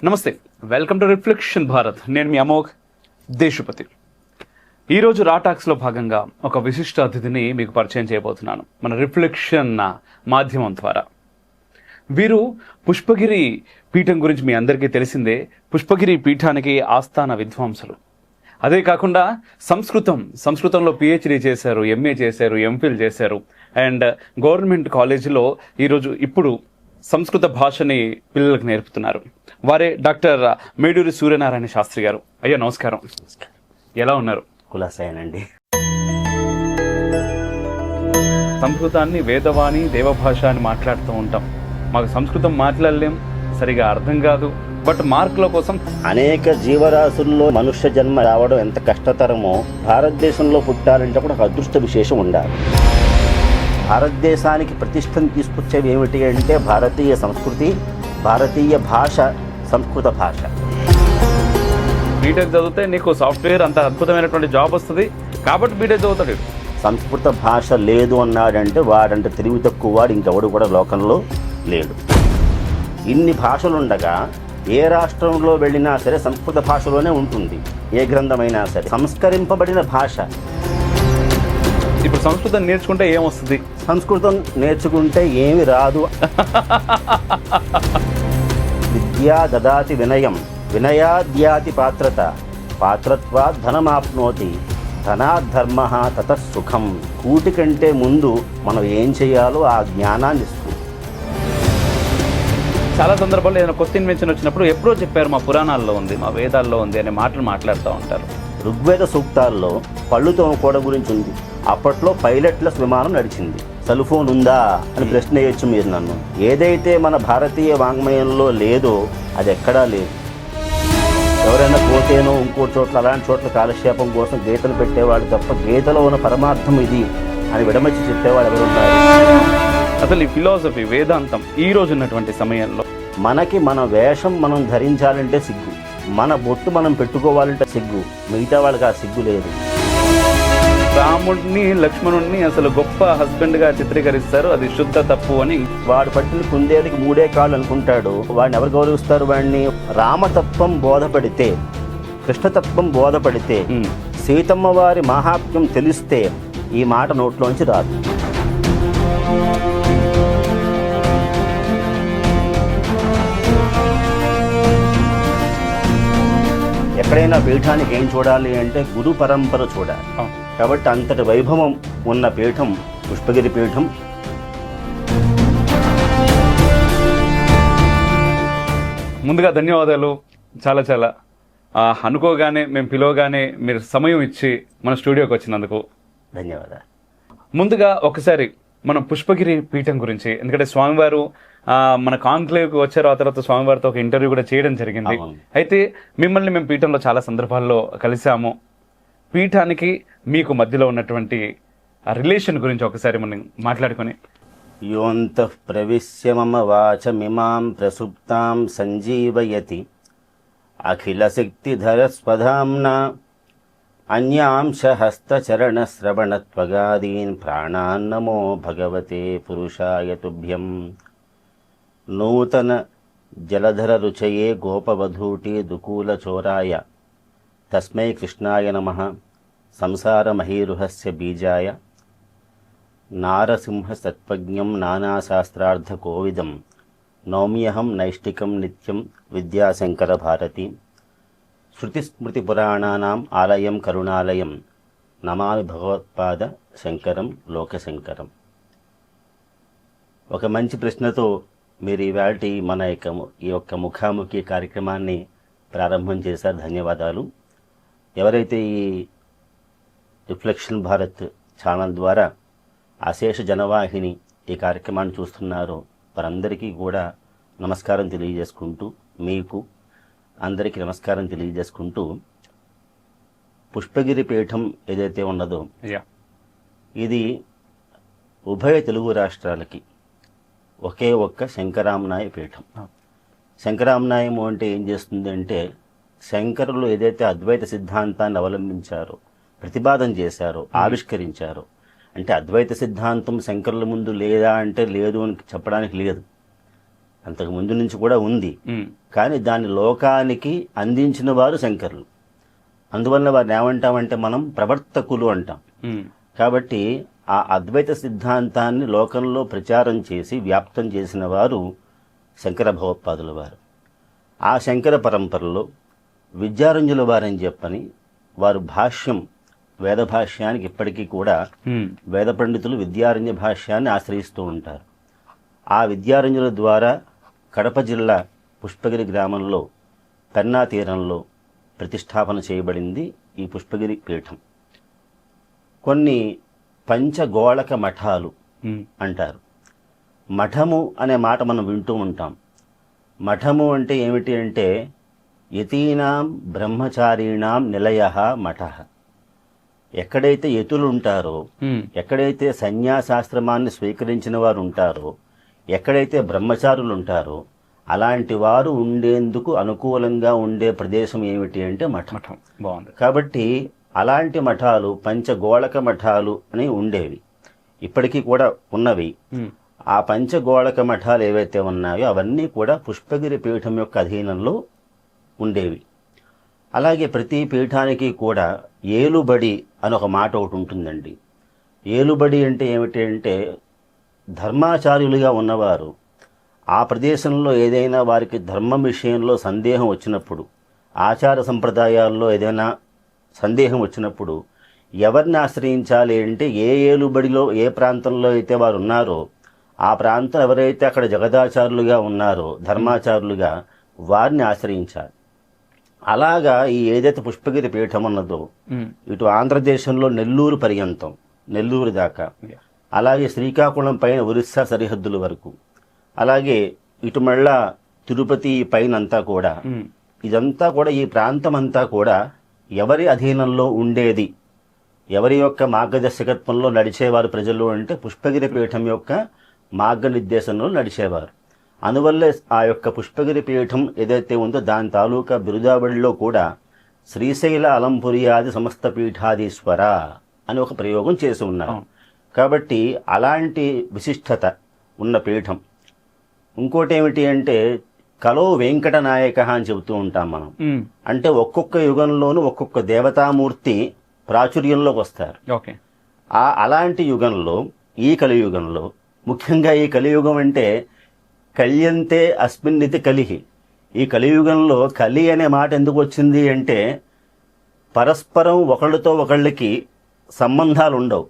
నమస్తే, welcome to reflection Bharat. నేను మీ అమోఘ్ దేశపతి. ఈరోజు రాటాక్స్లో భాగంగా ఒక విశిష్ట అతిథిని మీకు పరిచయం చేయబోతున్నాను మన రిఫ్లెక్షన్ మాధ్యమం ద్వారా. వీరు పుష్పగిరి పీఠం గురించి మీ అందరికీ తెలిసిందే. పుష్పగిరి పీఠానికి ఆస్థాన విద్వాంసులు. అదే కాకుండా సంస్కృతంలో పిహెచ్డి చేశారు, ఎంఏ చేశారు, ఎంఫిల్ చేశారు. అండ్ గవర్నమెంట్ కాలేజీలో ఇప్పుడు సంస్కృత భాషని పిల్లలకు నేర్పుతున్నారు. వారే డాక్టర్ మేడూరి సూర్యనారాయణ శాస్త్రి గారు. అయ్యా నమస్కారం, ఎలా ఉన్నారు? కులాసాయనండి. సంస్కృతాన్ని వేదవాణి దేవభాష అని మాట్లాడుతూ ఉంటాం. మాకు సంస్కృతం మాట్లాడలేం, సరిగా అర్థం కాదు. బట్ మార్కుల కోసం అనేక జీవరాశుల్లో మనుష్య జన్మ రావడం ఎంత కష్టతరమో భారతదేశంలో పుట్టాలంటే కూడా ఒక అదృష్ట విశేషం ఉండాలి. భారతదేశానికి ప్రతిష్టను తీసుకొచ్చేవి ఏమిటి అంటే భారతీయ సంస్కృతి, భారతీయ భాష, సంస్కృత భాష. బీటెక్ చదివితే నీకు సాఫ్ట్వేర్ అంత అద్భుతమైనటువంటి జాబ్ వస్తుంది కాబట్టి బీటెక్ చదువుతాడు. సంస్కృత భాష లేదు అన్నాడంటే వాడంటే తెలివి తక్కువ వాడు ఇంకెవడు కూడా లోకంలో లేడు. ఇన్ని భాషలుండగా ఏ రాష్ట్రంలో వెళ్ళినా సరే సంస్కృత భాషలోనే ఉంటుంది. ఏ గ్రంథమైనా సరే సంస్కరింపబడిన భాష. ఇప్పుడు సంస్కృతం నేర్చుకుంటే ఏమొస్తుంది? సంస్కృతం నేర్చుకుంటే ఏమి రాదు. విద్యా దదాతి వినయం, వినయాద్యాతి పాత్రత, పాత్రత్వాత్ ధనమాప్నోతి, ధనాద్ధర్మ తతః సుఖం. కూటి కంటే ముందు మనం ఏం చేయాలో ఆ జ్ఞానాన్ని ఇస్తుంది. చాలా సందర్భాల్లో ఏదైనా కొత్త ఇన్వెన్షన్ వచ్చినప్పుడు ఎప్పుడో చెప్పారు, మా పురాణాల్లో ఉంది, మా వేదాల్లో ఉంది అనే మాటలు మాట్లాడుతూ ఉంటారు. ఋగ్వేద సూక్తాల్లో పళ్ళు తోముకోవడం గురించి ఉంది. అప్పట్లో పైలట్లెస్ విమానం నడిచింది. సెల్ ఫోన్ ఉందా అని ప్రశ్న వేయచ్చు మీరు నన్ను. ఏదైతే మన భారతీయ వాంగ్మయంలో లేదో అది ఎక్కడా లేదు. ఎవరైనా పోతేనో ఇంకో చోట్ల అలాంటి చోట్ల కాలక్షేపం కోసం గీతలు పెట్టేవాడు తప్ప గీతలో ఉన్న పరమార్థం ఇది అని విడమర్చి చెప్పేవాడు ఎవరున్నారు? అసలు ఈ ఫిలాసఫీ వేదాంతం ఈ రోజు ఉన్నటువంటి సమయంలో మనకి మన వేషం మనం ధరించాలంటే సిగ్గు, మన బొట్టు మనం పెట్టుకోవాలంటే సిగ్గు. మిగతా వాళ్ళకి ఆ సిగ్గు లేదు. రాముడిని లక్ష్మణుడిని అసలు గొప్ప హస్బెండ్ గా చిత్రీకరిస్తారు. అది శుద్ధ తప్పు అని. వాడు పట్టిన కుందేలికి మూడే కాళ్ళు అనుకుంటాడు. వాడిని ఎవరు గౌరవిస్తారు? వాడిని రామతత్వం బోధపడితే, కృష్ణతత్వం బోధపడితే, సీతమ్మ వారి మహాత్మ్యం తెలిస్తే ఈ మాట నోట్లోంచి రాదు. ఎక్కడైనా పీఠానికి ఏం చూడాలి అంటే గురు పరంపర చూడాలి. కాబట్టి అంతటి వైభవం ఉన్న పీఠం పుష్పగిరి పీఠం. ముందుగా ధన్యవాదాలు. చాలా చాలా అనుకోగానే మేము పిలవగానే మీరు సమయం ఇచ్చి మన స్టూడియోకి వచ్చినందుకు ధన్యవాదాలు. ముందుగా ఒకసారి మనం పుష్పగిరి పీఠం గురించి, ఎందుకంటే స్వామివారు మన కాన్క్లేవ్కి వచ్చారు, ఆ తర్వాత స్వామివారితో ఒక ఇంటర్వ్యూ కూడా చేయడం జరిగింది. అయితే మిమ్మల్ని మేము పీఠంలో చాలా సందర్భాల్లో కలిసాము. పీఠానికి మీకు మధ్యలో ఉన్నటువంటి ఆ రిలేషన్ గురించి ఒకసారి మనం మాట్లాడుకొని. యోంతః ప్రవిశ్య మమ వాచమిమాం ప్రసుప్తాం సంజీవయతి అఖిల శక్తిధర స్వధామ్నా అన్యాంశ హస్తచరణ శ్రవణత్వగాదీన్ ప్రాణాన్నమో భగవతే పురుషాయ తుభ్యం. నూతన జలధర రుచయే గోపవధూటి దుకూల చోరాయ తస్మై కృష్ణాయ నమః. సంసారమహీరుహస్య బీజాయ నారసింహ సత్వజ్ఞం నానాశాస్త్రార్థ కోవిదం నౌమ్యహం నైష్టికం నిత్యం విద్యాశంకర భారతి. శృతిస్మృతిపురాణానాం ఆలయం కరుణాలయం నమామి భగవత్పాద శంకరం లోకశంకరం. ఒక మంచి ప్రశ్నతో మీరు ఈవేళ మన ఈ యొక్క ముఖాముఖి కార్యక్రమాన్ని ప్రారంభం చేశారు. ధన్యవాదాలు. ఎవరైతే ఈ రిఫ్లెక్షన్ భారత్ ఛానల్ ద్వారా అశేష జనవాహిని ఈ కార్యక్రమాన్ని చూస్తున్నారో వారందరికీ కూడా నమస్కారం తెలియజేసుకుంటూ, మీకు అందరికీ నమస్కారం తెలియజేసుకుంటూ, పుష్పగిరి పీఠం ఏదైతే ఉన్నదో ఇది ఉభయ తెలుగు రాష్ట్రాలకి ఒకే ఒక్క శంకరామనాయ పీఠం. శంకరామనాయము అంటే ఏం చేస్తుంది అంటే, శంకరులు ఏదైతే అద్వైత సిద్ధాంతాన్ని అవలంబించారో, ప్రతిపాదన చేశారో, ఆవిష్కరించారో, అంటే అద్వైత సిద్ధాంతం శంకరుల ముందు లేదా అంటే లేదు అని చెప్పడానికి లేదు. అంతకు ముందు నుంచి కూడా ఉంది. ఉమ్, కానీ దాన్ని లోకానికి అందించిన వారు శంకరులు. అందువల్ల వారిని ఏమంటామంటే మనం ప్రవర్తకులు అంటాం. ఉమ్, కాబట్టి ఆ అద్వైత సిద్ధాంతాన్ని లోకంలో ప్రచారం చేసి వ్యాప్తం చేసిన వారు శంకర భగవత్పాదుల వారు. ఆ శంకర పరంపరలో విద్యారణ్యుల వారని చెప్పని వారు భాష్యం, వేద భాష్యానికి ఇప్పటికీ కూడా ఉమ్, వేద పండితులు విద్యారణ్య భాష్యాన్ని ఆశ్రయిస్తూ ఉంటారు. ఆ విద్యారణ్యుల ద్వారా కడప జిల్లా పుష్పగిరి గ్రామంలో పెన్నా తీరంలో ప్రతిష్టాపన చేయబడింది ఈ పుష్పగిరి పీఠం. కొన్ని పంచగోళక మఠాలు ఉమ్, అంటారు. మఠము అనే మాట మనం వింటూ ఉంటాం. మఠము అంటే ఏమిటి అంటే యతీనాం బ్రహ్మచారీణాం నిలయః మఠః. ఎక్కడైతే యతులు ఉంటారో, ఉమ్, ఎక్కడైతే సన్యాసాశ్రమాన్ని స్వీకరించిన వారు ఉంటారో, ఎక్కడైతే బ్రహ్మచారులు ఉంటారో అలాంటి వారు ఉండేందుకు అనుకూలంగా ఉండే ప్రదేశం ఏమిటి అంటే మఠం. మఠం బాగుంది. కాబట్టి అలాంటి మఠాలు పంచగోళక మఠాలు అని ఉండేవి, ఇప్పటికీ కూడా ఉన్నవి. ఉమ్, ఆ పంచగోళక మఠాలు ఏవైతే ఉన్నాయో అవన్నీ కూడా పుష్పగిరి పీఠం యొక్క అధీనంలో ఉండేవి. అలాగే ప్రతి పీఠానికి కూడా ఏలుబడి అని ఒక మాట ఒకటి ఉంటుందండి. ఏలుబడి అంటే ఏమిటి అంటే ధర్మాచార్యులుగా ఉన్నవారు ఆ ప్రదేశంలో ఏదైనా వారికి ధర్మం విషయంలో సందేహం వచ్చినప్పుడు, ఆచార సంప్రదాయాల్లో ఏదైనా సందేహం వచ్చినప్పుడు ఎవరిని ఆశ్రయించాలి అంటే ఏ ఏలుబడిలో ఏ ప్రాంతంలో అయితే వారు ఉన్నారో ఆ ప్రాంతం ఎవరైతే అక్కడ జగదాచారులుగా ఉన్నారో, ధర్మాచారులుగా, వారిని ఆశ్రయించాలి. అలాగా ఈ ఏదైతే పుష్పగిరి పీఠం ఉన్నదో ఉమ్, ఇటు ఆంధ్రదేశంలో నెల్లూరు పర్యంతం, నెల్లూరు దాకా, అలాగే శ్రీకాకుళం పైన ఒరిస్సా సరిహద్దుల వరకు, అలాగే ఇటు మళ్ళా తిరుపతి పైన అంతా కూడా, ఉమ్, ఇదంతా కూడా ఈ ప్రాంతం అంతా కూడా ఎవరి అధీనంలో ఉండేది, ఎవరి యొక్క మార్గదర్శకత్వంలో నడిచేవారు ప్రజలు అంటే పుష్పగిరి పీఠం యొక్క మార్గనిర్దేశంలో నడిచేవారు. అందువల్లే ఆ యొక్క పుష్పగిరి పీఠం ఏదైతే ఉందో దాని తాలూకా బిరుదావళిలో కూడా శ్రీశైల అలంపురియాది సమస్త పీఠాధీశ్వర అని ఒక ప్రయోగం చేసి ఉన్నారు. కాబట్టి అలాంటి విశిష్టత ఉన్న పీఠం. ఇంకోటి ఏమిటి అంటే కలో వెంకట నాయక అని చెబుతూ ఉంటాం మనం. ఉమ్, అంటే ఒక్కొక్క యుగంలోనూ ఒక్కొక్క దేవతామూర్తి ప్రాచుర్యంలోకి వస్తారు. ఓకే. అలాంటి యుగంలో, ఈ కలియుగంలో, ముఖ్యంగా ఈ కలియుగం అంటే కళ్యంతే అస్మిన్నితి కలిహి. ఈ కలియుగంలో కలి అనే మాట ఎందుకు వచ్చింది అంటే పరస్పరం ఒకళ్ళతో ఒకళ్ళకి సంబంధాలు ఉండవు,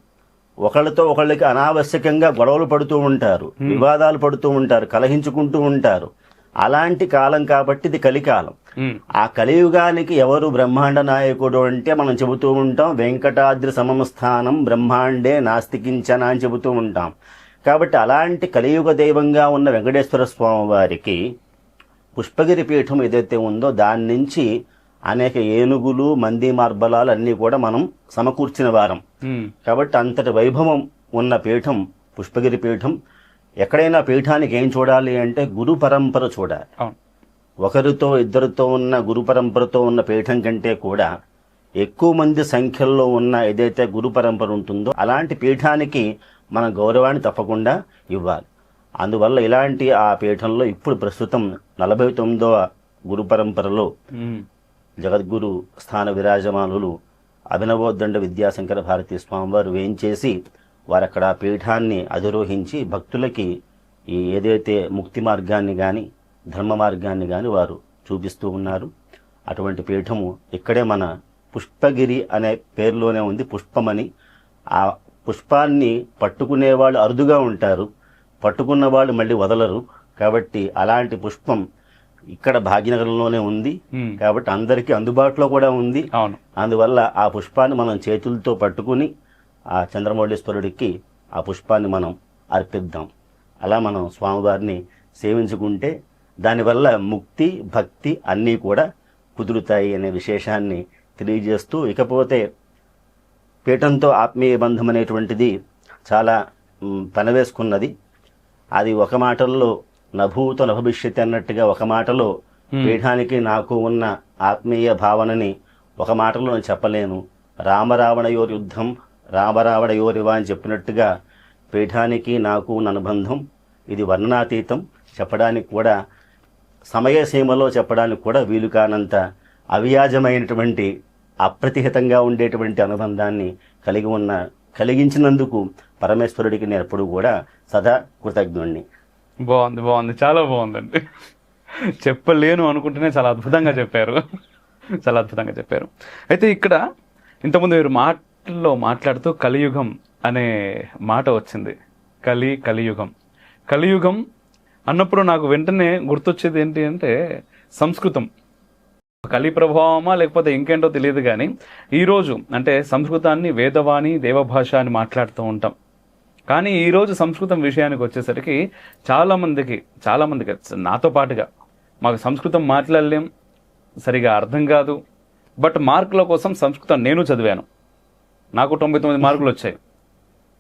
ఒకళ్ళతో ఒకళ్ళకి అనావశ్యకంగా గొడవలు పడుతూ ఉంటారు, వివాదాలు పడుతూ ఉంటారు, కలహించుకుంటూ ఉంటారు. అలాంటి కాలం కాబట్టి ఇది కలికాలం. ఉమ్, ఆ కలియుగానికి ఎవరు బ్రహ్మాండ నాయకుడు అంటే మనం చెబుతూ ఉంటాం వెంకటాద్రి సమం స్థానం బ్రహ్మాండే నాస్తికించన అని చెబుతూ ఉంటాం. కాబట్టి అలాంటి కలియుగ దైవంగా ఉన్న వెంకటేశ్వర స్వామి వారికి పుష్పగిరి పీఠం ఏదైతే ఉందో దాని నుంచి అనేక ఏనుగులు, మంది మార్బలాలు అన్నీ కూడా మనం సమకూర్చిన వారం. ఉమ్, కాబట్టి అంతటి వైభవం ఉన్న పీఠం పుష్పగిరి పీఠం. ఎక్కడైనా పీఠానికి ఏం చూడాలి అంటే గురు పరంపర చూడాలి. అవును. ఒకరితో ఇద్దరితో ఉన్న గురు పరంపరతో ఉన్న పీఠం కంటే కూడా ఎక్కువ మంది సంఖ్యలో ఉన్న ఏదైతే గురు పరంపర ఉంటుందో అలాంటి పీఠానికి మన గౌరవాన్ని తప్పకుండా ఇవ్వాలి. అందువల్ల ఇలాంటి ఆ పీఠంలో ఇప్పుడు ప్రస్తుతం 49వ గురు పరంపరలో ఉమ్, జగద్గురు స్థాన విరాజమానులు అభినవోద్దండ విద్యాశంకర భారతీ స్వామివారు వేయించేసి వారు అక్కడ ఆ పీఠాన్ని అధిరోహించి భక్తులకి ఈ ఏదైతే ముక్తి మార్గాన్ని కానీ ధర్మ మార్గాన్ని కానీ వారు చూపిస్తూ ఉన్నారు. అటువంటి పీఠము ఇక్కడే మన పుష్పగిరి అనే పేరులోనే ఉంది, పుష్పమని. ఆ పుష్పాన్ని పట్టుకునేవాళ్ళు అరుదుగా ఉంటారు, పట్టుకున్న వాళ్ళు మళ్ళీ వదలరు. కాబట్టి అలాంటి పుష్పం ఇక్కడ భాగ్యనగరంలోనే ఉంది. ఉమ్, కాబట్టి అందరికీ అందుబాటులో కూడా ఉంది. అవును. అందువల్ల ఆ పుష్పాన్ని మనం చేతులతో పట్టుకుని ఆ చంద్రమౌళీశ్వరుడికి ఆ పుష్పాన్ని మనం అర్పిద్దాం. అలా మనం స్వామివారిని సేవించుకుంటే దానివల్ల ముక్తి, భక్తి అన్నీ కూడా కుదురుతాయి అనే విశేషాన్ని తెలియజేస్తూ, ఇకపోతే పీఠంతో ఆత్మీయ బంధం అనేటువంటిది చాలా పనవేసుకున్నది. అది ఒక మాటల్లో నభూత నభవిష్యత్ అన్నట్టుగా ఒక మాటలో పీఠానికి నాకు ఉన్న ఆత్మీయ భావనని ఒక మాటలో నేను చెప్పలేను. రామరావణయోర్ యుద్ధం రామరావణయోరివా అని చెప్పినట్టుగా పీఠానికి నాకు ఉన్న అనుబంధం ఇది వర్ణనాతీతం. చెప్పడానికి కూడా సమయసీమలో చెప్పడానికి కూడా వీలు కానంత అవ్యాజమైనటువంటి అప్రతిహితంగా ఉండేటువంటి అనుబంధాన్ని కలిగించినందుకు పరమేశ్వరుడికి నేను ఎప్పుడు కూడా సదా కృతజ్ఞుణ్ణి. బాగుంది, చాలా బాగుందండి. చెప్పలేను అనుకుంటేనే చాలా అద్భుతంగా చెప్పారు, చాలా అద్భుతంగా చెప్పారు. అయితే ఇక్కడ ఇంతకుముందు మీరు మాటల్లో మాట్లాడుతూ కలియుగం అనే మాట వచ్చింది. కలియుగం అన్నప్పుడు నాకు వెంటనే గుర్తొచ్చేది ఏంటి అంటే సంస్కృతం. కలి ప్రభావమా లేకపోతే ఇంకేంటో తెలియదు, కానీ ఈరోజు అంటే సంస్కృతాన్ని వేదవాణి దేవభాష అని మాట్లాడుతూ ఉంటాం. కానీ ఈరోజు సంస్కృతం విషయానికి వచ్చేసరికి చాలామందికి నాతో పాటుగా మాకు సంస్కృతం మాట్లాడలేం, సరిగా అర్థం కాదు. బట్ మార్కుల కోసం సంస్కృతం నేను చదివాను. నాకు 99 మార్కులు వచ్చాయి,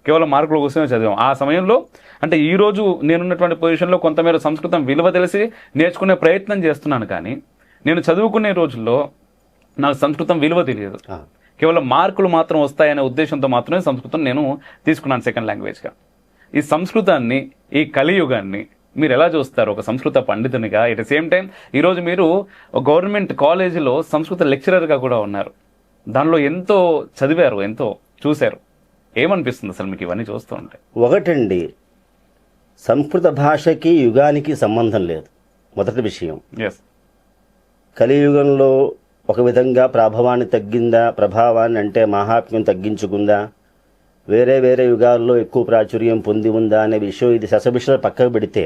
కేవలం మార్కుల కోసమే చదివాం. ఆ సమయంలో అంటే ఈరోజు నేనున్నటువంటి పొజిషన్లో కొంతమేర సంస్కృతం విలువ తెలిసి నేర్చుకునే ప్రయత్నం చేస్తున్నాను. కానీ నేను చదువుకునే రోజుల్లో నాకు సంస్కృతం విలువ తెలియదు. కేవలం మార్కులు మాత్రం వస్తాయనే ఉద్దేశంతో మాత్రమే సంస్కృతం నేను తీసుకున్నాను సెకండ్ లాంగ్వేజ్గా. ఈ సంస్కృతాన్ని, ఈ కలియుగాన్ని మీరు ఎలా చూస్తారు ఒక సంస్కృత పండితునిగా? ఎట్ ద సేమ్ టైం ఈరోజు మీరు గవర్నమెంట్ కాలేజీలో సంస్కృత లెక్చరర్గా కూడా ఉన్నారు. దానిలో ఎంతో చదివారు, ఎంతో చూశారు. ఏమనిపిస్తుంది అసలు మీకు ఇవన్నీ చూస్తూ ఉంటే? ఒకటండి, సంస్కృత భాషకి యుగానికి సంబంధం లేదు. మొదటి విషయం. కలియుగంలో ఒక విధంగా ప్రభావాన్ని తగ్గిందా, ప్రభావాన్ని అంటే మహాత్మ్యం తగ్గించుకుందా, వేరే వేరే యుగాల్లో ఎక్కువ ప్రాచుర్యం పొంది ఉందా అనే విషయం ఇది శశభిష పక్కకు పెడితే,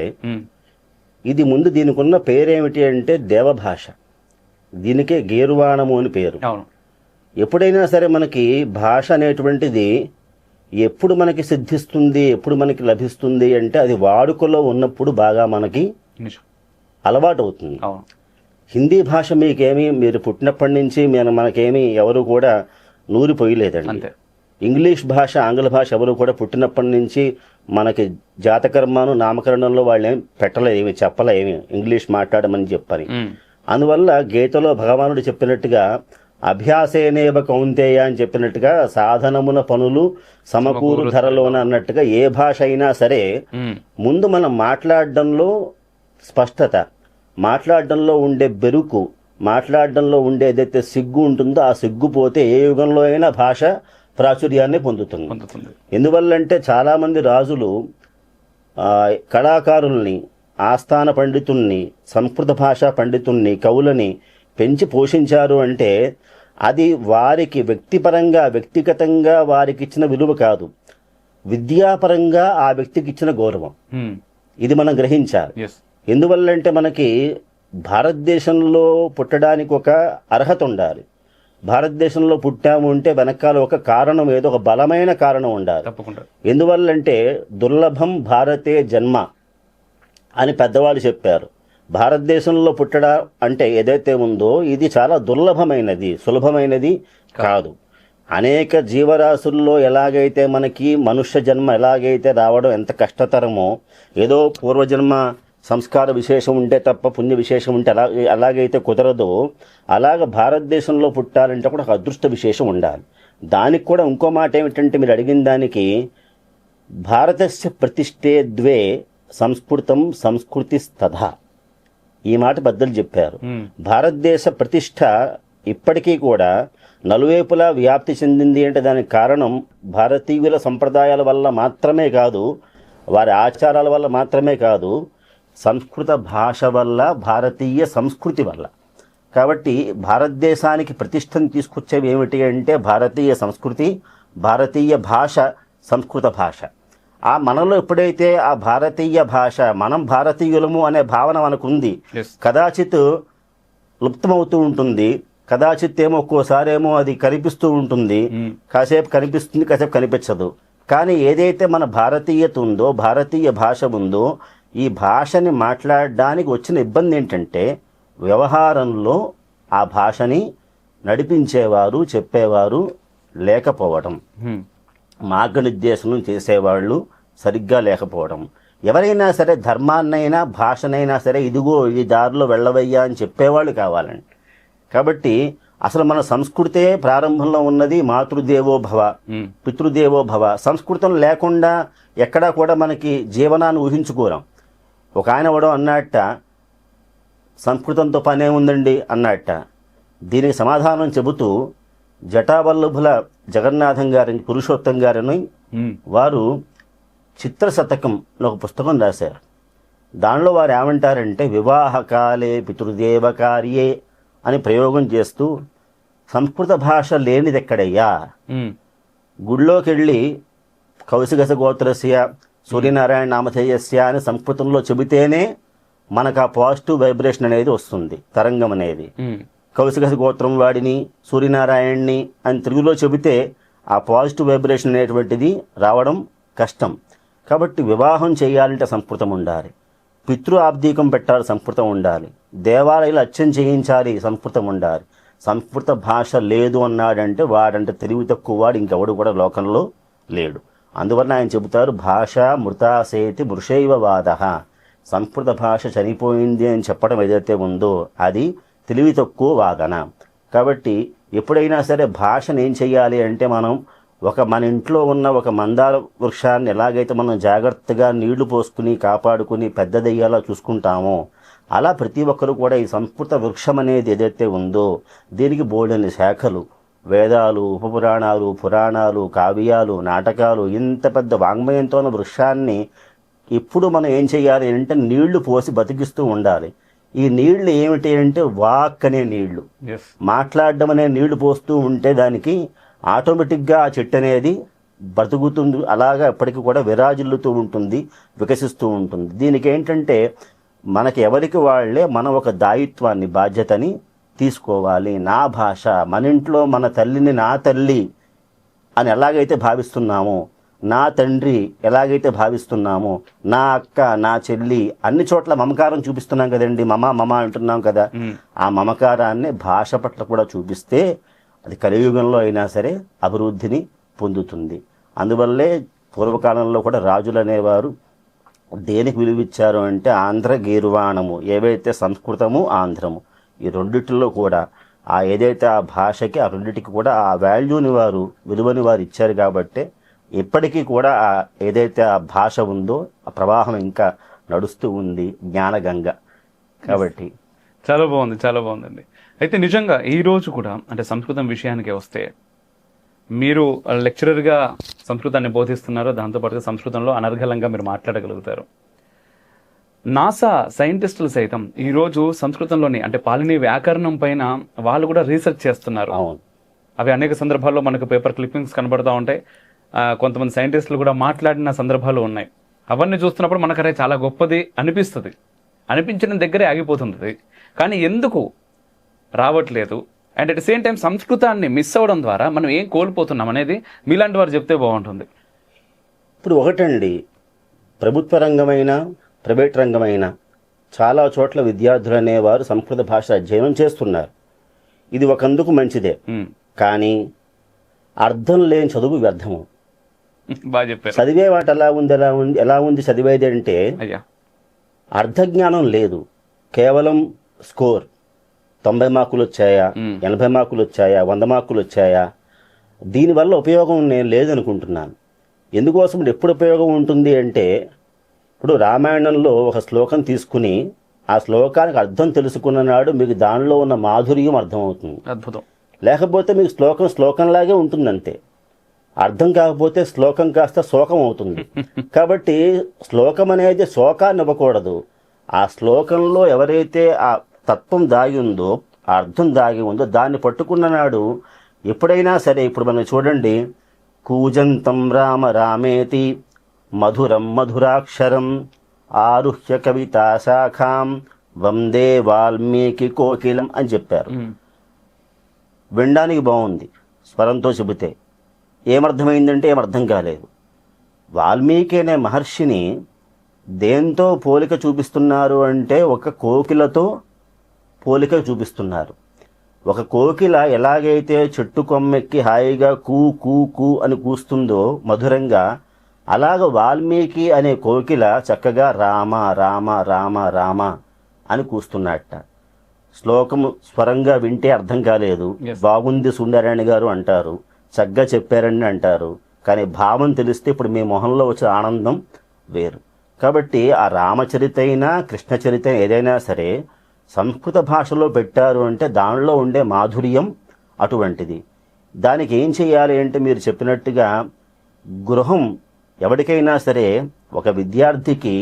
ఇది ముందు దీనికి ఉన్న పేరేమిటి అంటే దేవభాష. దీనికే గీర్వాణము అని పేరు. ఎప్పుడైనా సరే మనకి భాష అనేటువంటిది ఎప్పుడు మనకి సిద్ధిస్తుంది, ఎప్పుడు మనకి లభిస్తుంది అంటే అది వాడుకలో ఉన్నప్పుడు బాగా మనకి అలవాటు అవుతుంది. హిందీ భాష మీరు పుట్టినప్పటి నుంచి మనకేమీ ఎవరు కూడా నూరిపోయలేదండి. ఇంగ్లీష్ భాష, ఆంగ్ల భాష ఎవరు కూడా పుట్టినప్పటి నుంచి మనకి జాతకర్మను నామకరణంలో వాళ్ళు ఏమి పెట్టలేమి, చెప్పలేమి ఇంగ్లీష్ మాట్లాడమని చెప్పని. అందువల్ల గీతలో భగవానుడు చెప్పినట్టుగా అభ్యాసేనేవ కౌంతేయ అని చెప్పినట్టుగా సాధనమున పనులు సమకూరు ధరలోన అన్నట్టుగా ఏ భాష అయినా సరే ముందు మనం మాట్లాడడంలో స్పష్టత, మాట్లాడడంలో ఉండే బెరుకు, మాట్లాడడంలో ఉండే ఏదైతే సిగ్గు ఉంటుందో ఆ సిగ్గు పోతే ఏ యుగంలో అయినా భాష ప్రాచుర్యాన్ని పొందుతుంది. ఎందువల్లంటే చాలామంది రాజులు కళాకారుల్ని, ఆస్థాన పండితుల్ని, సంస్కృత భాషా పండితుల్ని, కవులని పెంచి పోషించారు అంటే అది వారికి వ్యక్తిగతంగా వారికి ఇచ్చిన విలువ కాదు, విద్యాపరంగా ఆ వ్యక్తికి ఇచ్చిన గౌరవం. ఇది మనం గ్రహించాలి. ఎందువల్లంటే మనకి భారతదేశంలో పుట్టడానికి ఒక అర్హత ఉండాలి. భారతదేశంలో పుట్టాము అంటే వెనకాల ఒక కారణం, ఏదో ఒక బలమైన కారణం ఉండాలి. ఎందువల్లంటే దుర్లభం భారతే జన్మ అని పెద్దవాళ్ళు చెప్పారు. భారతదేశంలో పుట్టడం అంటే ఏదైతే ఉందో ఇది చాలా దుర్లభమైనది, సులభమైనది కాదు. అనేక జీవరాశుల్లో ఎలాగైతే మనకి మనుష్య జన్మ ఎలాగైతే రావడం ఎంత కష్టతరమో, ఏదో పూర్వజన్మ సంస్కార విశేషం ఉంటే తప్ప పుణ్య విశేషం ఉంటే అలాగైతే కుదరదో, అలాగ భారతదేశంలో పుట్టాలంటే కూడా ఒక అదృష్ట విశేషం ఉండాలి. దానికి కూడా ఇంకో మాట ఏమిటంటే మీరు అడిగిన దానికి, భారతస్య ప్రతిష్ఠే ద్వే సంస్కృతం సంస్కృతిస్తథా, ఈ మాట బద్దలు చెప్పారు. భారతదేశ ప్రతిష్ట ఇప్పటికీ కూడా నలువైపులా వ్యాప్తి చెందింది అంటే దానికి కారణం భారతీయుల సంప్రదాయాల వల్ల మాత్రమే కాదు, వారి ఆచారాల వల్ల మాత్రమే కాదు, సంస్కృత భాష వల్ల, భారతీయ సంస్కృతి వల్ల. కాబట్టి భారతదేశానికి ప్రతిష్టను తీసుకొచ్చేవి ఏమిటి అంటే భారతీయ సంస్కృతి, భారతీయ భాష, సంస్కృత భాష. ఆ మనలో ఎప్పుడైతే ఆ భారతీయ భాష, మనం భారతీయులము అనే భావన మనకుంది, కదాచిత్ లుప్తమవుతూ ఉంటుంది, కదాచిత్ ఏమో ఒక్కోసారేమో అది కనిపిస్తూ ఉంటుంది, కాసేపు కనిపిస్తుంది, కాసేపు కనిపించదు. కానీ ఏదైతే మన భారతీయత ఉందో, భారతీయ భాష ఉందో, ఈ భాషని మాట్లాడడానికి వచ్చిన ఇబ్బంది ఏంటంటే వ్యవహారంలో ఆ భాషని నడిపించేవారు, చెప్పేవారు లేకపోవడం, మార్గనిర్దేశనం చేసేవాళ్ళు సరిగ్గా లేకపోవడం. ఎవరైనా సరే ధర్మాన్నైనా భాషనైనా సరే ఇదిగో ఈ దారిలో వెళ్ళవయ్యా అని చెప్పేవాళ్ళు కావాలండి. కాబట్టి అసలు మన సంస్కృతే ప్రారంభంలో ఉన్నది మాతృదేవో భవ, పితృదేవో భవ. సంస్కృతం లేకుండా ఎక్కడా కూడా మనకి జీవనాన్ని ఊహించుకోరాం. ఒక ఆయన ఎవడో అన్నట్ట, సంస్కృతంతో పనే ఉందండి అన్నట్ట. దీనికి సమాధానం చెబుతూ జటావల్లభుల జగన్నాథం గారిని, పురుషోత్తం గారిని వారు చిత్రశతకం ఒక పుస్తకం రాశారు. దానిలో వారు ఏమంటారంటే, వివాహకాలే పితృదేవ కార్యే అని ప్రయోగం చేస్తూ, సంస్కృత భాష లేనిదెక్కడయ్యా, గుళ్ళోకి వెళ్ళి కౌశికస గోత్రస్య సూర్యనారాయణ నామధేయస్య అని సంస్కృతంలో చెబితేనే మనకు ఆ పాజిటివ్ వైబ్రేషన్ అనేది వస్తుంది, తరంగం అనేది. కౌశికస గోత్రం వాడిని, సూర్యనారాయణ్ణి అని తెలుగులో చెబితే ఆ పాజిటివ్ వైబ్రేషన్ అనేటువంటిది రావడం కష్టం. కాబట్టి వివాహం చేయాలంటే సంస్కృతం ఉండాలి, పితృ ఆబ్దీకం పెట్టాలి సంస్కృతం ఉండాలి, దేవాలయాలు అర్చన చేయించాలి సంస్కృతం ఉండాలి. సంస్కృత భాష లేదు అన్నాడంటే వాడంటే తెలివి తక్కువ వాడు ఇంకెవడు కూడా లోకంలో లేడు. అందువల్ల ఆయన చెబుతారు, భాష మృతాసేతి మృషైవ వాద. సంస్కృత భాష చనిపోయింది అని చెప్పడం ఏదైతే ఉందో అది తెలివి తక్కువ వాదన. కాబట్టి ఎప్పుడైనా సరే భాషను ఏం చెయ్యాలి అంటే, మనం మన ఇంట్లో ఉన్న ఒక మందార వృక్షాన్ని ఎలాగైతే మనం జాగ్రత్తగా నీళ్లు పోసుకుని కాపాడుకుని పెద్దదయ్యేలా చూసుకుంటామో, అలా ప్రతి ఒక్కరు కూడా ఈ సంస్కృత వృక్షం అనేది ఏదైతే ఉందో దీనికి బోల్డని శాఖలు, వేదాలు, ఉపపురాణాలు, పురాణాలు, కావ్యాలు, నాటకాలు, ఇంత పెద్ద వాంగ్మయంతో ఉన్న వృక్షాన్ని ఇప్పుడు మనం ఏం చేయాలి అంటే నీళ్లు పోసి బతికిస్తూ ఉండాలి. ఈ నీళ్లు ఏమిటి అంటే వాక్ అనే నీళ్లు, మాట్లాడడం అనే నీళ్లు పోస్తూ ఉంటే దానికి ఆటోమేటిక్గా ఆ చెట్టు అనేది బ్రతుకుతుంది, అలాగా ఎప్పటికీ కూడా విరాజిల్లుతూ ఉంటుంది, వికసిస్తూ ఉంటుంది. దీనికి ఏంటంటే మనకి ఎవరికి వాళ్ళే మనం ఒక దాయిత్వాన్ని, బాధ్యతని తీసుకోవాలి. నా భాష, మన ఇంట్లో మన తల్లిని నా తల్లి అని ఎలాగైతే భావిస్తున్నామో, నా తండ్రి ఎలాగైతే భావిస్తున్నామో, నా అక్క, నా చెల్లి, అన్ని చోట్ల మమకారం చూపిస్తున్నాం కదండి, మమ అంటున్నాం కదా. ఆ మమకారాన్ని భాష పట్ల కూడా చూపిస్తే అది కలియుగంలో అయినా సరే అభివృద్ధిని పొందుతుంది. అందువల్లే పూర్వకాలంలో కూడా రాజులు అనేవారు దేనికి విలువిచ్చారు అంటే ఆంధ్ర గీర్వాణము, ఏవైతే సంస్కృతము ఆంధ్రము ఈ రెండిటిలో కూడా ఏదైతే ఆ భాషకి ఆ రెండిటికి కూడా ఆ వాల్యూని వారు, విలువని వారు ఇచ్చారు. కాబట్టి ఇప్పటికీ కూడా ఏదైతే ఆ భాష ఉందో ఆ ప్రవాహం ఇంకా నడుస్తూ ఉంది, జ్ఞానగంగ. కాబట్టి చాలా బాగుంది, చాలా బాగుందండి. అయితే నిజంగా ఈ రోజు కూడా అంటే సంస్కృతం విషయానికి వస్తే, మీరు లెక్చరర్గా సంస్కృతాన్ని బోధిస్తున్నారు, దాంతోపాటుగా సంస్కృతంలో అనర్గళంగా మీరు మాట్లాడగలుగుతారు. నాసా సైంటిస్టులు సైతం ఈరోజు సంస్కృతంలోని అంటే పాలిని వ్యాకరణం పైన వాళ్ళు కూడా రీసెర్చ్ చేస్తున్నారు. అవి అనేక సందర్భాల్లో మనకు పేపర్ క్లిప్పింగ్స్ కనబడుతూ ఉంటాయి. కొంతమంది సైంటిస్టులు కూడా మాట్లాడిన సందర్భాలు ఉన్నాయి. అవన్నీ చూస్తున్నప్పుడు మనకు అరే చాలా గొప్పది అనిపిస్తుంది, అనిపించిన దగ్గరే ఆగిపోతుంది. కానీ ఎందుకు రావట్లేదు and at the same time సంస్కృతాన్ని మిస్ అవ్వడం ద్వారా మనం ఏం కోల్పోతున్నాం అనేది మీలాంటి వారు చెప్తే బాగుంటుంది. ఇప్పుడు ఒకటండి, ప్రభుత్వ రంగమైన ప్రైవేట్ రంగమైన చాలా చోట్ల విద్యార్థులు అనేవారు సంస్కృత భాష అధ్యయనం చేస్తున్నారు. ఇది ఒకందుకు మంచిదే. కానీ అర్థం లేని చదువు వ్యర్థము. బాగా చెప్పారు. చదివే వాటి ఎలా ఉంది చదివేది అంటే అర్థజ్ఞానం లేదు. కేవలం స్కోర్ 90 మార్కులు వచ్చాయా, 80 మార్కులు వచ్చాయా, 100 మార్కులు వచ్చాయా, దీనివల్ల ఉపయోగం నేను లేదనుకుంటున్నాను. ఎందుకోసం ఎప్పుడు ఉపయోగం ఉంటుంది అంటే, ఇప్పుడు రామాయణంలో ఒక శ్లోకం తీసుకుని ఆ శ్లోకానికి అర్థం తెలుసుకున్న నాడు మీకు దానిలో ఉన్న మాధుర్యం అర్థమవుతుంది. అద్భుతం. లేకపోతే మీకు శ్లోకంలాగే ఉంటుంది అంతే. అర్థం కాకపోతే శ్లోకం కాస్త శోకం అవుతుంది. కాబట్టి శ్లోకం అనేది శోకాన్ని ఇవ్వకూడదు. ఆ శ్లోకంలో ఎవరైతే ఆ తత్వం దాగి ఉందో, ఆ అర్థం దాగి ఉందో దాన్ని పట్టుకున్న నాడు ఎప్పుడైనా సరే, ఇప్పుడు మనం చూడండి, కూజంతం రామ రామేతి మధురం మధురాక్షరం ఆరుహ్య కవితా శాఖాం వందే వాల్మీకి కోకిలం అని చెప్పారు. వినడానికి బాగుంది, స్వరంతో చెబితే ఏమర్థమైందంటే ఏమర్థం కాలేదు. వాల్మీకి అనే మహర్షిని దేంతో పోలిక చూపిస్తున్నారు అంటే ఒక కోకిలతో పోలిక చూపిస్తున్నారు. ఒక కోకిల ఎలాగైతే చెట్టు కొమ్మెక్కి హాయిగా కూ కూ కూ అని కూస్తుందో మధురంగా, అలాగ వాల్మీకి అనే కోకిల చక్కగా రామ రామ రామ రామ అని కూస్తున్నట్ట. శ్లోకము స్వరంగా వింటే అర్థం కాలేదు, బాగుంది సుందరాయణ గారు అంటారు, చక్కగా చెప్పారని అంటారు. కానీ భావం తెలిస్తే ఇప్పుడు మీ మొహంలో వచ్చే ఆనందం వేరు. కాబట్టి ఆ రామచరిత అయినా కృష్ణచరిత ఏదైనా సరే సంస్కృత భాషలో పెట్టారు అంటే దానిలో ఉండే మాధుర్యం అటువంటిది. దానికి ఏం చేయాలి అంటే మీరు చెప్పినట్టుగా గృహం ఎవరికైనా సరే ఒక విద్యార్థికి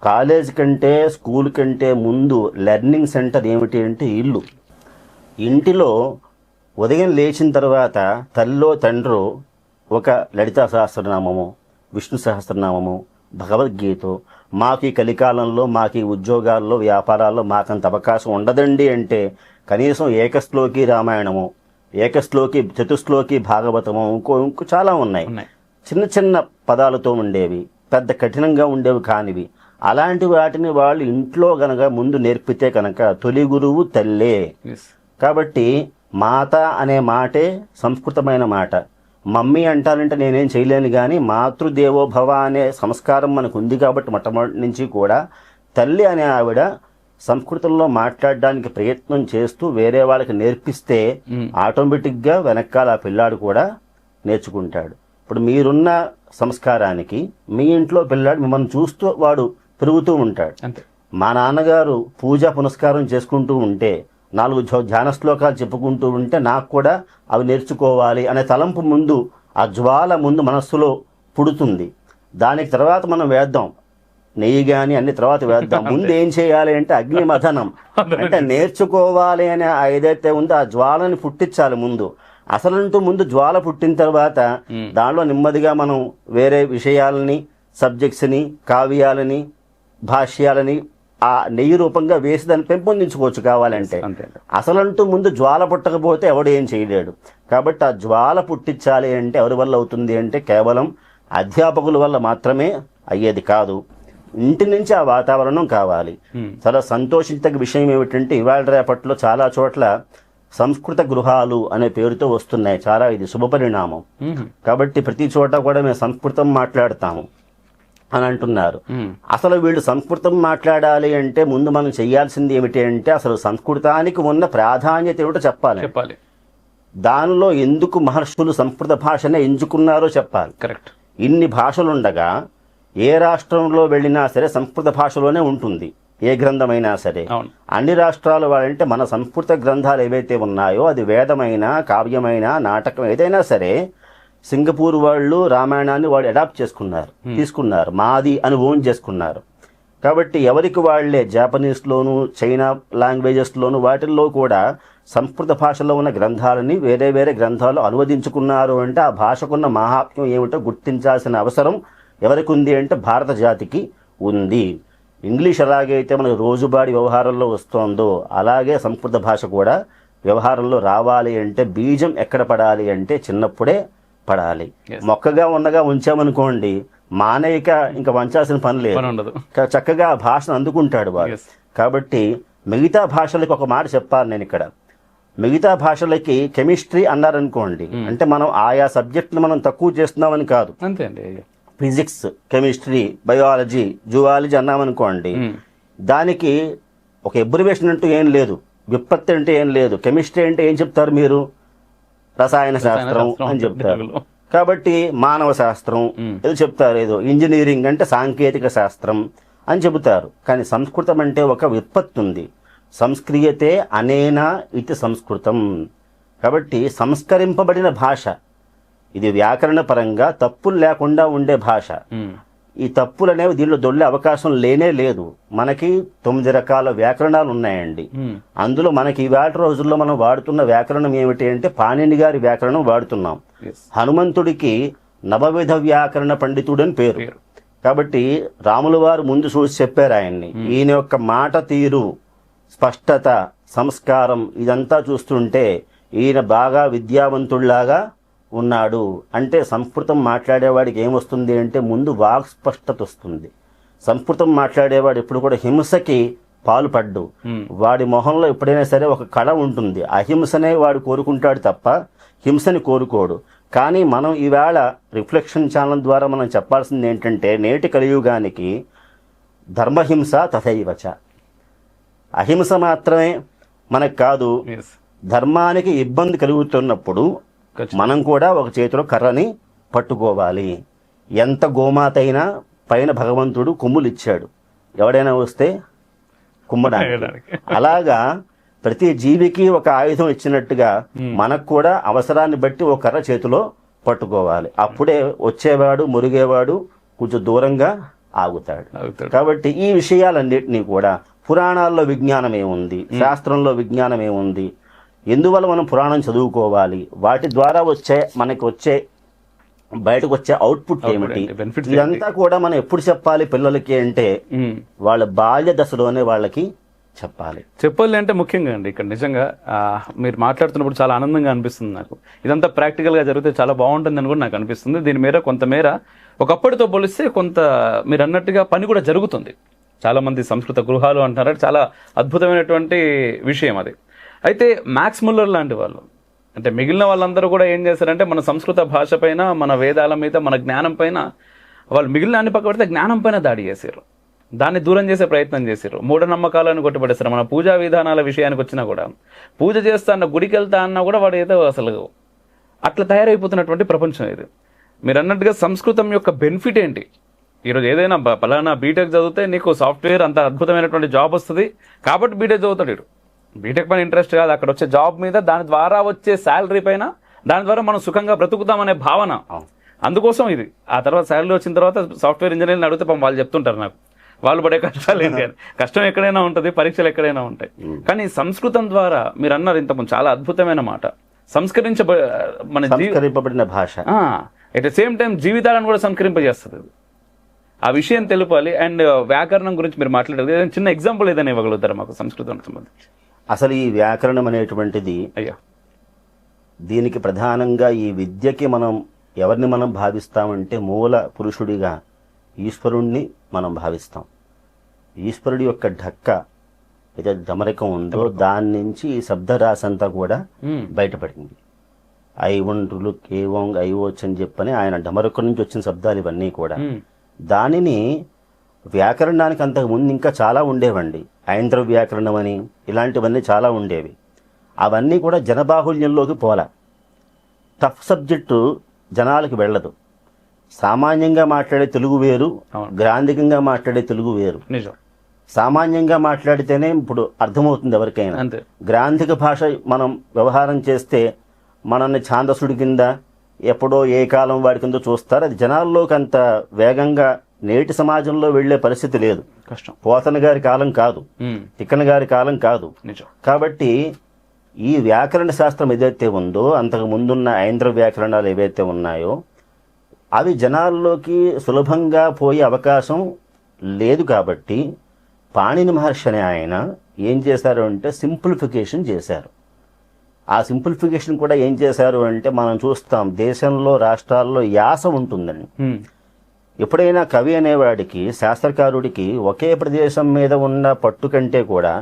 కాలేజ్ కంటే స్కూల్ కంటే ముందు లెర్నింగ్ సెంటర్ ఏమిటి అంటే ఇల్లు. ఇంటిలో ఉదయం లేచిన తర్వాత తల్లో తండ్రో ఒక లలితా సహస్రనామము, విష్ణు సహస్రనామము, భగవద్గీత, మాకు ఈ కలికాలంలో మాకు ఈ ఉద్యోగాల్లో వ్యాపారాల్లో మాకంత అవకాశం ఉండదండి అంటే కనీసం ఏకశ్లోకి రామాయణము, ఏకశ్లోకి చతుశ్లోకి భాగవతము, ఇంకో చాలా ఉన్నాయి. చిన్న చిన్న పదాలతో ఉండేవి, పెద్ద కఠినంగా ఉండేవి కానివి. అలాంటి వాటిని వాళ్ళు ఇంట్లో గనక ముందు నేర్పితే కనుక తొలి గురువు తల్లే. కాబట్టి మాత అనే మాటే సంస్కృతమైన మాట. మమ్మీ అంటానంటే నేనేం చేయలేను, కానీ మాతృదేవోభవ అనే సంస్కారం మనకు ఉంది. కాబట్టి మొట్టమొదటి నుంచి కూడా తల్లి అనే ఆవిడ సంస్కృతంలో మాట్లాడడానికి ప్రయత్నం చేస్తూ వేరే వాళ్ళకి నేర్పిస్తే ఆటోమేటిక్గా వెనకాల ఆ పిల్లాడు కూడా నేర్చుకుంటాడు. ఇప్పుడు మీరున్న సంస్కారానికి మీ ఇంట్లో పిల్లాడు మిమ్మల్ని చూస్తూ వాడు పెరుగుతూ ఉంటాడు. మా నాన్నగారు పూజ పునస్కారం చేసుకుంటూ ఉంటే 4 ధ్యాన శ్లోకాలు చెప్పుకుంటూ ఉంటే నాకు కూడా అవి నేర్చుకోవాలి అనే తలంపు ముందు, ఆ జ్వాల ముందు మనస్సులో పుడుతుంది. దానికి తర్వాత మనం వేద్దాం, నెయ్యి కానీ అన్ని తర్వాత వేద్దాం. ముందు ఏం చేయాలి అంటే అగ్ని మథనం, అంటే నేర్చుకోవాలి అనే ఏదైతే ఉందో ఆ జ్వాలని పుట్టించాలి ముందు. అసలంటూ ముందు జ్వాల పుట్టిన తర్వాత దానిలో నెమ్మదిగా మనం వేరే విషయాలని, సబ్జెక్ట్స్ని, కావ్యాలని, భాష్యాలని ఆ నెయ్యి రూపంగా వేసి దాన్ని పెంపొందించుకోవచ్చు కావాలంటే. అసలంటూ ముందు జ్వాల పుట్టకపోతే ఎవడు ఏం చేయలేడు. కాబట్టి ఆ జ్వాల పుట్టించాలి అంటే ఎవరి వల్ల అవుతుంది అంటే కేవలం అధ్యాపకుల వల్ల మాత్రమే అయ్యేది కాదు. ఇంటి నుంచి ఆ వాతావరణం కావాలి. చాలా సంతోషించదగ్గ విషయం ఏమిటంటే ఇవాళ రేపట్లో చాలా చోట్ల సంస్కృత గృహాలు అనే పేరుతో వస్తున్నాయి. చాలా ఇది శుభ పరిణామం. కాబట్టి ప్రతి చోట కూడా మేము సంస్కృతం మాట్లాడతాము అని అంటున్నారు. అసలు వీళ్ళు సంస్కృతం మాట్లాడాలి అంటే ముందు మనం చేయాల్సింది ఏమిటి అంటే అసలు సంస్కృతానికి ఉన్న ప్రాధాన్యత ఏమిటో చెప్పాలి. దానిలో ఎందుకు మహర్షులు సంస్కృత భాషనే ఎంచుకున్నారో చెప్పాలి. కరెక్ట్. ఇన్ని భాషలుండగా ఏ రాష్ట్రంలో వెళ్ళినా సరే సంస్కృత భాషలోనే ఉంటుంది ఏ గ్రంథమైనా సరే. అన్ని రాష్ట్రాల వాళ్ళంటే మన సంస్కృత గ్రంథాలు ఏవైతే ఉన్నాయో అది వేదమైన, కావ్యమైన, నాటకం ఏదైనా సరే సింగపూర్ వాళ్ళు రామాయణాన్ని వాళ్ళు అడాప్ట్ తీసుకున్నారు, మాది అని ఓన్ చేసుకున్నారు. కాబట్టి ఎవరికి వాళ్లే జాపనీస్లోను, చైనా లాంగ్వేజెస్లోను వాటిల్లో కూడా సంస్కృత భాషలో ఉన్న గ్రంథాలని వేరే వేరే గ్రంథాలు అనువదించుకున్నారు. అంటే ఆ భాషకున్న మహాత్మ్యం ఏమిటో గుర్తించాల్సిన అవసరం ఎవరికి ఉంది అంటే భారత జాతికి ఉంది. ఇంగ్లీష్ ఎలాగైతే మనకు రోజువారీ వ్యవహారంలో వస్తోందో అలాగే సంస్కృత భాష కూడా వ్యవహారంలో రావాలి అంటే బీజం ఎక్కడ పడాలి అంటే చిన్నప్పుడే పడాలి. మొక్కగా ఉండగా ఉంచామనుకోండి మానేయక ఇంకా వంచాల్సిన పని లేదు, చక్కగా ఆ భాషను అందుకుంటాడు వాడు. కాబట్టి మిగతా భాషలకు ఒక మాట చెప్పాలి నేను ఇక్కడ. మిగతా భాషలకి కెమిస్ట్రీ అన్నారనుకోండి, అంటే మనం ఆయా సబ్జెక్టులు మనం తక్కువ చేస్తున్నామని కాదు. ఫిజిక్స్, కెమిస్ట్రీ, బయాలజీ, జువాలజీ అన్నామనుకోండి, దానికి ఒక ఎబ్రివేషన్ అంటూ ఏం లేదు, వ్యుత్పత్తి అంటే ఏం లేదు. కెమిస్ట్రీ అంటే ఏం చెప్తారు మీరు? రసాయన శాస్త్రం అని చెప్తారు. కాబట్టి మానవ శాస్త్రం ఏదో చెప్తారు, ఏదో ఇంజనీరింగ్ అంటే సాంకేతిక శాస్త్రం అని చెబుతారు. కానీ సంస్కృతం అంటే ఒక వ్యుత్పత్తి ఉంది. సంస్క్రియతే అనేనా ఇది సంస్కృతం. కాబట్టి సంస్కరింపబడిన భాష ఇది, వ్యాకరణ పరంగా తప్పులు లేకుండా ఉండే భాష. ఈ తప్పులు అనేవి దీనిలో దొల్లే అవకాశం లేనే లేదు. మనకి 9 రకాల వ్యాకరణాలు ఉన్నాయండి. అందులో మనకి ఈవేళ రోజుల్లో మనం వాడుతున్న వ్యాకరణం ఏమిటి అంటే పాణిని గారి వ్యాకరణం వాడుతున్నాం. హనుమంతుడికి నవవిధ వ్యాకరణ పండితుడు అని పేరు. కాబట్టి రాముల వారు ముందు చూసి చెప్పారు ఆయన్ని. ఈయన యొక్క మాట తీరు, స్పష్టత, సంస్కారం ఇదంతా చూస్తుంటే ఈయన బాగా విద్యావంతుడిలాగా ఉన్నాడు. అంటే సంస్కృతం మాట్లాడేవాడికి ఏమొస్తుంది అంటే ముందు వాక్ స్పష్టత వస్తుంది. సంస్కృతం మాట్లాడేవాడు ఎప్పుడు కూడా హింసకి పాల్పడ్డు. వాడి మొహంలో ఎప్పుడైనా సరే ఒక కళ ఉంటుంది. అహింసనే వాడు కోరుకుంటాడు తప్ప హింసని కోరుకోడు. కానీ మనం ఈవేళ రిఫ్లెక్షన్ ఛానల్ ద్వారా మనం చెప్పాల్సింది ఏంటంటే నేటి కలియుగానికి ధర్మహింస తథైవచ. అహింస మాత్రమే మనకు కాదు, ధర్మానికి ఇబ్బంది కలుగుతున్నప్పుడు మనం కూడా ఒక చేతిలో కర్రని పట్టుకోవాలి. ఎంత గోమాత అయినా పైన భగవంతుడు కొమ్ములు ఇచ్చాడు, ఎవడైనా వస్తే కుమ్మడానికి. అలాగా ప్రతి జీవికి ఒక ఆయుధం ఇచ్చినట్టుగా మనకు కూడా అవసరాన్ని బట్టి ఒక కర్ర చేతిలో పట్టుకోవాలి. అప్పుడే వచ్చేవాడు మురిగేవాడు కొంచెం దూరంగా ఆగుతాడు. కాబట్టి ఈ విషయాలన్నింటినీ కూడా పురాణాల్లో విజ్ఞానం ఏముంది, శాస్త్రంలో విజ్ఞానం ఏముంది, ఎందువల్ల మనం పురాణం చదువుకోవాలి, వాటి ద్వారా మనకి వచ్చే బయటకు వచ్చే అవుట్పుట్ ఏమిటి, ఇదంతా కూడా మనం ఎప్పుడు చెప్పాలి పిల్లలకి అంటే వాళ్ళ బాల్య దశలోనే వాళ్ళకి చెప్పాలి అంటే ముఖ్యంగా అండి ఇక్కడ నిజంగా మీరు మాట్లాడుతున్నప్పుడు చాలా ఆనందంగా అనిపిస్తుంది నాకు. ఇదంతా ప్రాక్టికల్ గా జరిగితే చాలా బాగుంటుందని కూడా నాకు అనిపిస్తుంది. దీని మీద కొంతమేర ఒకప్పటితో పోలిస్తే కొంత మీరు అన్నట్టుగా పని కూడా జరుగుతుంది. చాలా మంది సంస్కృత గృహాలు అంటారు, చాలా అద్భుతమైనటువంటి విషయం అది. అయితే మ్యాక్స్ ముల్లర్ లాంటి వాళ్ళు అంటే మిగిలిన వాళ్ళందరూ కూడా ఏం చేశారంటే మన సంస్కృత భాష పైన, మన వేదాల మీద, మన జ్ఞానం పైన వాళ్ళు మిగిలిన అన్ని పక్క పెడితే జ్ఞానం పైన దాడి చేశారు, దాన్ని దూరం చేసే ప్రయత్నం చేశారు, మూఢనమ్మకాలను కొట్టుపడేస్తారు. మన పూజా విధానాల విషయానికి వచ్చినా కూడా పూజ చేస్తా అన్న గుడికి వెళ్తా అన్నా కూడా వాడు ఏదో అసలు అట్లా తయారైపోతున్నటువంటి ప్రపంచం ఇది. మీరు అన్నట్టుగా సంస్కృతం యొక్క బెనిఫిట్ ఏంటి? ఈరోజు ఏదైనా పలానా బీటెక్ చదివితే నీకు సాఫ్ట్వేర్ అంత అద్భుతమైనటువంటి జాబ్ వస్తుంది కాబట్టి బీటెక్ చదువుతాడు. వీడు బీటెక్ పైన ఇంట్రెస్ట్ కాదు, అక్కడ వచ్చే జాబ్ మీద, దాని ద్వారా వచ్చే శాలరీ పైన, దాని ద్వారా మనం సుఖంగా బ్రతుకుతామనే భావన. అందుకోసం ఇది. ఆ తర్వాత శాలరీ వచ్చిన తర్వాత సాఫ్ట్వేర్ ఇంజనీర్ని అడిగితే వాళ్ళు చెప్తుంటారు నాకు వాళ్ళు పడే కష్టాలు ఏంటి అని. కష్టం ఎక్కడైనా ఉంటుంది, పరీక్షలు ఎక్కడైనా ఉంటాయి. కానీ సంస్కృతం ద్వారా మీరు అన్నారు ఇంతకుముందు చాలా అద్భుతమైన మాట, సంస్కరింపబడిన భాష ఎట్ ద సేమ్ టైం జీవితాలను కూడా సంస్కరింపజేస్తుంది. ఆ విషయం తెలుపాలి. అండ్ వ్యాకరణం గురించి మీరు మాట్లాడారు, ఏదైనా చిన్న ఎగ్జాంపుల్ ఏదైనా ఇవ్వగలుగుతారా మాకు సంస్కృతం సంబంధించి? అసలు ఈ వ్యాకరణం అనేటువంటిది దీనికి ప్రధానంగా ఈ విద్యకి మనం ఎవరిని మనం భావిస్తామంటే మూల పురుషుడిగా ఈశ్వరుణ్ణి మనం భావిస్తాం. ఈశ్వరుడి యొక్క ఢక్క ఏదైతే డమరకం ఉందో దాని నుంచి ఈ శబ్దరాశి అంతా కూడా బయటపడింది. ఐవంటులు కేవంగ్ ఐవోచ్ అని చెప్పని ఆయన డమరకం నుంచి వచ్చిన శబ్దాలు ఇవన్నీ కూడా. దానిని వ్యాకరణానికి అంతకు ముందు ఇంకా చాలా ఉండేవండి. ఐంద్ర వ్యాకరణం అని ఇలాంటివన్నీ చాలా ఉండేవి. అవన్నీ కూడా జనబాహుల్యంలోకి పోలా. టఫ్ సబ్జెక్టు జనాలకు వెళ్ళదు. సామాన్యంగా మాట్లాడే తెలుగు వేరు, గ్రాంధికంగా మాట్లాడే తెలుగు వేరు. సామాన్యంగా మాట్లాడితేనే ఇప్పుడు అర్థమవుతుంది ఎవరికైనా. గ్రాంధిక భాష మనం వ్యవహారం చేస్తే మనల్ని ఛాందసుడి కింద ఎప్పుడో ఏ కాలం వాడి కింద చూస్తారు. అది జనాల్లోకి అంత వేగంగా నేటి సమాజంలో వెళ్లే పరిస్థితి లేదు. పోతన గారి కాలం కాదు, తిక్కన గారి కాలం కాదు. కాబట్టి ఈ వ్యాకరణ శాస్త్రం ఏదైతే ఉందో, అంతకు ముందున్న ఐంద్ర వ్యాకరణాలు ఏవైతే ఉన్నాయో అవి జనాల్లోకి సులభంగా పోయే అవకాశం లేదు. కాబట్టి పాణిని మహర్షి అనే ఆయన ఏం చేశారు అంటే సింప్లిఫికేషన్ చేశారు. ఆ సింప్లిఫికేషన్ కూడా ఏం చేశారు అంటే మనం చూస్తాం దేశంలో రాష్ట్రాల్లో యాస ఉంటుందండి. ఎప్పుడైనా కవి అనేవాడికి, శాస్త్రకారుడికి ఒకే ప్రదేశం మీద ఉన్న పట్టు కంటే కూడా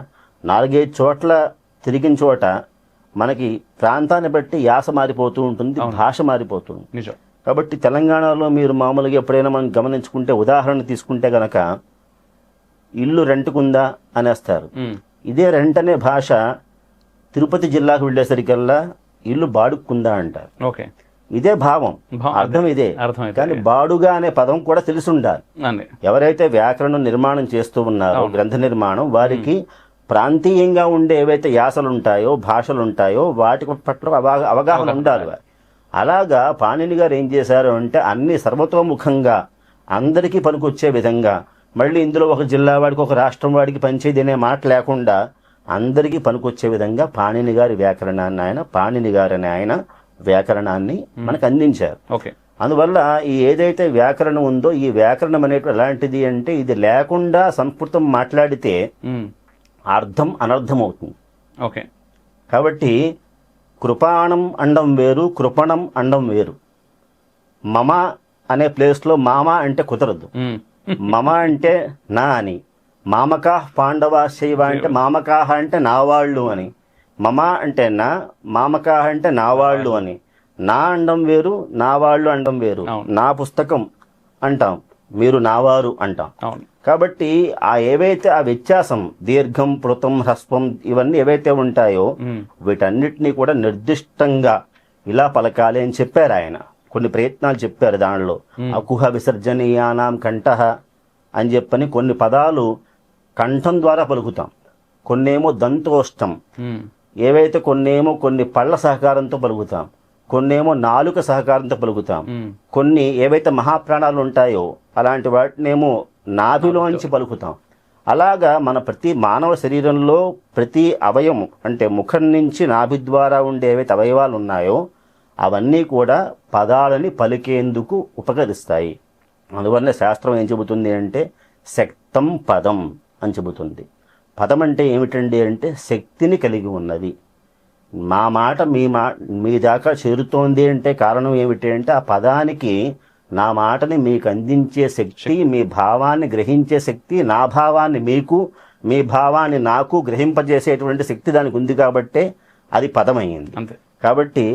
4-5 చోట్ల తిరిగిన చోట మనకి ప్రాంతాన్ని బట్టి యాస మారిపోతూ ఉంటుంది, భాష మారిపోతుంది. కాబట్టి తెలంగాణలో మీరు మామూలుగా ఎప్పుడైనా మనం గమనించుకుంటే, ఉదాహరణ తీసుకుంటే గనక ఇల్లు రెంట్కుందా అనేస్తారు. ఇదే రెంట్ అనే భాష తిరుపతి జిల్లాకు వెళ్ళేసరికల్లా ఇల్లు బాడుక్కుందా అంటారు. ఇదే భావం, అర్థం ఇదే. కానీ బాడుగా అనే పదం కూడా తెలిసి ఉండాలి. ఎవరైతే వ్యాకరణం నిర్మాణం చేస్తూ ఉన్నారో, గ్రంథ నిర్మాణం, వారికి ప్రాంతీయంగా ఉండే ఏవైతే యాసలు ఉంటాయో, భాషలు ఉంటాయో వాటి పట్ల అవగాహన ఉండాలి. అలాగా పాణిని గారు ఏం చేశారు అంటే అన్ని సర్వతోముఖంగా అందరికీ పనికొచ్చే విధంగా, మళ్ళీ ఇందులో ఒక జిల్లా వాడికి ఒక రాష్ట్రం వాడికి పనిచేది అనే మాట లేకుండా అందరికీ పనికొచ్చే విధంగా పాణిని గారి వ్యాకరణాన్ని పాణిని గారని ఆయన వ్యాకరణాన్ని మనకు అందించారు. అందువల్ల ఈ ఏదైతే వ్యాకరణం ఉందో, ఈ వ్యాకరణం అనేటువంటి ఎలాంటిది అంటే ఇది లేకుండా సంస్కృతం మాట్లాడితే అర్థం అనర్థం అవుతుంది. కాబట్టి కృపాణం అండం వేరు, కృపణం అండం వేరు. మమ అనే ప్లేస్లో మామ అంటే కుదరదు. మమ అంటే నా అని, మామకాహ పాండవాశైవ అంటే మామకాహ అంటే నా వాళ్ళు అని, మమ అంటే నా, మామకాహ అంటే నా వాళ్ళు అని. నా అండం వేరు, నా వాళ్ళు అండం వేరు. నా పుస్తకం అంటాం, మీరు నావారు అంటాం. కాబట్టి ఆ ఏవైతే ఆ వ్యత్యాసం, దీర్ఘం, పృతం, హ్రస్వం ఇవన్నీ ఏవైతే ఉంటాయో వీటన్నిటినీ కూడా నిర్దిష్టంగా ఇలా పలకాలి అని చెప్పారు ఆయన. కొన్ని ప్రయత్నాలు చెప్పారు దానిలో. అకుహ విసర్జనీయానాం కంఠః అని చెప్పని కొన్ని పదాలు కంఠం ద్వారా పలుకుతాం, కొన్నేమో దంతోష్టం, ఏవైతే కొన్నేమో కొన్ని పళ్ళ సహకారంతో పలుకుతాం, కొన్నేమో నాలుక సహకారంతో పలుకుతాం, కొన్ని ఏవైతే మహాప్రాణాలు ఉంటాయో అలాంటి వాటినేమో నాభిలోంచి పలుకుతాం. అలాగా మన ప్రతి మానవ శరీరంలో ప్రతి అవయవం అంటే ముఖం నుంచి నాభి ద్వారా ఉండే ఏవైతే అవయవాలు ఉన్నాయో అవన్నీ కూడా పదాలని పలికేందుకు ఉపకరిస్తాయి. అందువల్ల శాస్త్రం ఏం చెబుతుంది అంటే శక్తం పదం అని చెబుతుంది. పదం అంటే ఏమిటండి అంటే శక్తిని కలిగి ఉన్నది. మా మాట మీ దాకా చేరుతోంది అంటే కారణం ఏమిటి అంటే ఆ పదానికి నా మాటని మీకు అందించే శక్తి, మీ భావాన్ని గ్రహించే శక్తి, నా భావాన్ని మీకు, మీ భావాన్ని నాకు గ్రహింపజేసేటువంటి శక్తి దానికి ఉంది కాబట్టే అది పదమైంది. కాబట్టి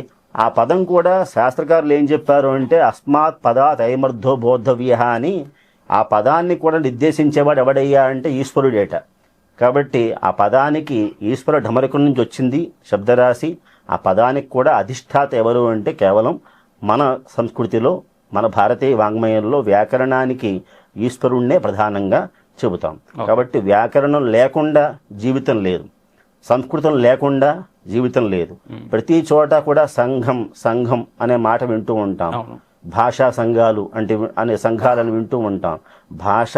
ఆ పదం కూడా శాస్త్రకారులు ఏం చెప్పారు అంటే అస్మాత్ పదాత్ ఐమర్థో బోద్ధవ్య అని. ఆ పదాన్ని కూడా నిర్దేశించేవాడు ఎవడయ్యా అంటే ఈశ్వరుడేట. కాబట్టి ఆ పదానికి ఈశ్వర ఢమరకం నుంచి వచ్చింది శబ్దరాశి. ఆ పదానికి కూడా అధిష్టాత ఎవరు అంటే కేవలం మన సంస్కృతిలో, మన భారతీయ వాంగ్మయంలో వ్యాకరణానికి ఈశ్వరుణ్ణే ప్రధానంగా చెబుతాం. కాబట్టి వ్యాకరణం లేకుండా జీవితం లేదు, సంస్కృతం లేకుండా జీవితం లేదు. ప్రతి చోట కూడా సంఘం సంఘం అనే మాట వింటూ ఉంటాం. భాషా సంఘాలు అనే సంఘాలను వింటూ ఉంటాం. భాష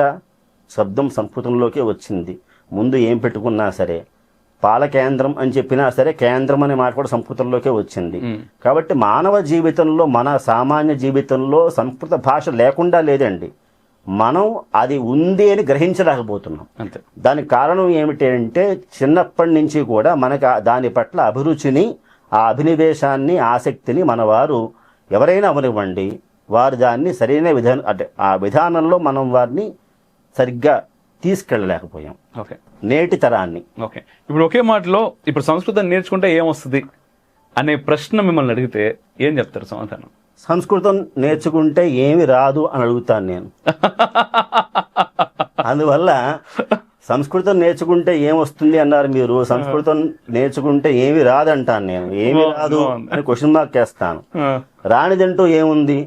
శబ్దం సంస్కృతంలోకే వచ్చింది. ముందు ఏం పెట్టుకున్నా సరే, పాల కేంద్రం అని చెప్పినా సరే కేంద్రం అనే మాట కూడా సంస్కృతంలోకే వచ్చింది. కాబట్టి మానవ జీవితంలో, మన సామాన్య జీవితంలో సంస్కృత భాష లేకుండా లేదండి. మనం అది ఉంది అని గ్రహించలేకపోతున్నాం. దానికి కారణం ఏమిటి అంటే చిన్నప్పటి నుంచి కూడా మనకు దాని పట్ల అభిరుచిని, ఆ అభినివేశాన్ని, ఆసక్తిని మన వారు ఎవరైనా అవనివ్వండి, వారు దాన్ని సరైన అంటే ఆ విధానంలో మనం వారిని సరిగ్గా తీసుకెళ్ళలేకపోయాం నేటి తరాన్ని. ఓకే, ఇప్పుడు ఒకే మాటలో ఇప్పుడు సంస్కృతం నేర్చుకుంటే ఏమొస్తుంది అనే ప్రశ్న మిమ్మల్ని అడిగితే ఏం చెప్తారు సమాధానం? సంస్కృతం నేర్చుకుంటే ఏమి రాదు అని అడుగుతాను నేను. అందువల్ల సంస్కృతం నేర్చుకుంటే ఏమొస్తుంది అన్నారు మీరు. సంస్కృతం నేర్చుకుంటే ఏమి రాదంటాను నేను. ఏమి రాదు అని క్వశ్చన్ మార్క్ వేస్తాను. రానిదంటూ ఏముంది?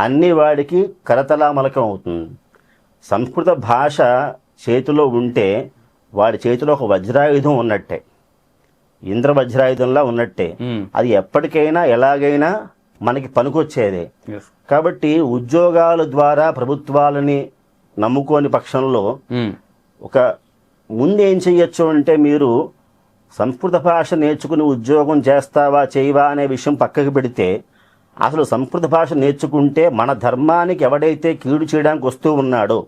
అన్ని వాడికి కరతలామలకం అవుతుంది. సంస్కృత భాష చేతిలో ఉంటే వాడి చేతిలో ఒక వజ్రాయుధం ఉన్నట్టే, ఇంద్ర వజ్రాయుధంలా ఉన్నట్టే. అది ఎప్పటికైనా ఎలాగైనా మనకి పనికొచ్చేదే. కాబట్టి ఉద్యోగాల ద్వారా ప్రభుత్వాలని నమ్ముకోని పక్షంలో ఒక ముందు ఏం చెయ్యొచ్చు అంటే మీరు సంస్కృత భాష నేర్చుకుని ఉద్యోగం చేస్తావా చేయవా అనే విషయం పక్కకి పెడితే, అసలు సంస్కృత భాష నేర్చుకుంటే మన ధర్మానికి ఎవడైతే కీడు చేయడానికి వస్తూ ఉన్నాడో,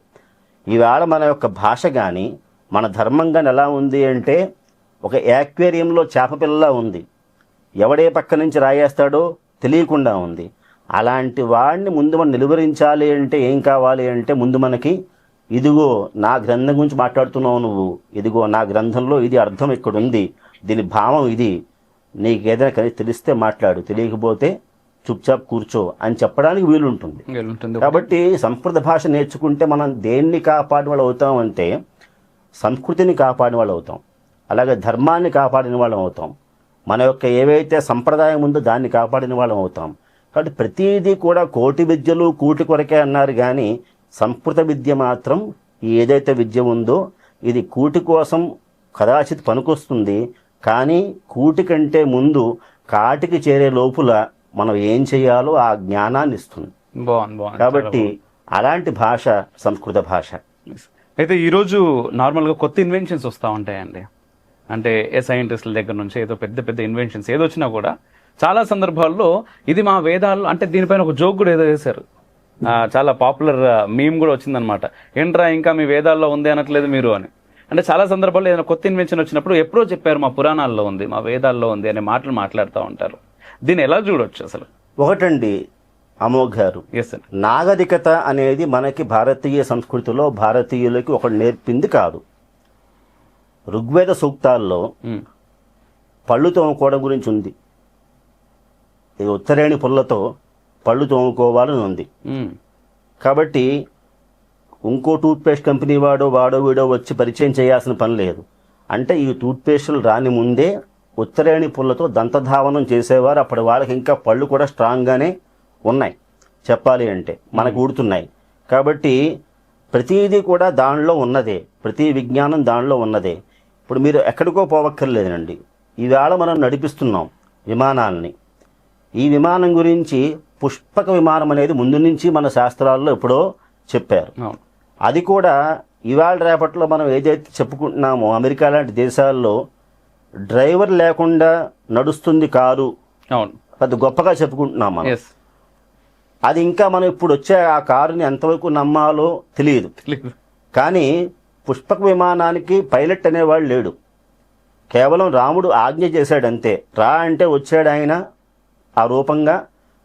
ఈవేళ మన యొక్క భాష కానీ మన ధర్మం కానీ ఎలా ఉంది అంటే ఒక యాక్వేరియంలో చేపపిల్ల ఉంది. ఎవడే పక్క నుంచి రాయేస్తాడో తెలియకుండా ఉంది. అలాంటి వాడిని ముందు మనం నిలువరించాలి అంటే ఏం కావాలి అంటే ముందు మనకి ఇదిగో నా గ్రంథం గురించి మాట్లాడుతున్నావు నువ్వు, ఇదిగో నా గ్రంథంలో ఇది అర్థం ఇక్కడ ఉంది, దీని భావం ఇది, నీకు ఏదైనా తెలిస్తే మాట్లాడు, తెలియకపోతే చుప్చాప్ కూర్చో అని చెప్పడానికి వీలుంటుంది. కాబట్టి సంస్కృత భాష నేర్చుకుంటే మనం దేన్ని కాపాడిన వాళ్ళు అవుతాం అంటే సంస్కృతిని కాపాడిన వాళ్ళు అవుతాం, అలాగే ధర్మాన్ని కాపాడిన వాళ్ళం అవుతాం, మన యొక్క ఏవైతే సంప్రదాయం ఉందో దాన్ని కాపాడిన వాళ్ళం అవుతాం. కాబట్టి ప్రతిదీ కూడా కోటి విద్యలు కూటి కొరకే అన్నారు కానీ సంస్కృత విద్య మాత్రం ఏదైతే విద్య ఉందో ఇది కూటి కోసం కదాచిత్ పనికొస్తుంది, కానీ కూటి కంటే ముందు కాటికి చేరే లోపల మనం ఏం చేయాలో ఆ జ్ఞానాన్ని ఇస్తుంది. కాబట్టి అలాంటి భాష సంస్కృత భాష. అయితే ఈరోజు నార్మల్గా కొత్త ఇన్వెన్షన్స్ వస్తూ ఉంటాయండి. అంటే ఏ సైంటిస్టుల దగ్గర నుంచి ఏదో పెద్ద పెద్ద ఇన్వెన్షన్స్ ఏదో వచ్చినా కూడా చాలా సందర్భాల్లో ఇది మా వేదాల్లో, అంటే దీనిపైన ఒక జోక్ కూడా ఏదో వేశారు, చాలా పాపులర్ మీమ్ కూడా వచ్చిందనమాట. ఏంట్రా ఇంకా మీ వేదాల్లో ఉంది అనట్లేదు మీరు అని. అంటే చాలా సందర్భాల్లో ఏదైనా కొత్త ఇన్వెన్షన్ వచ్చినప్పుడు ఎప్పుడో చెప్పారు మా పురాణాల్లో ఉంది, మా వేదాల్లో ఉంది అనే మాటలు మాట్లాడుతూ ఉంటారు. దీన్ని ఎలా చూడొచ్చు అసలు? ఒకటండి అమోఘ్ గారు, నాగరికత అనేది మనకి భారతీయ సంస్కృతిలో భారతీయులకి ఒకటి నేర్పింది కాదు. ఋగ్వేద సూక్తాల్లో పళ్ళు తోముకోవడం గురించి ఉంది. ఇది ఉత్తరేణి పుల్లతో పళ్ళు తోముకోవాలని ఉంది. కాబట్టి ఇంకో టూత్పేస్ట్ కంపెనీ వాడో వీడో వచ్చి పరిచయం చేయాల్సిన పని లేదు. అంటే ఈ టూత్పేస్టులు రాని ముందే ఉత్తరేణి పుల్లతో దంతధావనం చేసేవారు. అప్పటి వాళ్ళకి ఇంకా పళ్ళు కూడా స్ట్రాంగ్గానే ఉన్నాయి. చెప్పాలి అంటే మనకు ఊడుతున్నాయి. కాబట్టి ప్రతిదీ కూడా దానిలో ఉన్నదే, ప్రతి విజ్ఞానం దానిలో ఉన్నదే. ఇప్పుడు మీరు ఎక్కడికో పోవక్కర్లేదండి. ఈవేళ మనం నడిపిస్తున్నాం విమానాల్ని. ఈ విమానం గురించి పుష్పక విమానం అనేది ముందు నుంచి మన శాస్త్రాల్లో ఎప్పుడో చెప్పారు. అది కూడా ఇవాళ రేపట్లో మనం ఏదైతే చెప్పుకుంటున్నామో అమెరికా లాంటి దేశాల్లో డ్రైవర్ లేకుండా నడుస్తుంది కారు, పెద్ద గొప్పగా చెప్పుకుంటున్నాం మనం. అది ఇంకా మనం ఇప్పుడు వచ్చే ఆ కారుని ఎంతవరకు నమ్మాలో తెలియదు. కానీ పుష్పక విమానానికి పైలట్ అనేవాడు లేడు. కేవలం రాముడు ఆజ్ఞ చేశాడంతే. రా అంటే వచ్చాడు ఆయన ఆ రూపంగా,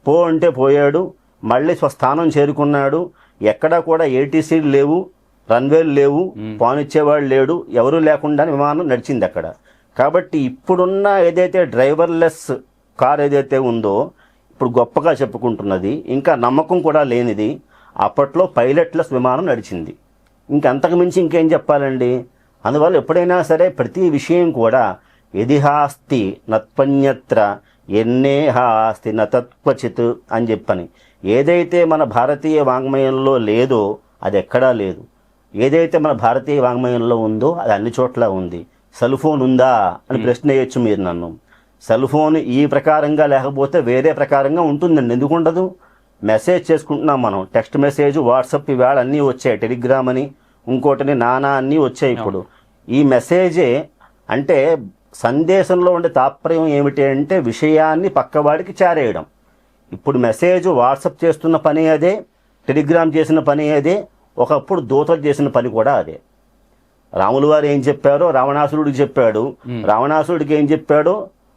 పో అంటే పోయాడు, మళ్ళీ స్వస్థానం చేరుకున్నాడు. ఎక్కడా కూడా ఏటీసీలు లేవు, రన్వేలు లేవు, పానిచ్చేవాడు లేడు, ఎవరూ లేకుండా విమానం నడిచింది అక్కడ. కాబట్టి ఇప్పుడున్న ఏదైతే డ్రైవర్లెస్ కార్ ఏదైతే ఉందో ఇప్పుడు గొప్పగా చెప్పుకుంటున్నది, ఇంకా నమ్మకం కూడా లేనిది, అప్పట్లో పైలట్లెస్ విమానం నడిచింది. ఇంకంతకు మించి ఇంకేం చెప్పాలండి. అందువల్ల ఎప్పుడైనా సరే ప్రతి విషయం కూడా యదిహాస్తి నత్పన్యత్ర ఎన్నేహాస్తి నతత్వచిత్ అని చెప్పని, ఏదైతే మన భారతీయ వాంగ్మయంలో లేదో అది ఎక్కడా లేదు, ఏదైతే మన భారతీయ వాంగ్మయంలో ఉందో అది అన్ని చోట్ల ఉంది. సెల్ ఫోన్ ఉందా అని ప్రశ్న వేయచ్చు మీరు నన్ను. సెల్ ఫోన్ ఈ ప్రకారంగా లేకపోతే వేరే ప్రకారంగా ఉంటుందండి. ఎందుకు ఉండదు? మెసేజ్ చేసుకుంటున్నాం మనం, టెక్స్ట్ మెసేజ్, వాట్సాప్ ఇవాళ అన్నీ వచ్చాయి, టెలిగ్రామ్ అని ఇంకోటిని నానా అన్నీ వచ్చాయి. ఇప్పుడు ఈ మెసేజే అంటే సందేశంలో ఉండే తాత్పర్యం ఏమిటి అంటే విషయాన్ని పక్కవాడికి చేరేయడం. ఇప్పుడు మెసేజ్ వాట్సాప్ చేస్తున్న పని అదే, టెలిగ్రామ్ చేసిన పని అదే, ఒకప్పుడు దూతలు చేసిన పని కూడా అదే. రాములు వారు ఏం చెప్పారో రావణాసురుడికి చెప్పాడు, రావణాసురుడికి ఏం చెప్పాడో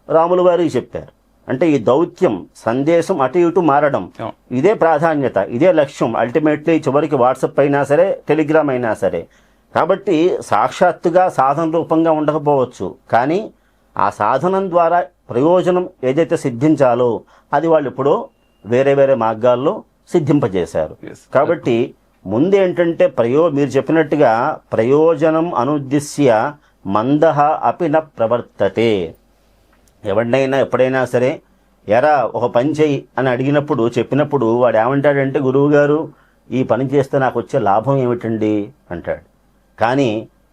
రాములు వారికి చెప్పారు. అంటే ఈ దౌత్యం సందేశం అటు ఇటు మారడం, ఇదే ప్రాధాన్యత, ఇదే లక్ష్యం. అల్టిమేట్లీ చివరికి వాట్సాప్ అయినా సరే, టెలిగ్రామ్ అయినా సరే. కాబట్టి సాక్షాత్తుగా సాధన రూపంగా ఉండకపోవచ్చు, కానీ ఆ సాధనం ద్వారా ప్రయోజనం ఏదైతే సిద్ధించాలో అది వాళ్ళు ఎప్పుడో వేరే వేరే మార్గాల్లో సిద్ధింపజేశారు. కాబట్టి ముందేంటంటే మీరు చెప్పినట్టుగా ప్రయోజనం అనుద్దిశ్య మందహ అపి న ప్రవర్తతే. ఎవరినైనా ఎప్పుడైనా సరే ఎరా ఒక పని చెయ్యి అని అడిగినప్పుడు చెప్పినప్పుడు వాడు ఏమంటాడంటే, గురువుగారు ఈ పని చేస్తే నాకు వచ్చే లాభం ఏమిటండి అంటాడు. కానీ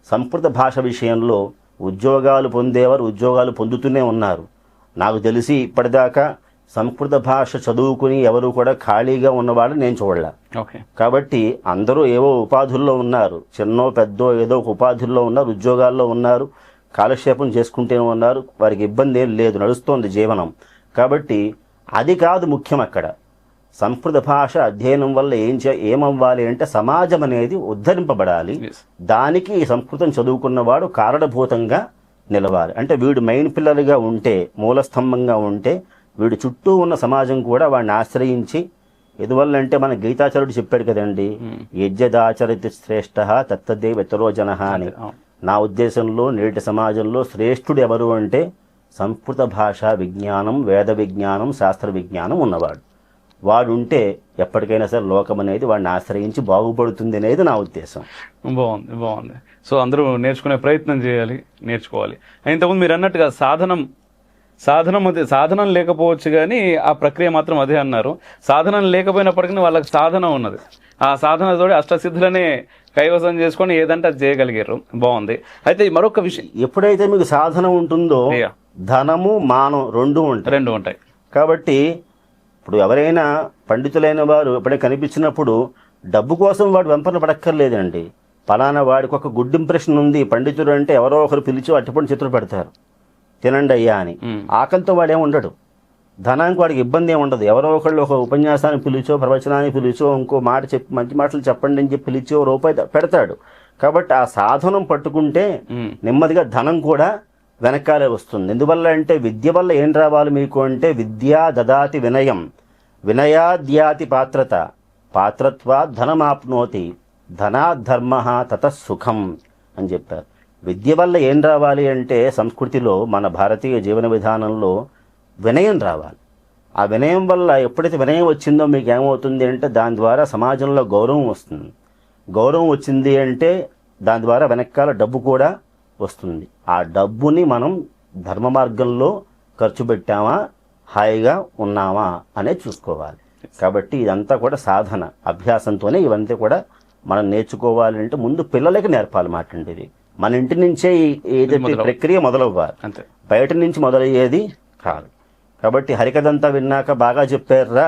సంస్కృత భాష విషయంలో ఉద్యోగాలు పొందేవారు ఉద్యోగాలు పొందుతూనే ఉన్నారు. నాకు తెలిసి ఇప్పటిదాకా సంస్కృత భాష చదువుకుని ఎవరు కూడా ఖాళీగా ఉన్నవాడు నేను చూడలే. కాబట్టి అందరూ ఏవో ఉపాధుల్లో ఉన్నారు, చిన్నో పెద్దో ఏదో ఒక ఉపాధుల్లో ఉన్నారు, ఉద్యోగాల్లో ఉన్నారు, కాలక్షేపం చేసుకుంటూనే ఉన్నారు. వారికి ఇబ్బంది ఏం లేదు, నడుస్తోంది జీవనం. కాబట్టి అది కాదు ముఖ్యం. అక్కడ సంస్కృత భాష అధ్యయనం వల్ల ఏమవ్వాలి అంటే సమాజం అనేది ఉద్ధరింపబడాలి. దానికి ఈ సంస్కృతం చదువుకున్నవాడు కారణభూతంగా నిలవాలి. అంటే వీడు మెయిన్ పిల్లర్గా ఉంటే, మూలస్తంభంగా ఉంటే, వీడు చుట్టూ ఉన్న సమాజం కూడా వాడిని ఆశ్రయించి, ఎందువల్ల అంటే మన గీతాచార్యుడు చెప్పాడు కదండి, యజ్ఞదాచరిత శ్రేష్ఠ తత్తదే ఇతరో జన అని. నా ఉద్దేశంలో నేటి సమాజంలో శ్రేష్ఠుడు ఎవరు అంటే సంస్కృత భాషా విజ్ఞానం, వేద విజ్ఞానం, శాస్త్ర విజ్ఞానం ఉన్నవాడు. వాడుంటే ఎప్పటికైనా సరే లోకం అనేది వాడిని ఆశ్రయించి బాగుపడుతుంది అనేది నా ఉద్దేశం. బాగుంది. సో అందరూ నేర్చుకునే ప్రయత్నం చేయాలి, నేర్చుకోవాలి. ఇంతకుముందు మీరు అన్నట్టుగా సాధనం లేకపోవచ్చు కానీ ఆ ప్రక్రియ మాత్రం అదే అన్నారు. సాధనం లేకపోయినప్పటికీ వాళ్ళకి సాధన ఉన్నది. ఆ సాధనతో అష్టసిద్ధులనే కైవసం చేసుకొని ఏదంటే అది చేయగలిగారు. బాగుంది. అయితే మరొక విషయం, ఎప్పుడైతే మీకు సాధన ఉంటుందో ధనము మానం రెండు ఉంటాయి. కాబట్టి ఇప్పుడు ఎవరైనా పండితులైన వారు ఎప్పుడైనా కనిపించినప్పుడు డబ్బు కోసం వాడు వెంపన పడక్కర్లేదండి. పలానా వాడికి ఒక గుడ్ ఇంప్రెషన్ ఉంది, పండితుడు అంటే ఎవరో ఒకరు పిలిచి అట్టుపడి చేతులు పెడతారు, తినండి అయ్యా అని. ఆకలితో వాడేం ఉండడు, ధనానికి వాడికి ఇబ్బంది ఏమి ఉండదు. ఎవరో ఒకళ్ళు ఒక ఉపన్యాసాన్ని పిలిచో, ప్రవచనాన్ని పిలిచో, ఇంకో మాట చెప్పి మంచి మాటలు చెప్పండి అని చెప్పి పిలిచి రూపాయి పెడతాడు. కాబట్టి ఆ సాధనం పట్టుకుంటే నెమ్మదిగా ధనం కూడా వెనకాలే వస్తుంది. ఎందువల్ల అంటే విద్య వల్ల ఏం రావాలి మీకు అంటే విద్యా దదాతి వినయం, వినయాద్యాతి పాత్రత, పాత్రత్వా ధనమాప్నోతి, ధనాధర్మ తతసుఖం అని చెప్పారు. విద్య వల్ల ఏం రావాలి అంటే సంస్కృతిలో మన భారతీయ జీవన విధానంలో వినయం రావాలి. ఆ వినయం వల్ల ఎప్పుడైతే వినయం వచ్చిందో మీకు ఏమవుతుంది అంటే దాని ద్వారా సమాజంలో గౌరవం వస్తుంది. గౌరవం వచ్చింది అంటే దాని ద్వారా వెనకాల డబ్బు కూడా వస్తుంది. ఆ డబ్బుని మనం ధర్మ మార్గంలో ఖర్చు పెట్టామా, హాయిగా ఉన్నామా అనేది చూసుకోవాలి. కాబట్టి ఇదంతా కూడా సాధన, అభ్యాసంతోనే ఇవంతా కూడా మనం నేర్చుకోవాలంటే ముందు పిల్లలకి నేర్పాలి మాట అండి. ఇది మన ఇంటి నుంచే ఏదైతే ప్రక్రియ మొదలవ్వాలి, అంతే, బయట నుంచి మొదలయ్యేది కాదు. కాబట్టి హరికథంతా విన్నాక బాగా చెప్పారా,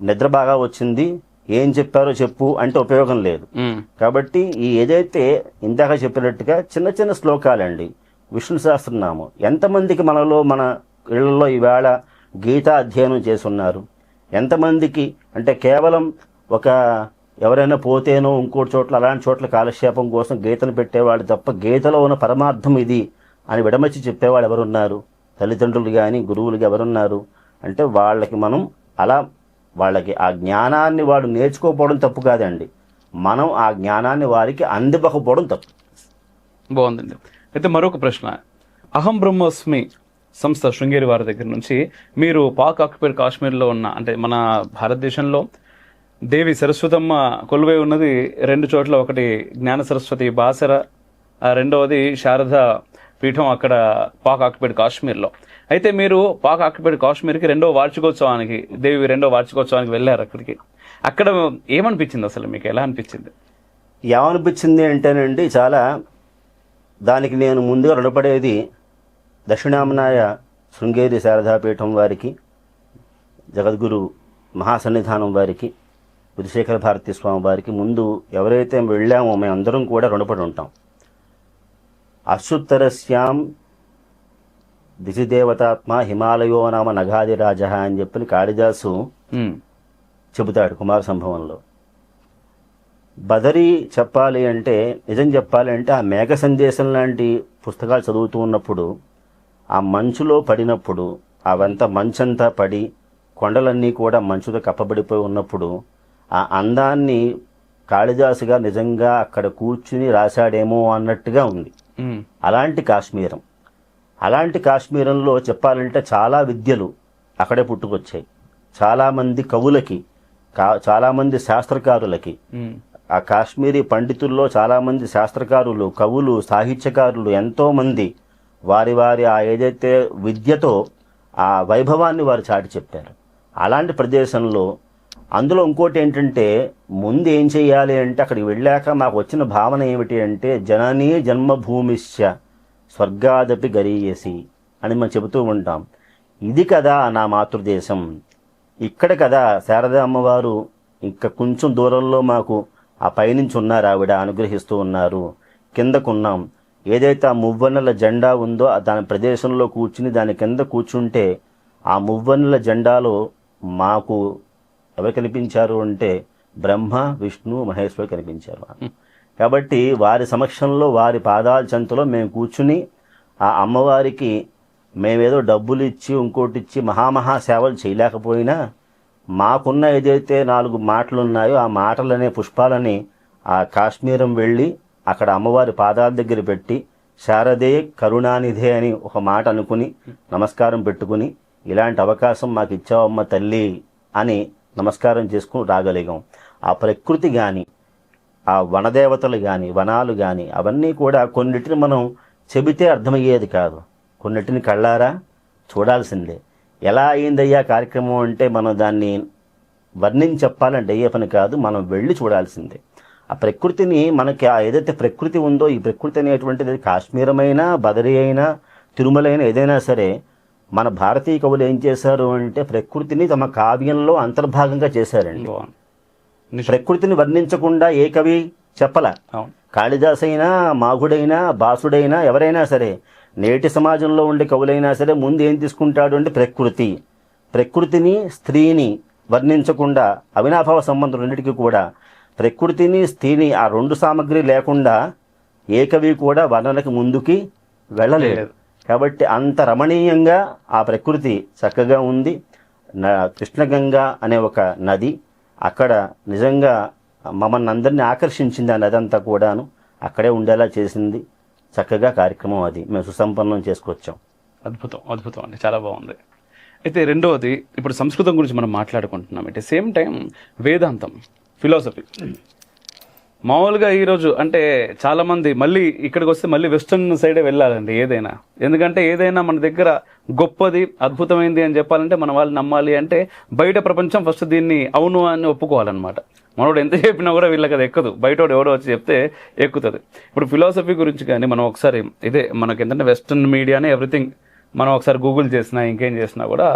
నిద్ర బాగా వచ్చింది, ఏం చెప్పారో చెప్పు అంటే ఉపయోగం లేదు. కాబట్టి ఈ ఏదైతే ఇందాక చెప్పినట్టుగా చిన్న చిన్న శ్లోకాలండి, విష్ణు సహస్రనామం. ఎంతమందికి మనలో మన ఇళ్లలో ఈవేళ గీతా అధ్యయనం చేస్తున్నారు? ఎంతమందికి అంటే కేవలం ఒక ఎవరైనా పోతేనో ఇంకోటి చోట్ల అలాంటి చోట్ల కాలక్షేపం కోసం గీతను పెట్టేవాళ్ళు తప్ప గీతలో ఉన్న పరమార్థం ఇది అని విడమర్చి చెప్పేవాళ్ళు ఎవరున్నారు? తల్లిదండ్రులు కానీ గురువులు ఎవరున్నారు? అంటే వాళ్ళకి మనం అలా వాళ్ళకి ఆ జ్ఞానాన్ని వాడు నేర్చుకోకపోవడం తప్పు కాదండి, మనం ఆ జ్ఞానాన్ని వారికి అందివ్వకపోవడం తప్పు. బాగుందండి. అయితే మరొక ప్రశ్న, అహం బ్రహ్మస్మి సంస్థ శృంగేరి వారి దగ్గర నుంచి మీరు పాక్ ఆక్యుపైడ్ కాశ్మీర్లో ఉన్న అంటే మన భారతదేశంలో దేవి సరస్వతమ్మ కొలువై ఉన్నది 2 చోట్ల, ఒకటి జ్ఞాన సరస్వతి బాసర, రెండవది శారద పీఠం అక్కడ పాక్ ఆక్యుపైడ్ కాశ్మీర్లో. అయితే మీరు పాక్ ఆక్యుపైడ్ కాశ్మీర్కి 2వ వార్షికోత్సవానికి, దేవి 2వ వార్షికోత్సవానికి వెళ్ళారు. అక్కడ ఏమనిపించింది అసలు మీకు? ఎలా అనిపించింది? ఏమనిపించింది అంటేనండి, చాలా దానికి నేను ముందుగా రుణపడేది దక్షిణామనాయ శృంగేరి శారదాపీఠం వారికి, జగద్గురు మహాసన్నిధానం వారికి, విధుశేఖర భారతీ స్వామి వారికి ముందు ఎవరైతే వెళ్ళామో మేమందరం కూడా రుణపడి ఉంటాం. అశ్రుత్తరస్యాం దిశిదేవతాత్మ హిమాలయో నామ నగాదిరాజ అని చెప్పి కాళిదాసు చెబుతాడు కుమార సంభవంలో. బదరి చెప్పాలి అంటే, నిజం చెప్పాలి అంటే, ఆ మేఘ సందేశం లాంటి పుస్తకాలు చదువుతూ ఉన్నప్పుడు ఆ మంచులో పడినప్పుడు, అవంతా మంచంతా పడి కొండలన్నీ కూడా మంచుతో కప్పబడిపోయి ఉన్నప్పుడు ఆ అందాన్ని కాళిదాసుగా నిజంగా అక్కడ కూర్చుని రాశాడేమో అన్నట్టుగా ఉంది. అలాంటి కాశ్మీరం, అలాంటి కాశ్మీరంలో చెప్పాలంటే చాలా విద్యలు అక్కడే పుట్టుకొచ్చాయి. చాలామంది కవులకి, చాలామంది శాస్త్రకారులకి, ఆ కాశ్మీరీ పండితుల్లో చాలామంది శాస్త్రకారులు, కవులు, సాహిత్యకారులు ఎంతోమంది వారి వారి ఆ ఏదైతే విద్యతో ఆ వైభవాన్ని వారు చాటి చెప్పారు. అలాంటి ప్రదేశంలో అందులో ఇంకోటి ఏంటంటే, ముందు ఏం చేయాలి అంటే అక్కడికి వెళ్ళాక మాకు వచ్చిన భావన ఏమిటి అంటే, జననీ జన్మభూమిశ్చ స్వర్గాదపి గరీయసి అని మనం చెబుతూ ఉంటాం. ఇది కదా నా మాతృదేశం, ఇక్కడ కదా శారద అమ్మవారు ఇంకా కొంచెం దూరంలో మాకు ఆ పైనుంచి ఉన్నారు, ఆవిడ అనుగ్రహిస్తూ ఉన్నారు. కిందకున్నాం, ఏదైతే ఆ మువ్వన్నెల జెండా ఉందో దాని ప్రదేశంలో కూర్చుని దాని కింద కూర్చుంటే ఆ మువ్వన్నెల జెండాలో మాకు ఎవరు కనిపించారు అంటే బ్రహ్మ, విష్ణు, మహేశ్వరు కనిపించారు. కాబట్టి వారి సమక్షంలో, వారి పాదాల చెంతలో మేము కూర్చుని ఆ అమ్మవారికి మేమేదో డబ్బులు ఇచ్చి ఇంకోటి ఇచ్చి మహామహా సేవలు చేయలేకపోయినా మాకున్న ఏదైతే 4 మాటలు ఉన్నాయో ఆ మాటలనే పుష్పాలని ఆ కాశ్మీరం వెళ్ళి అక్కడ అమ్మవారి పాదాల దగ్గర పెట్టి శారదే కరుణానిధే అని ఒక మాట అనుకుని నమస్కారం పెట్టుకుని, ఇలాంటి అవకాశం మాకు ఇచ్చావమ్మ తల్లి అని నమస్కారం చేసుకుని రాగలిగాం. ఆ ప్రకృతి కానీ, ఆ వనదేవతలు కానీ, వనాలు కానీ అవన్నీ కూడా కొన్నిటిని మనం చెబితే అర్థమయ్యేది కాదు, కొన్నిటిని కళ్ళారా చూడాల్సిందే. ఎలా అయిందయ్యా కార్యక్రమం అంటే మనం దాన్ని వర్ణించి చెప్పాలంటే అయ్యే పని కాదు, మనం వెళ్ళి చూడాల్సిందే. ఆ ప్రకృతిని మనకి ఆ ఏదైతే ప్రకృతి ఉందో, ఈ ప్రకృతి అనేటువంటిది కాశ్మీరమైనా, బదరి అయినా, తిరుమలైనా ఏదైనా సరే మన భారతీయ కవులు ఏం చేశారు అంటే ప్రకృతిని తమ కావ్యంలో అంతర్భాగంగా చేశారండి. ప్రకృతిని వర్ణించకుండా ఏ కవి చెప్పలా. కాళిదాస్ అయినా, మాఘుడైనా, బాసుడైనా, ఎవరైనా సరే, నేటి సమాజంలో ఉండే కవులైనా సరే ముందు ఏం తీసుకుంటాడు అంటే ప్రకృతిని, స్త్రీని వర్ణించకుండా, అవినాభావ సంబంధం రెండింటికి కూడా ప్రకృతిని, స్త్రీని ఆ 2 సామగ్రి లేకుండా ఏ కవి కూడా వర్ణనకి ముందుకి వెళ్ళలేదు. కాబట్టి అంత రమణీయంగా ఆ ప్రకృతి చక్కగా ఉంది. కృష్ణగంగా అనే ఒక నది అక్కడ నిజంగా మమ్మల్ని అందరినీ ఆకర్షించింది. ఆ నది అంతా కూడాను అక్కడే ఉండేలా చేసింది. చక్కగా కార్యక్రమం అది మేము సుసంపన్నం చేసుకొచ్చాం. అద్భుతం అండి, చాలా బాగుంది. అయితే రెండవది, ఇప్పుడు సంస్కృతం గురించి మనం మాట్లాడుకుంటున్నాం. అంటే సేమ్ టైం వేదాంతం, ఫిలాసఫీ, మామూలుగా ఈరోజు అంటే చాలా మంది మళ్ళీ ఇక్కడికి వస్తే మళ్ళీ వెస్టర్న్ సైడే వెళ్ళాలండి ఏదైనా. ఎందుకంటే ఏదైనా మన దగ్గర గొప్పది అద్భుతమైంది అని చెప్పాలంటే మన వాళ్ళు నమ్మాలి అంటే బయట ప్రపంచం ఫస్ట్ దీన్ని అవును అని ఒప్పుకోవాలన్నమాట. మనోడు ఎంత చెప్పినా కూడా వీళ్ళకి అది ఎక్కదు, బయటోడు ఎవడో వచ్చి చెప్తే ఎక్కుతుంది. ఇప్పుడు ఫిలాసఫీ గురించి కానీ మనం ఒకసారి ఇదే మనకి ఏంటంటే వెస్టర్న్ మీడియానే ఎవ్రీథింగ్ మనం ఒకసారి గూగుల్ చేసినా ఇంకేం చేసినా కూడా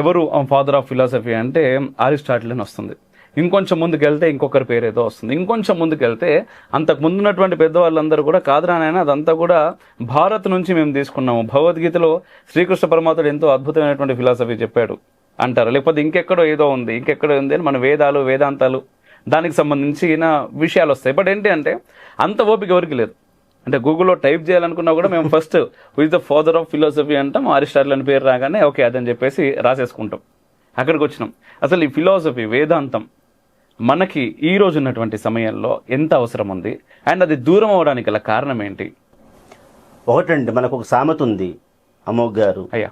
ఎవరు ఫాదర్ ఆఫ్ ఫిలాసఫీ అంటే అరిస్టాటిల్ అని వస్తుంది. ఇంకొంచెం ముందుకు వెళ్తే ఇంకొకరి పేరు ఏదో వస్తుంది. ఇంకొంచెం ముందుకు వెళ్తే అంతకు ముందున్నటువంటి పెద్దవాళ్ళందరూ కూడా కాదురానైనా అదంతా కూడా భారత్ నుంచి మేము తీసుకున్నాము, భగవద్గీతలో శ్రీకృష్ణ పరమాత్ముడు ఎంతో అద్భుతమైనటువంటి ఫిలాసఫీ చెప్పాడు అంటారు. లేకపోతే ఇంకెక్కడో ఏదో ఉంది, ఇంకెక్కడో ఉంది అని మన వేదాలు వేదాంతాలు దానికి సంబంధించిన విషయాలు వస్తాయి. బట్ ఏంటి అంటే అంత ఓపిక ఎవరికి లేదు. అంటే గూగుల్లో టైప్ చేయాలనుకున్నా కూడా మేము first who is the father of philosophy అంటాం, అరిస్టాటిల్ అని పేరు రాగానే ఓకే అదని చెప్పేసి రాసేసుకుంటాం. అక్కడికి వచ్చినాం. అసలు ఈ ఫిలాసఫీ వేదాంతం మనకి ఈ రోజు ఉన్నటువంటి సమయంలో ఎంత అవసరం ఉంది అండ్ అది దూరం అవడానికి గల కారణం ఏంటి? ఒకటండి, మనకు ఒక సామెత ఉంది అమోఘ్ గారు, అయ్యా,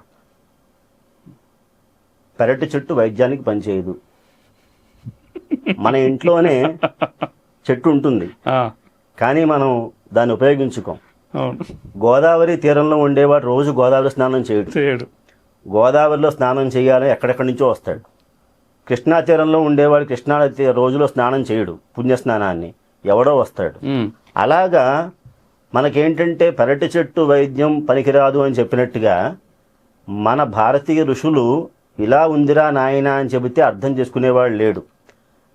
పెరటి చెట్టు వైద్యానికి పనిచేయదు. మన ఇంట్లోనే చెట్టు ఉంటుంది కానీ మనం దాన్ని ఉపయోగించుకోం. గోదావరి తీరంలో ఉండేవాడు రోజు గోదావరి స్నానం చేయడు. గోదావరిలో స్నానం చేయాలని ఎక్కడెక్కడి నుంచో వస్తాడు. కృష్ణా తీరంలో ఉండేవాడు కృష్ణా రోజులో స్నానం చేయడు, పుణ్యస్నానాన్ని ఎవడో వస్తాడు. అలాగా మనకేంటంటే పెరటి చెట్టు వైద్యం పనికిరాదు అని చెప్పినట్టుగా మన భారతీయ ఋషులు ఇలా ఉందిరా నాయనా అని చెబితే అర్థం చేసుకునేవాడు లేడు.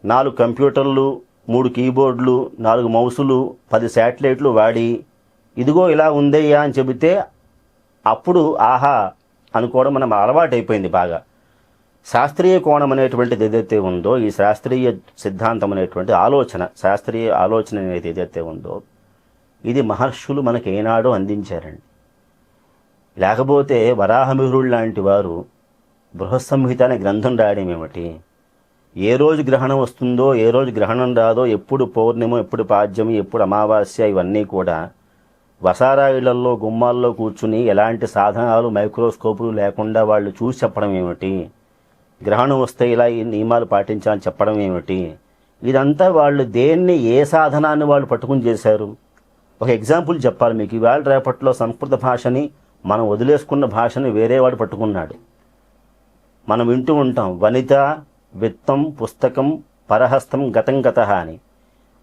4 కంప్యూటర్లు, 3 కీబోర్డులు, 4 మౌసులు, 10 శాటిలైట్లు వాడి ఇదిగో ఇలా ఉందయ్యా అని చెబితే అప్పుడు ఆహా అనుకోవడం మనం అలవాటు అయిపోయింది బాగా. శాస్త్రీయ కోణం అనేటువంటిది ఏదైతే ఉందో, ఈ శాస్త్రీయ సిద్ధాంతం అనేటువంటి ఆలోచన, శాస్త్రీయ ఆలోచన అనేది ఏదైతే ఉందో ఇది మహర్షులు మనకి ఏనాడో అందించారండి. లేకపోతే వరాహమిహిరుడు లాంటి వారు బృహత్సంహిత అనే గ్రంథం రాయడం ఏమిటి? ఏ రోజు గ్రహణం వస్తుందో, ఏ రోజు గ్రహణం రాదో, ఎప్పుడు పౌర్ణిమ, ఎప్పుడు పాడ్యమి, ఎప్పుడు అమావాస్య, ఇవన్నీ కూడా వసారా ఇళ్లలో గుమ్మాల్లో కూర్చుని ఎలాంటి సాధనాలు మైక్రోస్కోపులు లేకుండా వాళ్ళు చూసి చెప్పడం ఏమిటి? గ్రహణం వస్తే ఇలా ఈ నియమాలు పాటించాలని చెప్పడం ఏమిటి? ఇదంతా వాళ్ళు దేన్ని, ఏ సాధనాన్ని వాళ్ళు పట్టుకుని చేశారు? ఒక ఎగ్జాంపుల్ చెప్పాలి మీకు. ఇవాళ రేపట్లో సంస్కృత భాషని మనం వదిలేసుకున్న భాషని వేరే వాడు పట్టుకున్నాడు. మనం వింటూ ఉంటాం వనిత, విత్తం, పుస్తకం, పరహస్తం, గతం గతః అని.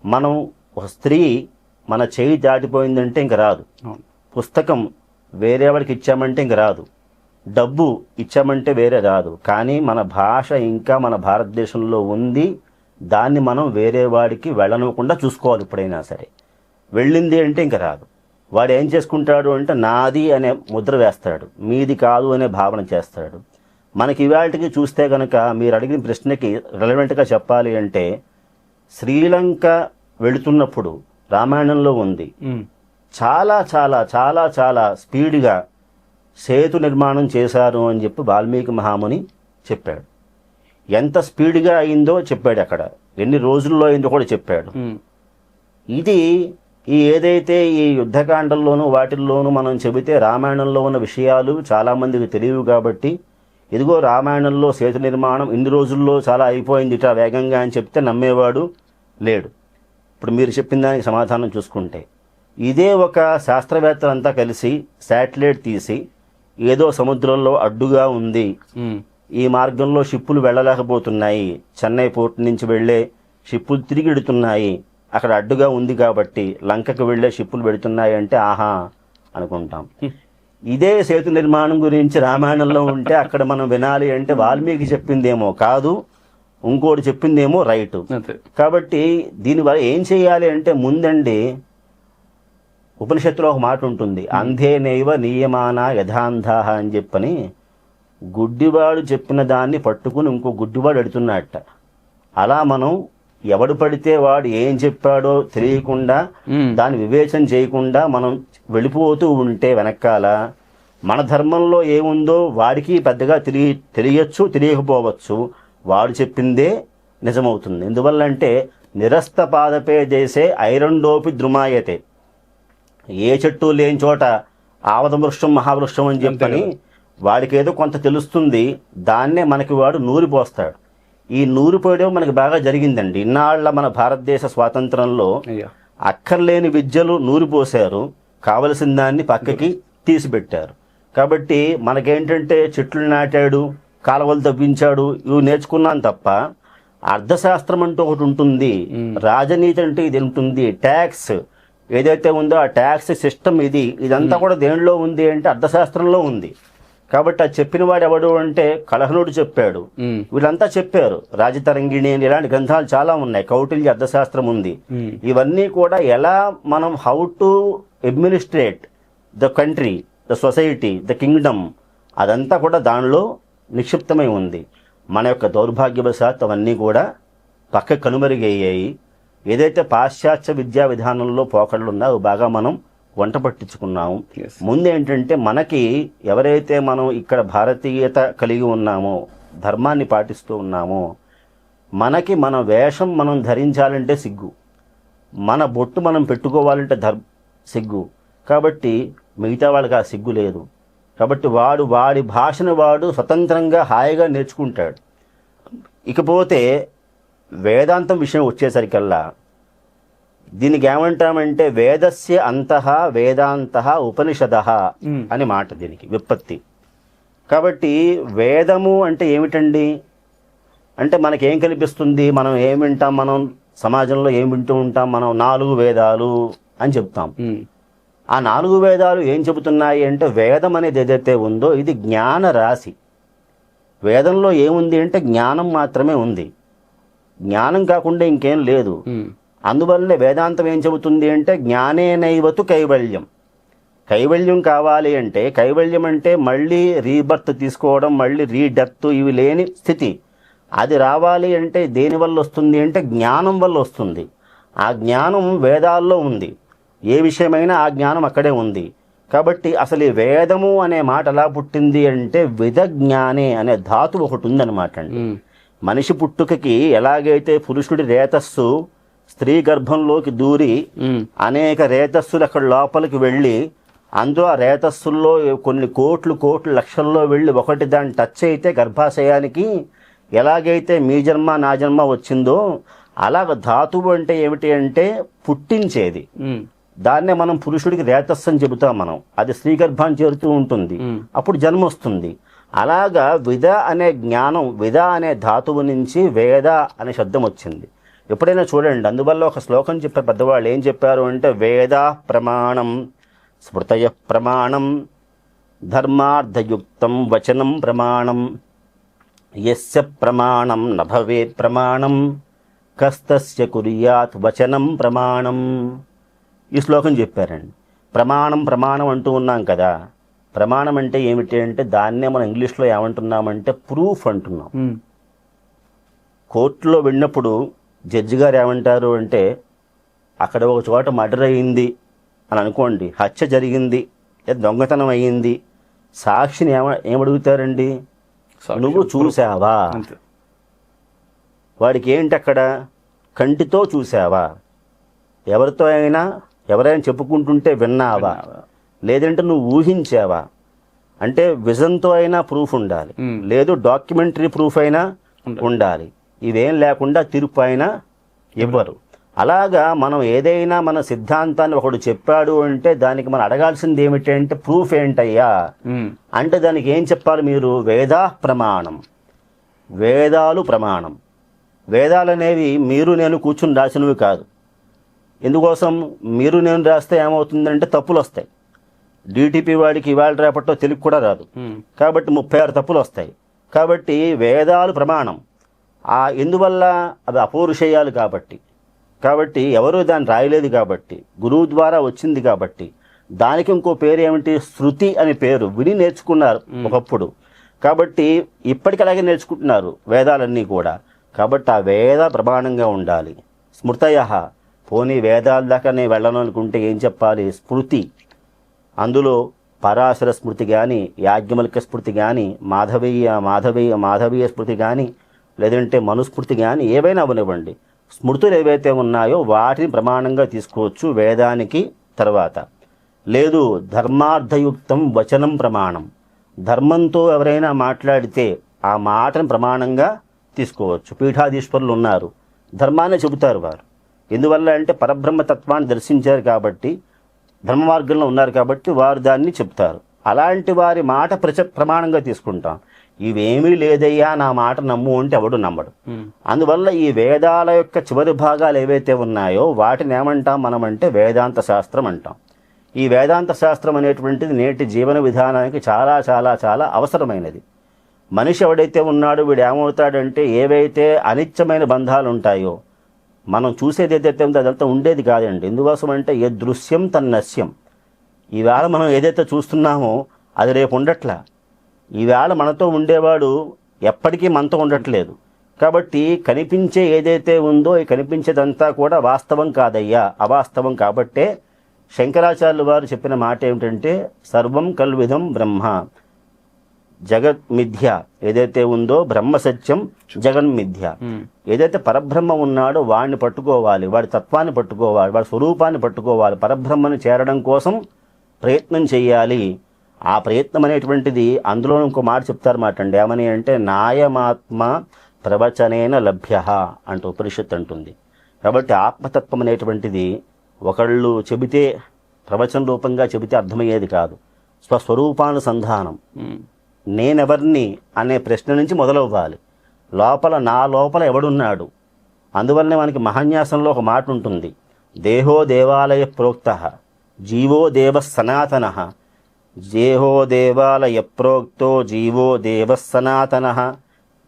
మనం ఒక స్త్రీ మన చేయి దాటిపోయిందంటే ఇంక రాదు. పుస్తకం వేరే వాడికి ఇచ్చామంటే ఇంక రాదు. డబ్బు ఇచ్చామంటే వేరే రాదు. కానీ మన భాష ఇంకా మన భారతదేశంలో ఉంది. దాన్ని మనం వేరే వాడికి వెళ్ళనివ్వకుండా చూసుకోవాలి. ఎప్పుడైనా సరే వెళ్ళింది అంటే ఇంక రాదు. వాడు ఏం చేసుకుంటాడు అంటే నాది అనే ముద్ర వేస్తాడు, మీది కాదు అనే భావన చేస్తాడు. మనకి ఇవాళకి చూస్తే కనుక మీరు అడిగిన ప్రశ్నకి రెలవెంట్గా చెప్పాలి అంటే శ్రీలంక వెళుతున్నప్పుడు రామాయణంలో ఉంది, చాలా చాలా చాలా చాలా స్పీడ్గా సేతు నిర్మాణం చేశారు అని చెప్పి వాల్మీకి మహాముని చెప్పాడు. ఎంత స్పీడ్గా అయిందో చెప్పాడు, అక్కడ ఎన్ని రోజుల్లో అయిందో కూడా చెప్పాడు. ఇది ఈ ఏదైతే ఈ యుద్ధకాండంలోనూ వాటిల్లోనూ మనం చెబితే రామాయణంలో ఉన్న విషయాలు చాలామందికి తెలియవు కాబట్టి ఇదిగో రామాయణంలో సేతు నిర్మాణం ఇన్ని రోజుల్లో చాలా అయిపోయింది ఇట్లా వేగంగా అని చెప్తే నమ్మేవాడు లేడు. ఇప్పుడు మీరు చెప్పిన దానికి సమాధానం చూసుకుంటే ఇదే ఒక శాస్త్రవేత్తలంతా కలిసి శాటిలైట్ తీసి ఏదో సముద్రంలో అడ్డుగా ఉంది, ఈ మార్గంలో షిప్పులు వెళ్ళలేకపోతున్నాయి, చెన్నై పోర్ట్ నుంచి వెళ్ళే షిప్పులు తిరిగి వెడుతున్నాయి, అక్కడ అడ్డుగా ఉంది కాబట్టి లంకకు వెళ్ళే షిప్పులు పెడుతున్నాయి అంటే ఆహా అనుకుంటాం. ఇదే సేతు నిర్మాణం గురించి రామాయణంలో ఉంటే అక్కడ మనం వినాలి అంటే వాల్మీకి చెప్పిందేమో కాదు, ఇంకోటి చెప్పిందేమో రైట్. కాబట్టి దీనివల్ల ఏం చేయాలి అంటే ముందండి ఉపనిషత్తులో ఒక మాట ఉంటుంది, అంధేనైవ నియమాన యథాంధాహ అని చెప్పని. గుడ్డివాడు చెప్పిన దాన్ని పట్టుకుని ఇంకో గుడ్డివాడు ఎడుతున్నట్ట. అలా మనం ఎవడు పడితే వాడు ఏం చెప్పాడో తెలియకుండా దాన్ని వివేచన చేయకుండా మనం వెళ్ళిపోతూ ఉంటే వెనకాల మన ధర్మంలో ఏముందో వాడికి పెద్దగా తెలియచ్చు, తెలియకపోవచ్చు. వాడు చెప్పిందే నిజమవుతుంది. ఎందువల్లంటే నిరస్త పాదపే చేసే ఐరండోపి ద్రుమాయతే. ఏ చెట్టు లేని చోట ఆవద వృక్షం మహావృక్షం అని చెప్పని వాడికి ఏదో కొంత తెలుస్తుంది, దాన్నే మనకి వాడు నూరిపోస్తాడు. ఈ నూరిపోయడం మనకి బాగా జరిగిందండి. ఇన్నాళ్ళ మన భారతదేశ స్వాతంత్రంలో అయ్యా అక్కర్లేని విద్యలు నూరిపోశారు, కావలసిన దాన్ని పక్కకి తీసిపెట్టారు. కాబట్టి మనకేంటంటే చెట్లు నాటాడు, కాలువలు తవ్వించాడు, ఇవి నేర్చుకున్నాం తప్ప అర్థశాస్త్రం అంటూ ఒకటి ఉంటుంది, రాజనీతి అంటే ఇది ఉంటుంది, ట్యాక్స్ ఏదైతే ఉందో ఆ ట్యాక్స్ సిస్టమ్ ఇదంతా కూడా దేనిలో ఉంది అంటే అర్థశాస్త్రంలో ఉంది. కాబట్టి అది చెప్పిన వాడు ఎవడు అంటే కలహనుడు చెప్పాడు, వీళ్ళంతా చెప్పారు. రాజతరంగిణి అని ఇలాంటి గ్రంథాలు చాలా ఉన్నాయి, కౌటిల్య అర్థశాస్త్రం ఉంది. ఇవన్నీ కూడా ఎలా మనం how to administrate the country, the society, the Kingdom, అదంతా కూడా దానిలో నిక్షిప్తమై ఉంది. మన యొక్క దౌర్భాగ్యవశాత్ అవన్నీ కూడా పక్క కనుమరుగయ్యాయి. ఏదైతే పాశ్చాత్య విద్యా విధానంలో పోకడలు ఉన్నాయో బాగా మనం వంట పట్టించుకున్నాము. ముందేంటంటే మనకి ఎవరైతే మనం ఇక్కడ భారతీయత కలిగి ఉన్నామో, ధర్మాన్ని పాటిస్తూ ఉన్నామో, మనకి మన వేషం మనం ధరించాలంటే సిగ్గు, మన బొట్టు మనం పెట్టుకోవాలంటే సిగ్గు. కాబట్టి మిగతా వాళ్ళకి ఆ సిగ్గు లేదు. కాబట్టి వాడి భాషను వాడు స్వతంత్రంగా హాయిగా నేర్చుకుంటాడు. ఇకపోతే వేదాంతం విషయం వచ్చేసరికల్లా దీనికి ఏమంటామంటే వేదస్య అంతః వేదాంతః ఉపనిషదః అని మాట, దీనికి విపత్తి. కాబట్టి వేదము అంటే ఏమిటండి అంటే మనకేం కనిపిస్తుంది, మనం ఏం వింటాం, మనం సమాజంలో ఏం వింటూ ఉంటాం, మనం 4 వేదాలు అని చెప్తాం. ఆ 4 వేదాలు ఏం చెబుతున్నాయి అంటే వేదం అనేది ఏదైతే ఉందో ఇది జ్ఞాన రాశి. వేదంలో ఏముంది అంటే జ్ఞానం మాత్రమే ఉంది, జ్ఞానం కాకుండా ఇంకేం లేదు. అందువల్లనే వేదాంతం ఏం చెబుతుంది అంటే జ్ఞానేనైవతు కైవల్యం. కైవల్యం కావాలి అంటే, కైవల్యం అంటే మళ్ళీ రీబర్త్ తీసుకోవడం, మళ్ళీ రీడెత్ ఇవి లేని స్థితి. అది రావాలి అంటే దేనివల్ల వస్తుంది అంటే జ్ఞానం వల్ల వస్తుంది. ఆ జ్ఞానం వేదాల్లో ఉంది, ఏ విషయమైనా ఆ జ్ఞానం అక్కడే ఉంది. కాబట్టి అసలు ఈ వేదము అనే మాట ఎలా పుట్టింది అంటే విదజ్ఞానే అనే ధాతువు ఒకటి ఉందన్నమాట అండి. మనిషి పుట్టుకకి ఎలాగైతే పురుషుడి రేతస్సు స్త్రీ గర్భంలోకి దూరి అనేక రేతస్సులు అక్కడ లోపలికి వెళ్ళి అందులో ఆ రేతస్సుల్లో కొన్ని కోట్లు లక్షల్లో వెళ్ళి ఒకటి దాన్ని టచ్ అయితే గర్భాశయానికి ఎలాగైతే మీ జన్మ నా జన్మ వచ్చిందో అలాగ ధాతువు అంటే ఏమిటి అంటే పుట్టించేది. దాన్నే మనం పురుషుడికి రేతస్సు అని చెబుతాం మనం. అది స్త్రీ గర్భాన్ని చేరుతూ ఉంటుంది, అప్పుడు జన్మ వస్తుంది. అలాగా విద అనే జ్ఞానం, విద అనే ధాతువు నుంచి వేద అనే శబ్దం వచ్చింది. ఎప్పుడైనా చూడండి, అందువల్ల ఒక శ్లోకం చెప్పే పెద్దవాళ్ళు ఏం చెప్పారు అంటే వేద ప్రమాణం స్మృతయ ప్రమాణం ధర్మార్థయుక్తం వచనం ప్రమాణం యస్య ప్రమాణం నభవేత్ ప్రమాణం కస్తస్య కుర్యాత్ వచనం ప్రమాణం. ఈ శ్లోకం చెప్పారండి. ప్రమాణం అంటూ ఉన్నాం కదా. ప్రమాణం అంటే ఏమిటి అంటే దాన్నే మనం ఇంగ్లీష్లో ఏమంటున్నామంటే ప్రూఫ్ అంటున్నాం. కోర్టులో వెళ్ళినప్పుడు జడ్జి గారు ఏమంటారు అంటే అక్కడ ఒక చోట మర్డర్ అయ్యింది అని అనుకోండి, హత్య జరిగింది, దొంగతనం అయ్యింది, సాక్షిని ఏమడుగుతారండి, నువ్వు చూసావా? వాడికి ఏంటి అక్కడ, కంటితో చూసావా, ఎవరైనా చెప్పుకుంటుంటే విన్నావా, లేదంటే నువ్వు ఊహించావా? అంటే విజన్తో అయినా ప్రూఫ్ ఉండాలి, లేదు డాక్యుమెంటరీ ప్రూఫ్ అయినా ఉండాలి. ఇవేం లేకుండా తీర్పు అయినా ఇవ్వరు. అలాగా మనం ఏదైనా మన సిద్ధాంతాన్ని ఒకడు చెప్పాడు అంటే దానికి మనం అడగాల్సింది ఏమిటి అంటే ప్రూఫ్ ఏంటయ్యా అంటే దానికి ఏం చెప్పాలి మీరు, వేదా ప్రమాణం, వేదాలు ప్రమాణం. వేదాలు అనేవి మీరు నేను కూర్చుని రాసినవి కాదు. ఎందుకోసం, మీరు నేను రాస్తే ఏమవుతుందంటే తప్పులు వస్తాయి. డిటిపి వాడికి ఇవాళ రేపట్లో తెలుగు కూడా రాదు, కాబట్టి 36 తప్పులు వస్తాయి. కాబట్టి వేదాలు ప్రమాణం. ఎందువల్ల అవి అపౌరుషేయాలు కాబట్టి ఎవరు దాన్ని రాయలేదు కాబట్టి, గురువు ద్వారా వచ్చింది కాబట్టి. దానికి ఇంకో పేరు ఏమిటి, శృతి అని పేరు. విని నేర్చుకున్నారు ఒకప్పుడు, కాబట్టి ఇప్పటికి అలాగే నేర్చుకుంటున్నారు వేదాలన్నీ కూడా. కాబట్టి ఆ వేద ప్రమాణంగా ఉండాలి. స్మృతయ, పోనీ వేదాల దాకా నేను వెళ్ళను అనుకుంటే ఏం చెప్పాలి, స్మృతి. అందులో పరాశర స్మృతి కానీ, యాజ్ఞవల్క్య స్మృతి కానీ, మాధవీయ స్మృతి కానీ, లేదంటే మనుస్మృతి కానీ ఏవైనా అవనివ్వండి, స్మృతులు ఏవైతే ఉన్నాయో వాటిని ప్రమాణంగా తీసుకోవచ్చు వేదానికి. తర్వాత లేదు ధర్మార్థయుక్తం వచనం ప్రమాణం. ధర్మంతో ఎవరైనా మాట్లాడితే ఆ మాటను ప్రమాణంగా తీసుకోవచ్చు. పీఠాధీశ్వరులు ఉన్నారు, ధర్మాన్ని చెబుతారు వారు. ఎందువల్ల అంటే పరబ్రహ్మతత్వాన్ని దర్శించారు కాబట్టి, ధర్మ మార్గంలో ఉన్నారు కాబట్టి వారు దాన్ని చెప్తారు. అలాంటి వారి మాట ప్రమాణంగా తీసుకుంటాం. ఇవేమీ లేదయ్యా నా మాట నమ్ము అంటే ఎవడు నమ్మడు. అందువల్ల ఈ వేదాల యొక్క చివరి భాగాలు ఏవైతే ఉన్నాయో వాటిని ఏమంటాం మనం అంటే వేదాంత శాస్త్రం అంటాం. ఈ వేదాంత శాస్త్రం అనేటువంటిది నేటి జీవన విధానానికి చాలా చాలా చాలా అవసరమైనది. మనిషి ఎవడైతే ఉన్నాడో వీడు ఏమవుతాడంటే ఏవైతే అనిత్యమైన బంధాలు ఉంటాయో మనం చూసేది ఏదైతే ఉందో అదంతా ఉండేది కాదండి. ఎందుకోసం అంటే ఏ దృశ్యం తన్నస్యం. ఈవేళ మనం ఏదైతే చూస్తున్నామో అది రేపు ఉండట్లా. ఈవేళ మనతో ఉండేవాడు ఎప్పటికీ మనతో ఉండట్లేదు. కాబట్టి కనిపించే ఏదైతే ఉందో ఈ కనిపించేదంతా కూడా వాస్తవం కాదయ్యా, అవాస్తవం. కాబట్టే శంకరాచార్యులు వారు చెప్పిన మాట ఏమిటంటే సర్వం కల్విదం బ్రహ్మ జగత్ మిథ్య. ఏదైతే ఉందో బ్రహ్మ సత్యం, జగన్మిథ్య. ఏదైతే పరబ్రహ్మ ఉన్నాడో వాడిని పట్టుకోవాలి, వాడి తత్వాన్ని పట్టుకోవాలి, వాడి స్వరూపాన్ని పట్టుకోవాలి. పరబ్రహ్మను చేరడం కోసం ప్రయత్నం చేయాలి. ఆ ప్రయత్నం అనేటువంటిది అందులో ఇంకో మాట చెప్తారన్నమాట అండి. ఏమని అంటే నాయమాత్మ ప్రవచనేన లభ్య అంటూ ఉపనిషత్తు అంటుంది. కాబట్టి ఆత్మతత్వం అనేటువంటిది ఒకళ్ళు చెబితే ప్రవచన రూపంగా చెబితే అర్థమయ్యేది కాదు. స్వస్వరూపానుసంధానం, నేనెవర్ని అనే ప్రశ్న నుంచి మొదలవ్వాలి. నా లోపల ఎవడున్నాడు. అందువల్లనే మనకి మహాన్యాసంలో ఒక మాట ఉంటుంది, దేహో దేవాలయ ప్రోక్త జీవో దేవ సనాతన. దేహో దేవాలయ ప్రోక్తో జీవో దేవ సనాతన.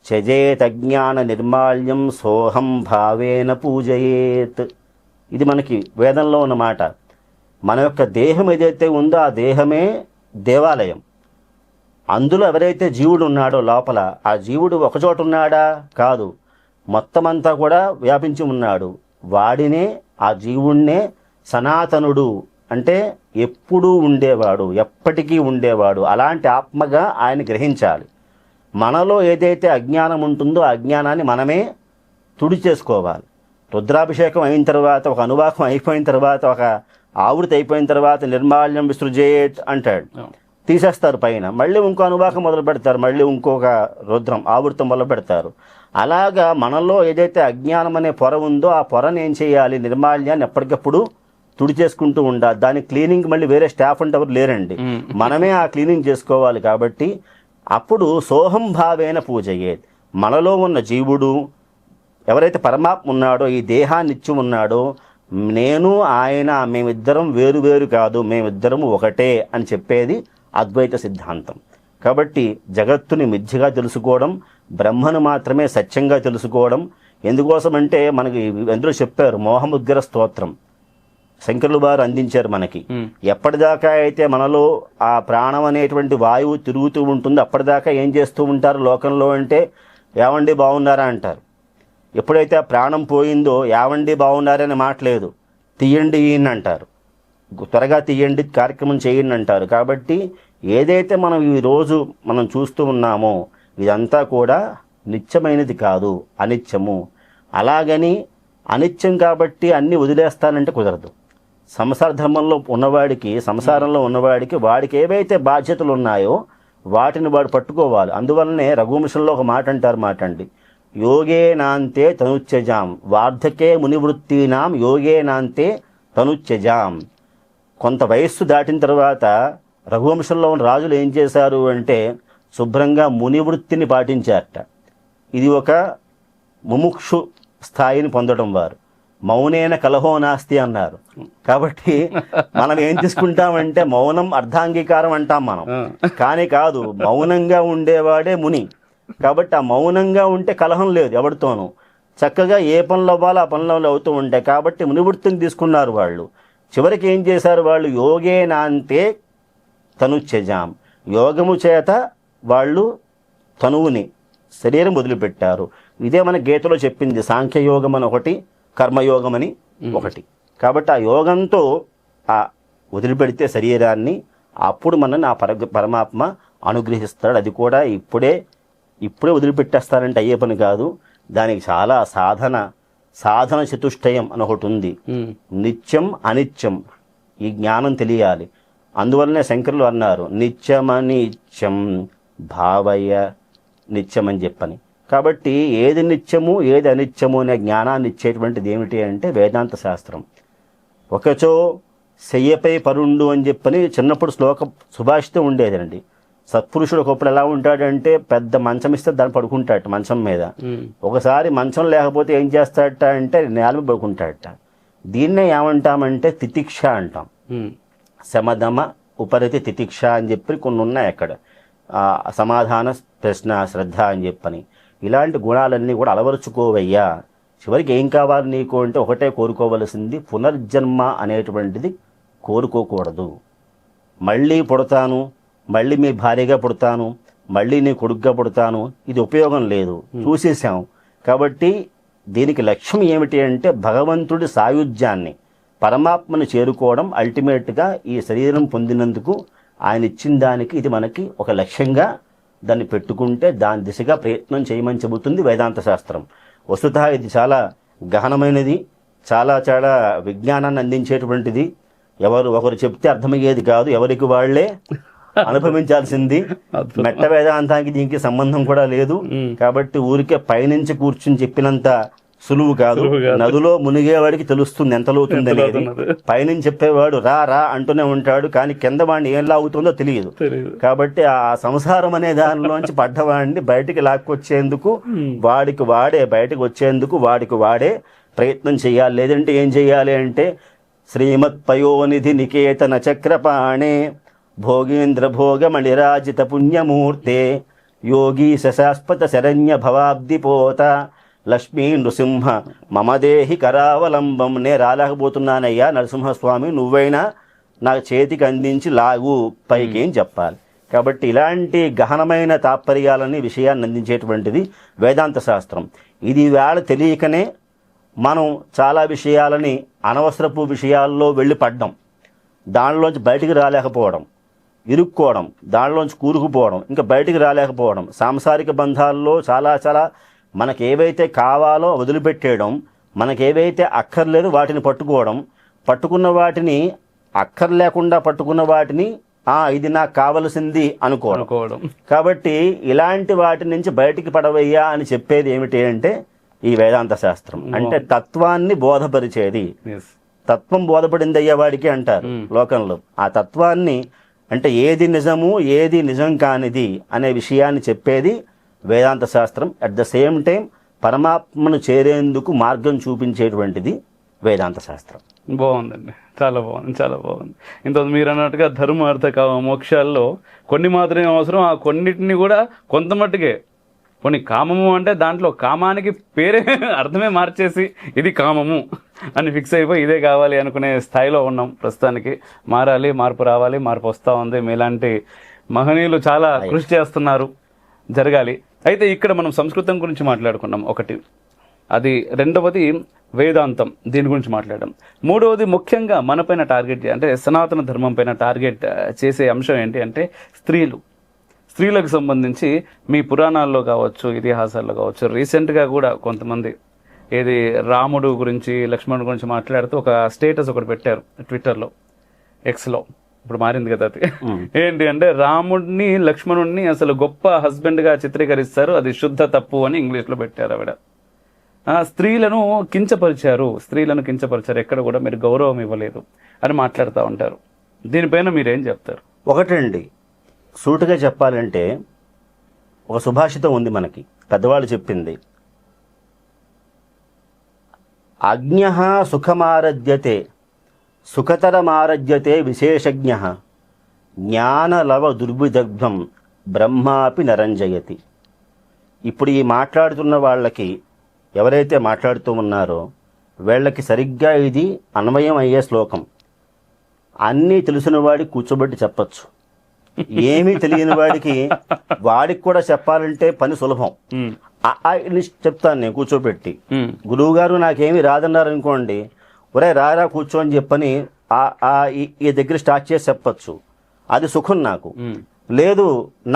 త్యజేతజ్ఞాన నిర్మాల్యం సోహం భావేన పూజయేత్. ఇది మనకి వేదంలో ఉన్న మాట. మన యొక్క దేహం ఏదైతే ఉందో ఆ దేహమే దేవాలయం. అందులో ఎవరైతే జీవుడు ఉన్నాడో లోపల, ఆ జీవుడు ఒకచోట ఉన్నాడా? కాదు, మొత్తం అంతా కూడా వ్యాపించి ఉన్నాడు. వాడినే, ఆ జీవుణ్ణే సనాతనుడు అంటే ఎప్పుడూ ఉండేవాడు, ఎప్పటికీ ఉండేవాడు. అలాంటి ఆత్మగా ఆయన గ్రహించాలి. మనలో ఏదైతే అజ్ఞానం ఉంటుందో ఆ అజ్ఞానాన్ని మనమే తుడి చేసుకోవాలి. రుద్రాభిషేకం అయిన తర్వాత, ఒక అనువాకం అయిపోయిన తర్వాత, ఒక ఆవృతి అయిపోయిన తర్వాత నిర్మాల్యం విసృజేత్ అంటాడు, తీసేస్తారు పైన. మళ్ళీ ఇంకో అనువాకం మొదలు పెడతారు, మళ్ళీ ఇంకొక రుద్రం ఆవృతం మొదలు పెడతారు. అలాగా మనలో ఏదైతే అజ్ఞానం అనే పొర ఉందో ఆ పొరను ఏం చేయాలి, నిర్మాల్యాన్ని ఎప్పటికప్పుడు తుడి చేసుకుంటూ ఉండాలి. దాని క్లీనింగ్ మళ్ళీ వేరే స్టాఫ్ అంటే ఎవరు లేరండి, మనమే ఆ క్లీనింగ్ చేసుకోవాలి. కాబట్టి అప్పుడు సోహం భావేన పూజయేత్. మనలో ఉన్న జీవుడు ఎవరైతే పరమాత్మ ఉన్నాడో, ఈ దేహాన్ని ఇచ్చి ఉన్నాడో, నేను ఆయన మేమిద్దరం వేరు వేరు కాదు, మేమిద్దరము ఒకటే అని చెప్పేది అద్వైత సిద్ధాంతం. కాబట్టి జగత్తుని మిథ్యగా తెలుసుకోవడం, బ్రహ్మను మాత్రమే సత్యంగా తెలుసుకోవడం. ఎందుకోసమంటే మనకి ఎందులో చెప్పారు, మోహముద్గర స్తోత్రం శంకరులు వారు అందించారు మనకి. ఎప్పటిదాకా అయితే మనలో ఆ ప్రాణం అనేటువంటి వాయువు తిరుగుతూ ఉంటుందో అప్పటిదాకా ఏం చేస్తూ ఉంటారు లోకంలో అంటే, ఏవండి బాగున్నారా అంటారు. ఎప్పుడైతే ఆ ప్రాణం పోయిందో ఏవండి బాగున్నారని మాట్లేదు, తీయండి ఈయన అంటారు, త్వరగా తీయండి కార్యక్రమం చేయండి అంటారు. కాబట్టి ఏదైతే మనం ఈరోజు మనం చూస్తూ ఉన్నామో ఇదంతా కూడా నిత్యమైనది కాదు, అనిత్యము. అలాగని అనిత్యం కాబట్టి అన్నీ వదిలేస్తానంటే కుదరదు. సంసార ధర్మంలో ఉన్నవాడికి, సంసారంలో ఉన్నవాడికి వాడికి ఏవైతే బాధ్యతలు ఉన్నాయో వాటిని వాడు పట్టుకోవాలి. అందువల్లనే రఘువంశంలో ఒక మాట అంటారు, మాట అండి, యోగే నాంతే తనుత్యజాం వార్ధకే మునివృత్తీనాం యోగే నాంతే తనుత్యజాం. కొంత వయస్సు దాటిన తర్వాత రఘువంశంలో ఉన్న రాజులు ఏం చేశారు అంటే శుభ్రంగా మునివృత్తిని పాటించారట. ఇది ఒక ముముక్షు స్థాయిని పొందడం. వారు మౌనేన కలహో నాస్తి అన్నారు. కాబట్టి మనం ఏం తీసుకుంటామంటే మౌనం అర్ధాంగీకారం అంటాం మనం, కానీ కాదు, మౌనంగా ఉండేవాడే ముని. కాబట్టి ఆ మౌనంగా ఉంటే కలహం లేదు ఎవరితోనూ, చక్కగా ఏ పనులు అవ్వాలో ఆ పనులు అవుతూ ఉంటాయి. కాబట్టి మునివృత్తిని తీసుకున్నారు వాళ్ళు. చివరికి ఏం చేశారు వాళ్ళు, యోగే నాంతే తనుత్యజాం, యోగము చేత వాళ్ళు తనువుని శరీరం వదిలిపెట్టారు. ఇదే మన గీతలో చెప్పింది, సాంఖ్యయోగం అని ఒకటి, కర్మయోగం అని ఒకటి. కాబట్టి ఆ యోగంతో ఆ వదిలిపెడితే శరీరాన్ని, అప్పుడు మనని ఆ పరమాత్మ అనుగ్రహిస్తాడు. అది కూడా ఇప్పుడే వదిలిపెట్టేస్తారంటే అయ్యే పని కాదు. దానికి చాలా సాధన చతుష్టయం అని ఒకటి ఉంది. నిత్యం అనిత్యం ఈ జ్ఞానం తెలియాలి. అందువల్లనే శంకరులు అన్నారు, నిత్యమనిత్యం భావయ నిత్యం అని చెప్పని. కాబట్టి ఏది నిత్యము ఏది అనిత్యము అనే జ్ఞానాన్ని ఇచ్చేటువంటిది ఏమిటి అంటే వేదాంత శాస్త్రం. ఒకచో శయ్యపై పరుండు అని చెప్పని చిన్నప్పుడు సుభాషితం ఉండేదండి. సత్పురుషుడు ఒకప్పుడు ఎలా ఉంటాడంటే పెద్ద మంచం ఇస్తే దాన్ని పడుకుంటాడట మంచం మీద. ఒకసారి మంచం లేకపోతే ఏం చేస్తాడట అంటే నేల మీద పడుకుంటాడట. దీన్నే ఏమంటామంటే తితిక్ష అంటాం. శమధమ ఉపరితి తితిక్ష అని చెప్పి కొన్ని ఉన్నాయి అక్కడ. సమాధాన, ప్రశ్న, శ్రద్ధ అని చెప్పని ఇలాంటి గుణాలన్నీ కూడా అలవరుచుకోవయ్యా. చివరికి ఏం కావాలి నీకు అంటే ఒకటే కోరుకోవలసింది, పునర్జన్మ అనేటువంటిది కోరుకోకూడదు. మళ్ళీ పుడతాను, మళ్ళీ మీ భార్యగా పుడతాను, మళ్ళీ నీ కొడుకుగా పుడతాను, ఇది ఉపయోగం లేదు, చూసేసాం. కాబట్టి దీనికి లక్ష్యం ఏమిటి అంటే భగవంతుడి సాయుధ్యాన్ని, పరమాత్మను చేరుకోవడం. అల్టిమేట్గా ఈ శరీరం పొందినందుకు ఆయన ఇచ్చిన దానికి ఇది మనకి ఒక లక్ష్యంగా దాన్ని పెట్టుకుంటే దాని దిశగా ప్రయత్నం చేయమని చెబుతుంది వేదాంత శాస్త్రం. వస్తుతः ఇది చాలా గహనమైనది, చాలా చాలా విజ్ఞానాన్ని అందించేటువంటిది. ఒకరు చెప్తే అర్థమయ్యేది కాదు, ఎవరికి వాళ్లే అనుభవించాల్సింది. మెట్ట వేదాంతానికి దీనికి సంబంధం కూడా లేదు. కాబట్టి ఊరికే పైనుంచి కూర్చుని చెప్పినంత సులువు కాదు. నదిలో మునిగేవాడికి తెలుస్తుంది ఎంత లోతుంది అనేది. పైనుంచి చెప్పేవాడు రా రా అంటూనే ఉంటాడు, కానీ కింద వాడిని ఏం లాగుతుందో తెలియదు. కాబట్టి ఆ సంసారం అనే దానిలోంచి పడ్డవాడిని బయటికి లాక్కొచ్చేందుకు బయటకు వచ్చేందుకు వాడికి వాడే ప్రయత్నం చేయాలి. లేదంటే ఏం చేయాలి అంటే శ్రీమత్ పయోనిధి నికేతన చక్రపాణే భోగేంద్ర భోగమణిరాజిత పుణ్యమూర్తే యోగి శశాస్పత శరణ్య భవాబ్దిపోత లక్ష్మీ నృసింహ మమదేహి కరావలంబం. నే రాలేకపోతున్నానయ్యా నరసింహస్వామి, నువ్వైనా నా చేతికి అందించి లాగు పైకి ఏం చెప్పాలి. కాబట్టి ఇలాంటి గహనమైన తాత్పర్యాలని విషయాన్ని అందించేటువంటిది వేదాంత శాస్త్రం. ఇది వేళ తెలియకనే మనం చాలా విషయాలని అనవసరపు విషయాల్లో వెళ్ళి పడ్డం, దానిలోంచి బయటికి రాలేకపోవడం, ఇరుక్కోవడం, దానిలోంచి కూరుకుపోవడం, ఇంకా బయటికి రాలేకపోవడం, సాంసారిక బంధాల్లో చాలా చాలా మనకేవైతే కావాలో వదిలిపెట్టేయడం, మనకేవైతే అక్కర్లేదు వాటిని పట్టుకోవడం, పట్టుకున్న వాటిని అక్కర్లేకుండా పట్టుకున్న వాటిని ఇది నాకు కావలసింది అనుకోవడం. కాబట్టి ఇలాంటి వాటి నుంచి బయటికి పడవయ్యా అని చెప్పేది ఏమిటి అంటే ఈ వేదాంత శాస్త్రం. అంటే తత్వాన్ని బోధపరిచేది. తత్వం బోధపడింది అయ్యేవాడికి అంటారు లోకంలో. ఆ తత్వాన్ని అంటే ఏది నిజము ఏది నిజం కానిది అనే విషయాన్ని చెప్పేది వేదాంత శాస్త్రం. అట్ ద సేమ్ టైం పరమాత్మను చేరేందుకు మార్గం చూపించేటువంటిది వేదాంత శాస్త్రం. బాగుందండి, చాలా బాగుంది, చాలా బాగుంది. ఇంత మీరు అన్నట్టుగా ధర్మ అర్థ కామ మోక్షాల్లో కొన్ని మాత్రమే అవసరం, ఆ కొన్నిటిని కూడా కొంత మట్టుకే. కొన్ని కామము అంటే దాంట్లో కామానికి పేరే అర్థమే మార్చేసి ఇది కామము అని ఫిక్స్ అయిపోయి ఇదే కావాలి అనుకునే స్థాయిలో ఉన్నాం ప్రస్తుతానికి. మారాలి, మార్పు రావాలి, మార్పు వస్తూ ఉంది. మీలాంటి మహనీయులు చాలా కృషి చేస్తున్నారు, జరగాలి. అయితే ఇక్కడ మనం సంస్కృతం గురించి మాట్లాడుకున్నాం ఒకటి, అది రెండవది వేదాంతం, దీని గురించి మాట్లాడడం. మూడవది ముఖ్యంగా మనపైన టార్గెట్ అంటే సనాతన ధర్మం పైన టార్గెట్ చేసే అంశం ఏంటి అంటే స్త్రీలకు సంబంధించి మీ పురాణాల్లో కావచ్చు, ఇతిహాసాల్లో కావచ్చు, రీసెంట్గా కూడా కొంతమంది ఏది రాముడు గురించి లక్ష్మణుడు గురించి మాట్లాడుతూ ఒక స్టేటస్ ఒకటి పెట్టారు ట్విట్టర్లో, ఎక్స్లో, ఇప్పుడు మారింది కదా అది. ఏంటి అంటే రాముడిని లక్ష్మణుడిని అసలు గొప్ప హస్బెండ్గా చిత్రీకరిస్తారు, అది శుద్ధ తప్పు అని ఇంగ్లీష్లో పెట్టారు ఆవిడ. స్త్రీలను కించపరిచారు, ఎక్కడ కూడా మీరు గౌరవం ఇవ్వలేదు అని మాట్లాడుతూ ఉంటారు. దీనిపైన మీరేం చెప్తారు? ఒకటండి, సూటిగా చెప్పాలంటే ఒక సుభాషితం ఉంది మనకి, పెద్దవాళ్ళు చెప్పింది. అజ్ఞః సుఖమారధ్యతే సుఖతరమారధ్యతే విశేషజ్ఞ జ్ఞానలవ దుర్విదగ్ధం బ్రహ్మాపి నరంజయతి. ఇప్పుడు ఈ మాట్లాడుతున్న వాళ్ళకి, ఎవరైతే మాట్లాడుతూ ఉన్నారో వీళ్ళకి సరిగ్గా ఇది అన్వయం అయ్యే శ్లోకం. అన్నీ తెలిసిన వాడికి కూర్చోబెట్టి చెప్పచ్చు, ఏమీ తెలియని వాడికి కూడా చెప్పాలంటే పని సులభం. చెప్తాను నేను కూర్చోబెట్టి. గురువు గారు నాకేమీ రాదన్నారు అనుకోండి, ఒరే రారా కూర్చో అని చెప్పని ఈ దగ్గర స్టార్ట్ చేసి చెప్పచ్చు, అది సుఖం నాకు. లేదు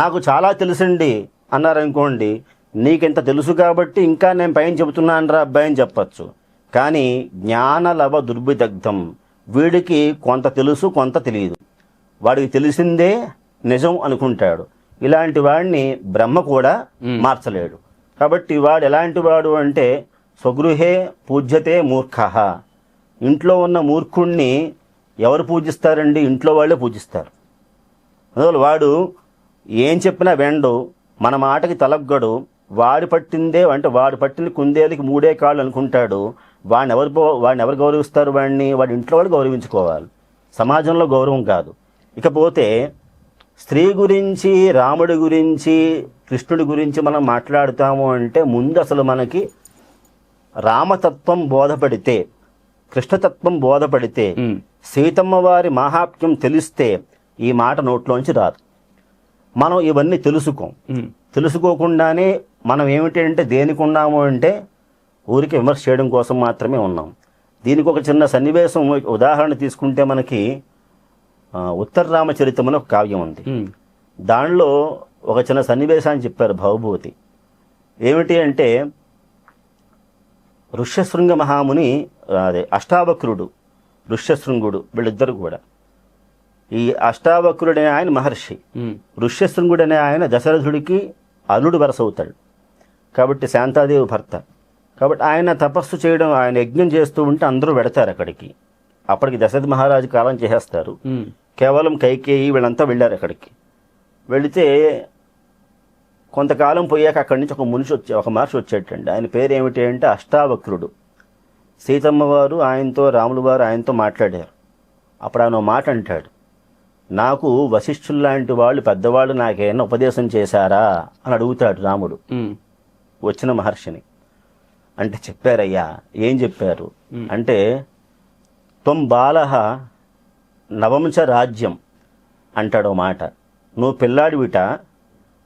నాకు చాలా తెలుసండి అన్నారనుకోండి, నీకింత తెలుసు కాబట్టి ఇంకా నేను పైన చెబుతున్నాను రా అబ్బాయి అని చెప్పచ్చు. కానీ జ్ఞానలవ దుర్విదగ్ధం, వీడికి కొంత తెలుసు కొంత తెలియదు, వాడికి తెలిసిందే నిజం అనుకుంటాడు. ఇలాంటి వాడిని బ్రహ్మ కూడా మార్చలేడు. కాబట్టి వాడు ఎలాంటి వాడు అంటే స్వగృహే పూజ్యతే మూర్ఖ. ఇంట్లో ఉన్న మూర్ఖుణ్ణి ఎవరు పూజిస్తారండి? ఇంట్లో వాళ్ళే పూజిస్తారు. అందువల్ల వాడు ఏం చెప్పినా వెండు, మన మాటకి తలగ్గడు, వాడి పట్టిన కుందేలకి మూడే కాళ్ళు అనుకుంటాడు. వాడిని ఎవరు గౌరవిస్తారు? వాడి ఇంట్లో వాళ్ళు గౌరవించుకోవాలి, సమాజంలో గౌరవం కాదు. ఇకపోతే స్త్రీ గురించి, రాముడి గురించి, కృష్ణుడి గురించి మనం మాట్లాడుతాము అంటే ముందు అసలు మనకి రామతత్వం బోధపడితే, కృష్ణతత్వం బోధపడితే, సీతమ్మ వారి మహాత్మ్యం తెలిస్తే ఈ మాట నోట్లోంచి రాదు. మనం ఇవన్నీ తెలుసుకోకుండానే మనం ఏమిటంటే దేనికి ఉన్నాము అంటే ఊరికి విమర్శ చేయడం కోసం మాత్రమే ఉన్నాం. దీనికి ఒక చిన్న సన్నివేశం ఉదాహరణ తీసుకుంటే మనకి ఉత్తర రామచరితం అని ఒక కావ్యం ఉంది. దానిలో ఒక చిన్న సన్నివేశాన్ని చెప్పారు భవభూతి. ఏమిటి అంటే ఋష్యశృంగ మహాముని, అదే అష్టావక్రుడు, ఋష్యశృంగుడు, వీళ్ళిద్దరు కూడా. ఈ అష్టావక్రుడనే ఆయన మహర్షి, ఋష్యశృంగుడనే ఆయన దశరథుడికి అల్లుడు వరస అవుతాడు కాబట్టి, శాంతాదేవి భర్త కాబట్టి. ఆయన తపస్సు చేయడం, ఆయన యజ్ఞం చేస్తూ ఉంటే అందరూ వెడతారు అక్కడికి. అప్పటికి దశరథ మహారాజు కాలం చేసేస్తారు. కేవలం కైకేయి వీళ్ళంతా వెళ్ళారు అక్కడికి. వెళితే కొంతకాలం పోయాక అక్కడి నుంచి ఒక మహర్షి వచ్చేటండి. ఆయన పేరు ఏమిటి అంటే అష్టావక్రుడు. సీతమ్మ వారు ఆయనతో, రాములు వారు ఆయనతో మాట్లాడారు. అప్పుడు ఆయన మాట అంటాడు, నాకు వశిష్ఠులు లాంటి వాళ్ళు పెద్దవాళ్ళు నాకేమైనా ఉపదేశం చేశారా అని అడుగుతాడు రాముడు వచ్చిన మహర్షిని. అంటే చెప్పారయ్యా. ఏం చెప్పారు అంటే, త్వం బాలః నవంచ రాజ్యం అంటాడు మాట. నువ్వు పిల్లాడివిట,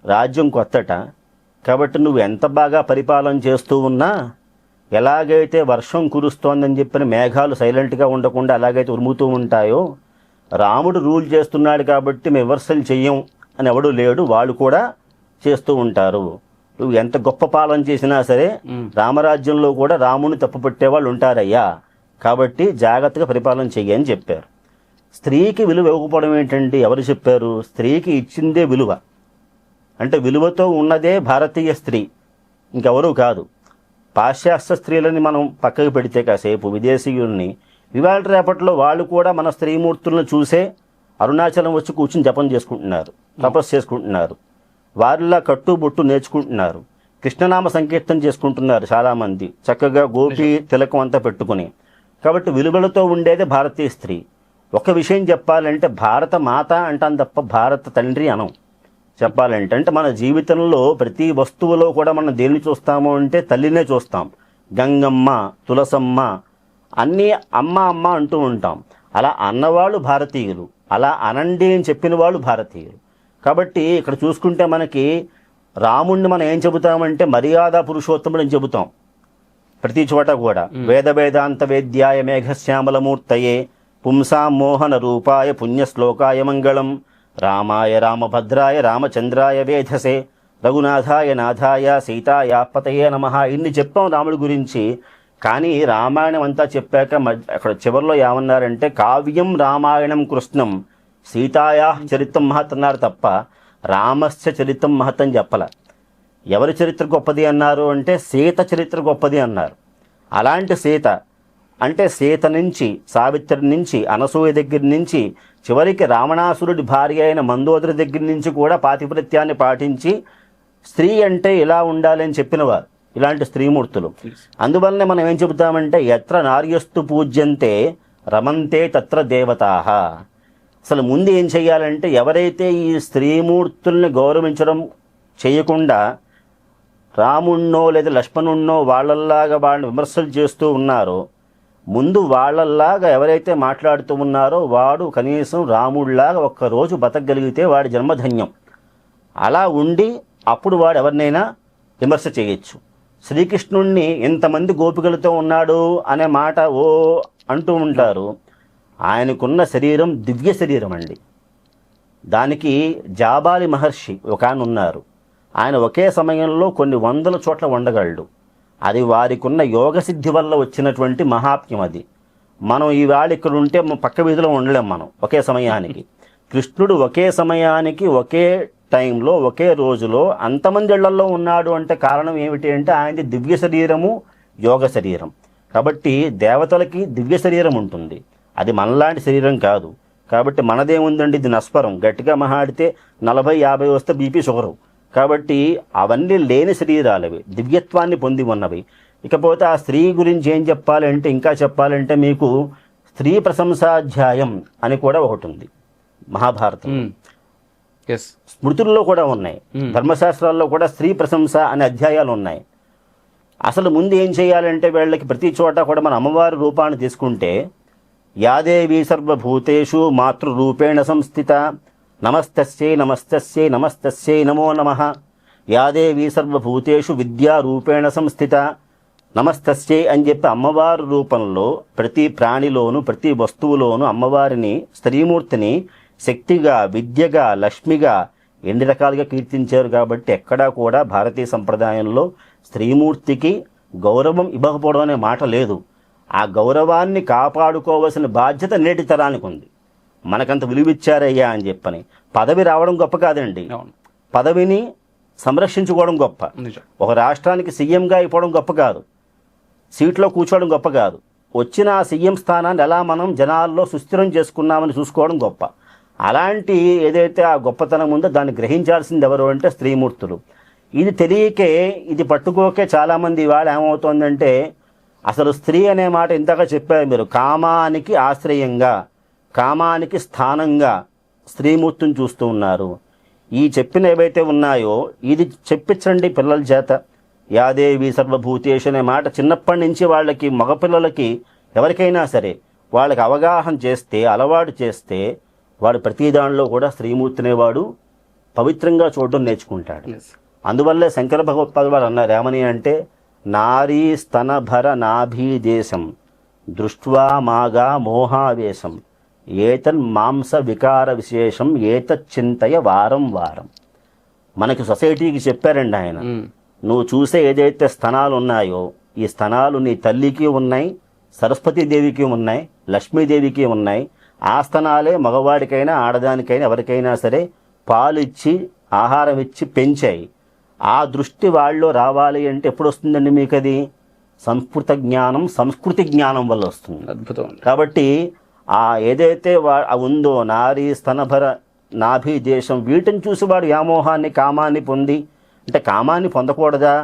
రాజ్యం కొత్తట, కాబట్టి నువ్వు ఎంత బాగా పరిపాలన చేస్తూ ఉన్నా, ఎలాగైతే వర్షం కురుస్తోందని చెప్పిన మేఘాలు సైలెంట్గా ఉండకుండా ఎలాగైతే ఉరుముతూ ఉంటాయో, రాముడు రూల్ చేస్తున్నాడు కాబట్టి మేము విమర్శలు చెయ్యం అని ఎవడు లేడు, వాళ్ళు కూడా చేస్తూ ఉంటారు. నువ్వు ఎంత గొప్ప పాలన చేసినా సరే రామరాజ్యంలో కూడా రాముడిని తప్పుపట్టేవాళ్ళు ఉంటారయ్యా, కాబట్టి జాగ్రత్తగా పరిపాలన చెయ్యి అని చెప్పారు. స్త్రీకి విలువ ఇవ్వకపోవడం ఏంటంటే ఎవరు చెప్పారు? స్త్రీకి ఇచ్చిందే విలువ. అంటే విలువతో ఉన్నదే భారతీయ స్త్రీ, ఇంకెవరూ కాదు. పాశ్చాత్య స్త్రీలని మనం పక్కకు పెడితే కాసేపు, విదేశీయుల్ని, ఇవాళ రేపట్లో వాళ్ళు కూడా మన స్త్రీమూర్తులను చూసే అరుణాచలం వచ్చి కూర్చుని జపం చేసుకుంటున్నారు, తపస్సు చేసుకుంటున్నారు, వారిలా కట్టు బొట్టు నేర్చుకుంటున్నారు, కృష్ణనామ సంకీర్తన చేసుకుంటున్నారు చాలామంది, చక్కగా గోపి తిలకం అంతా పెట్టుకుని. కాబట్టి విలువలతో ఉండేది భారతీయ స్త్రీ. ఒక విషయం చెప్పాలంటే భారత మాత అంటాం తప్ప భారత తండ్రి అనం. చెప్పాలంటే అంటే మన జీవితంలో ప్రతి వస్తువులో కూడా మనం దేన్ని చూస్తాము అంటే తల్లినే చూస్తాం. గంగమ్మ, తులసమ్మ, అన్నీ అమ్మ అమ్మ అంటూ ఉంటాం. అలా అన్నవాళ్ళు భారతీయులు, అలా అనండి అని చెప్పిన వాళ్ళు భారతీయులు. కాబట్టి ఇక్కడ చూసుకుంటే మనకి రాముణ్ణి మనం ఏం చెబుతామంటే మర్యాద పురుషోత్తముడు అని చెబుతాం ప్రతి చోట కూడా. వేద వేదాంత వేద్యాయ మేఘశ్యామలమూర్తయే పుంసాం మోహన రూపాయ పుణ్యశ్లోకాయ మంగళం రామాయ రామభద్రాయ రామచంద్రాయ వేధసే రఘునాథాయ నాథాయ సీతాయ పతయే నమః. ఇన్ని చెప్పాం రాముడి గురించి. కానీ రామాయణం అంతా చెప్పాక అక్కడ చివరిలో ఏమన్నారంటే కావ్యం రామాయణం కృష్ణం సీతాయా చరిత్రం మహత్ అన్నారు తప్ప రామస్య చరిత్రం మహత్ అని చెప్పల. ఎవరి చరిత్ర గొప్పది అన్నారు అంటే సీత చరిత్ర గొప్పది అన్నారు. అలాంటి సీత అంటే సీత నుంచి, సావిత్రి నుంచి, అనసూయ దగ్గర నుంచి, చివరికి రావణాసురుడి భార్య అయిన మందోదరి దగ్గర నుంచి కూడా పాతివ్రత్యాన్ని పాటించి స్త్రీ అంటే ఇలా ఉండాలని చెప్పినవారు ఇలాంటి స్త్రీమూర్తులు. అందువల్లనే మనం ఏం చెబుతామంటే ఎత్ర నార్యస్తు పూజ్యంతే రమంతే తత్ర దేవతాః. అసలు ముందు ఏం చెయ్యాలంటే ఎవరైతే ఈ స్త్రీమూర్తుల్ని గౌరవించడం చేయకుండా రాముణ్ణో లేదా లక్ష్మణున్నో వాళ్ళల్లాగా వాళ్ళని విమర్శలు చేస్తూ ఉన్నారో, ముందు వాళ్ళల్లాగా ఎవరైతే మాట్లాడుతూ ఉన్నారో వాడు కనీసం రాముడిలాగా ఒక్కరోజు బతకగలిగితే వాడి జన్మధన్యం. అలా ఉండి అప్పుడు వాడు ఎవరినైనా విమర్శ చేయొచ్చు. శ్రీకృష్ణుణ్ణి ఎంతమంది గోపికలతో ఉన్నాడు అనే మాట ఓ అంటూ ఉంటారు. ఆయనకున్న శరీరం దివ్య శరీరం అండి. దానికి జాబాలి మహర్షి ఒక ఆయన ఉన్నారు. ఆయన ఒకే సమయంలో కొన్ని వందల చోట్ల ఉండగలడు. అది వారికి ఉన్న యోగసిద్ధి వల్ల వచ్చినటువంటి మహాత్మ్యం. అది మనం ఈవేళ ఇక్కడ ఉంటే పక్క వీధిలో ఉండలేం మనం ఒకే సమయానికి. కృష్ణుడు ఒకే సమయానికి ఒకే టైంలో ఒకే రోజులో అంతమంది ఇళ్లలో ఉన్నాడు అంటే కారణం ఏమిటి అంటే ఆయనది దివ్య శరీరము, యోగ శరీరం. కాబట్టి దేవతలకి దివ్య శరీరం ఉంటుంది, అది మనలాంటి శరీరం కాదు. కాబట్టి మనదేముందండి, ఇది నస్వరం, గట్టిగా మహాడితే 40-50 వస్తే బీపీ షుగరు. కాబట్టి అవన్నీ లేని శరీరాలు అవి, దివ్యత్వాన్ని పొంది ఉన్నవి. ఇకపోతే ఆ స్త్రీ గురించి ఏం చెప్పాలంటే, ఇంకా చెప్పాలంటే మీకు స్త్రీ ప్రశంసాధ్యాయం అని కూడా ఒకటి ఉంది మహాభారతం. స్మృతుల్లో కూడా ఉన్నాయి, ధర్మశాస్త్రాల్లో కూడా స్త్రీ ప్రశంస అనే అధ్యాయాలు ఉన్నాయి. అసలు ముందు ఏం చేయాలంటే వీళ్ళకి ప్రతి చోట కూడా మన అమ్మవారి రూపాన్ని తీసుకుంటే, యాదేవి సర్వభూతేషు మాతృరూపేణ సంస్థిత నమస్తస్యై నమస్తస్యై నమస్తస్యై నమో నమః. యాదేవి సర్వభూతేషు విద్యారూపేణ సంస్థిత నమస్తస్యై అని చెప్పి అమ్మవారి రూపంలో ప్రతి ప్రాణిలోను ప్రతి వస్తువులోను అమ్మవారిని, స్త్రీమూర్తిని శక్తిగా, విద్యగా, లక్ష్మిగా ఎన్ని రకాలుగా కీర్తించారు. కాబట్టి ఎక్కడా కూడా భారతీయ సంప్రదాయంలో స్త్రీమూర్తికి గౌరవం ఇవ్వకపోవడం అనే మాట లేదు. ఆ గౌరవాన్ని కాపాడుకోవాల్సిన బాధ్యత నేటి తరానికి ఉంది. మనకంత విలువిచ్చారయ్యా అని చెప్పని. పదవి రావడం గొప్ప కాదండి, పదవిని సంరక్షించుకోవడం గొప్ప. ఒక రాష్ట్రానికి సీఎంగా అయిపోవడం గొప్ప కాదు, సీట్లో కూర్చోవడం గొప్ప కాదు. వచ్చిన ఆ సీఎం స్థానాన్ని ఎలా మనం జనాల్లో సుస్థిరం చేసుకున్నామని చూసుకోవడం గొప్ప. అలాంటి ఏదైతే ఆ గొప్పతనం ఉందో దాన్ని గ్రహించాల్సింది ఎవరు అంటే స్త్రీమూర్తులు. ఇది తెలియకే, ఇది పట్టుకోకే చాలామంది ఇవాళ ఏమవుతోందంటే, అసలు స్త్రీ అనే మాట ఇంతగా చెప్పారు మీరు, కామానికి ఆశ్రయంగా, కామానికి స్థానంగా స్త్రీమూర్తిని చూస్తూ ఉన్నారు. ఈ చెప్పిన ఏవైతే ఉన్నాయో ఇది చెప్పించండి పిల్లల చేత. యాదేవి సర్వభూతేషు అనే మాట చిన్నప్పటి నుంచి వాళ్ళకి, మగపిల్లలకి ఎవరికైనా సరే వాళ్ళకి అవగాహన చేస్తే, అలవాటు చేస్తే, వాడు ప్రతి దానిలో కూడా స్త్రీమూర్తినే వాడు పవిత్రంగా చూడడం నేర్చుకుంటాడు. అందువల్లే శంకర భగవత్పాదులు వారు అన్నారు ఏమని అంటే, నారీ స్తనభర నాభీదేశం దృష్ట్వా మాగా మోహావేశం ఏతన్ మాంస వికార విశేషం ఏతచ్చింతయ వారం వారం. మనకి సొసైటీకి చెప్పారండి ఆయన, నువ్వు చూసే ఏదైతే స్తనాలు ఉన్నాయో ఈ స్తనాలు నీ తల్లికి ఉన్నాయి, సరస్వతీదేవికి ఉన్నాయి, లక్ష్మీదేవికి ఉన్నాయి. ఆ స్తనాలే మగవాడికైనా ఆడదానికైనా ఎవరికైనా సరే పాలు ఇచ్చి ఆహారం ఇచ్చి పెంచాయి. ఆ దృష్టి వాళ్ళలో రావాలి అంటే ఎప్పుడు వస్తుందండి మీకు అది? సంస్కృత జ్ఞానం, సంస్కృతి జ్ఞానం వల్ల వస్తుంది. అద్భుతం. కాబట్టి ఆ ఏదైతే ఉందో నారీ స్తనభర నాభి దేశం, వీటిని చూసి వాడు వ్యామోహాన్ని, కామాన్ని పొంది, అంటే కామాన్ని పొందకూడదా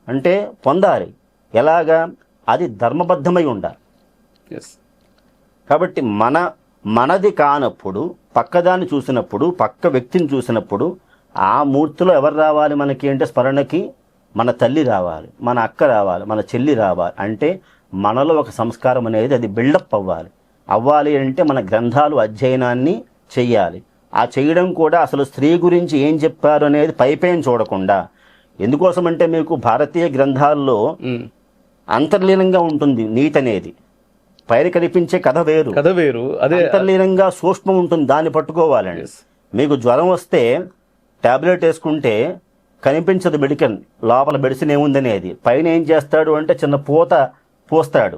అంటే పొందాలి. ఎలాగా? అది ధర్మబద్ధమై ఉండాలి. కాబట్టి మనది కానప్పుడు, పక్కదాన్ని చూసినప్పుడు, పక్క వ్యక్తిని చూసినప్పుడు ఆ మూర్తిలో ఎవరు రావాలి మనకి అంటే స్మరణకి? మన తల్లి రావాలి, మన అక్క రావాలి, మన చెల్లి రావాలి. అంటే మనలో ఒక సంస్కారం అనేది అది బిల్డప్ అవ్వాలి అంటే మన గ్రంథాలు అధ్యయనాన్ని చెయ్యాలి. ఆ చేయడం కూడా అసలు స్త్రీ గురించి ఏం చెప్పారు అనేది పైపైన చూడకుండా. ఎందుకోసం అంటే మీకు భారతీయ గ్రంథాల్లో అంతర్లీనంగా ఉంటుంది నీతి అనేది. పైన కనిపించే కథ వేరు, అదే అంతర్లీనంగా సూక్ష్మం ఉంటుంది, దాన్ని పట్టుకోవాలండి. మీకు జ్వరం వస్తే టాబ్లెట్ వేసుకుంటే కనిపించదు మెడికల్, లోపల మెడిసిన్ ఏముందనేది. పైన ఏం చేస్తాడు అంటే చిన్న పూత పోస్తాడు,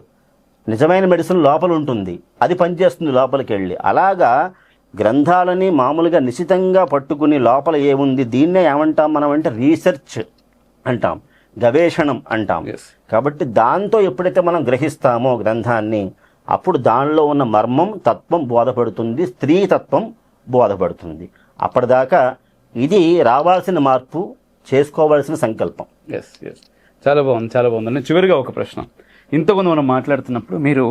నిజమైన మెడిసిన్ లోపల ఉంటుంది, అది పనిచేస్తుంది లోపలికి వెళ్ళి. అలాగా గ్రంథాలని మామూలుగా నిశితంగా పట్టుకుని లోపల ఏముంది, దీన్నే ఏమంటాం మనం అంటే రీసెర్చ్ అంటాం, గవేషణం అంటాం. కాబట్టి దాంతో ఎప్పుడైతే మనం గ్రహిస్తామో గ్రంథాన్ని, అప్పుడు దానిలో ఉన్న మర్మం, తత్వం బోధపడుతుంది, స్త్రీ తత్వం బోధపడుతుంది. అప్పటిదాకా ఇది రావాల్సిన మార్పు, చేసుకోవాల్సిన సంకల్పం. చాలా బాగుందండి. చివరిగా ఒక ప్రశ్న. ఇంతకుముందు మనం మాట్లాడుతున్నప్పుడు మీరు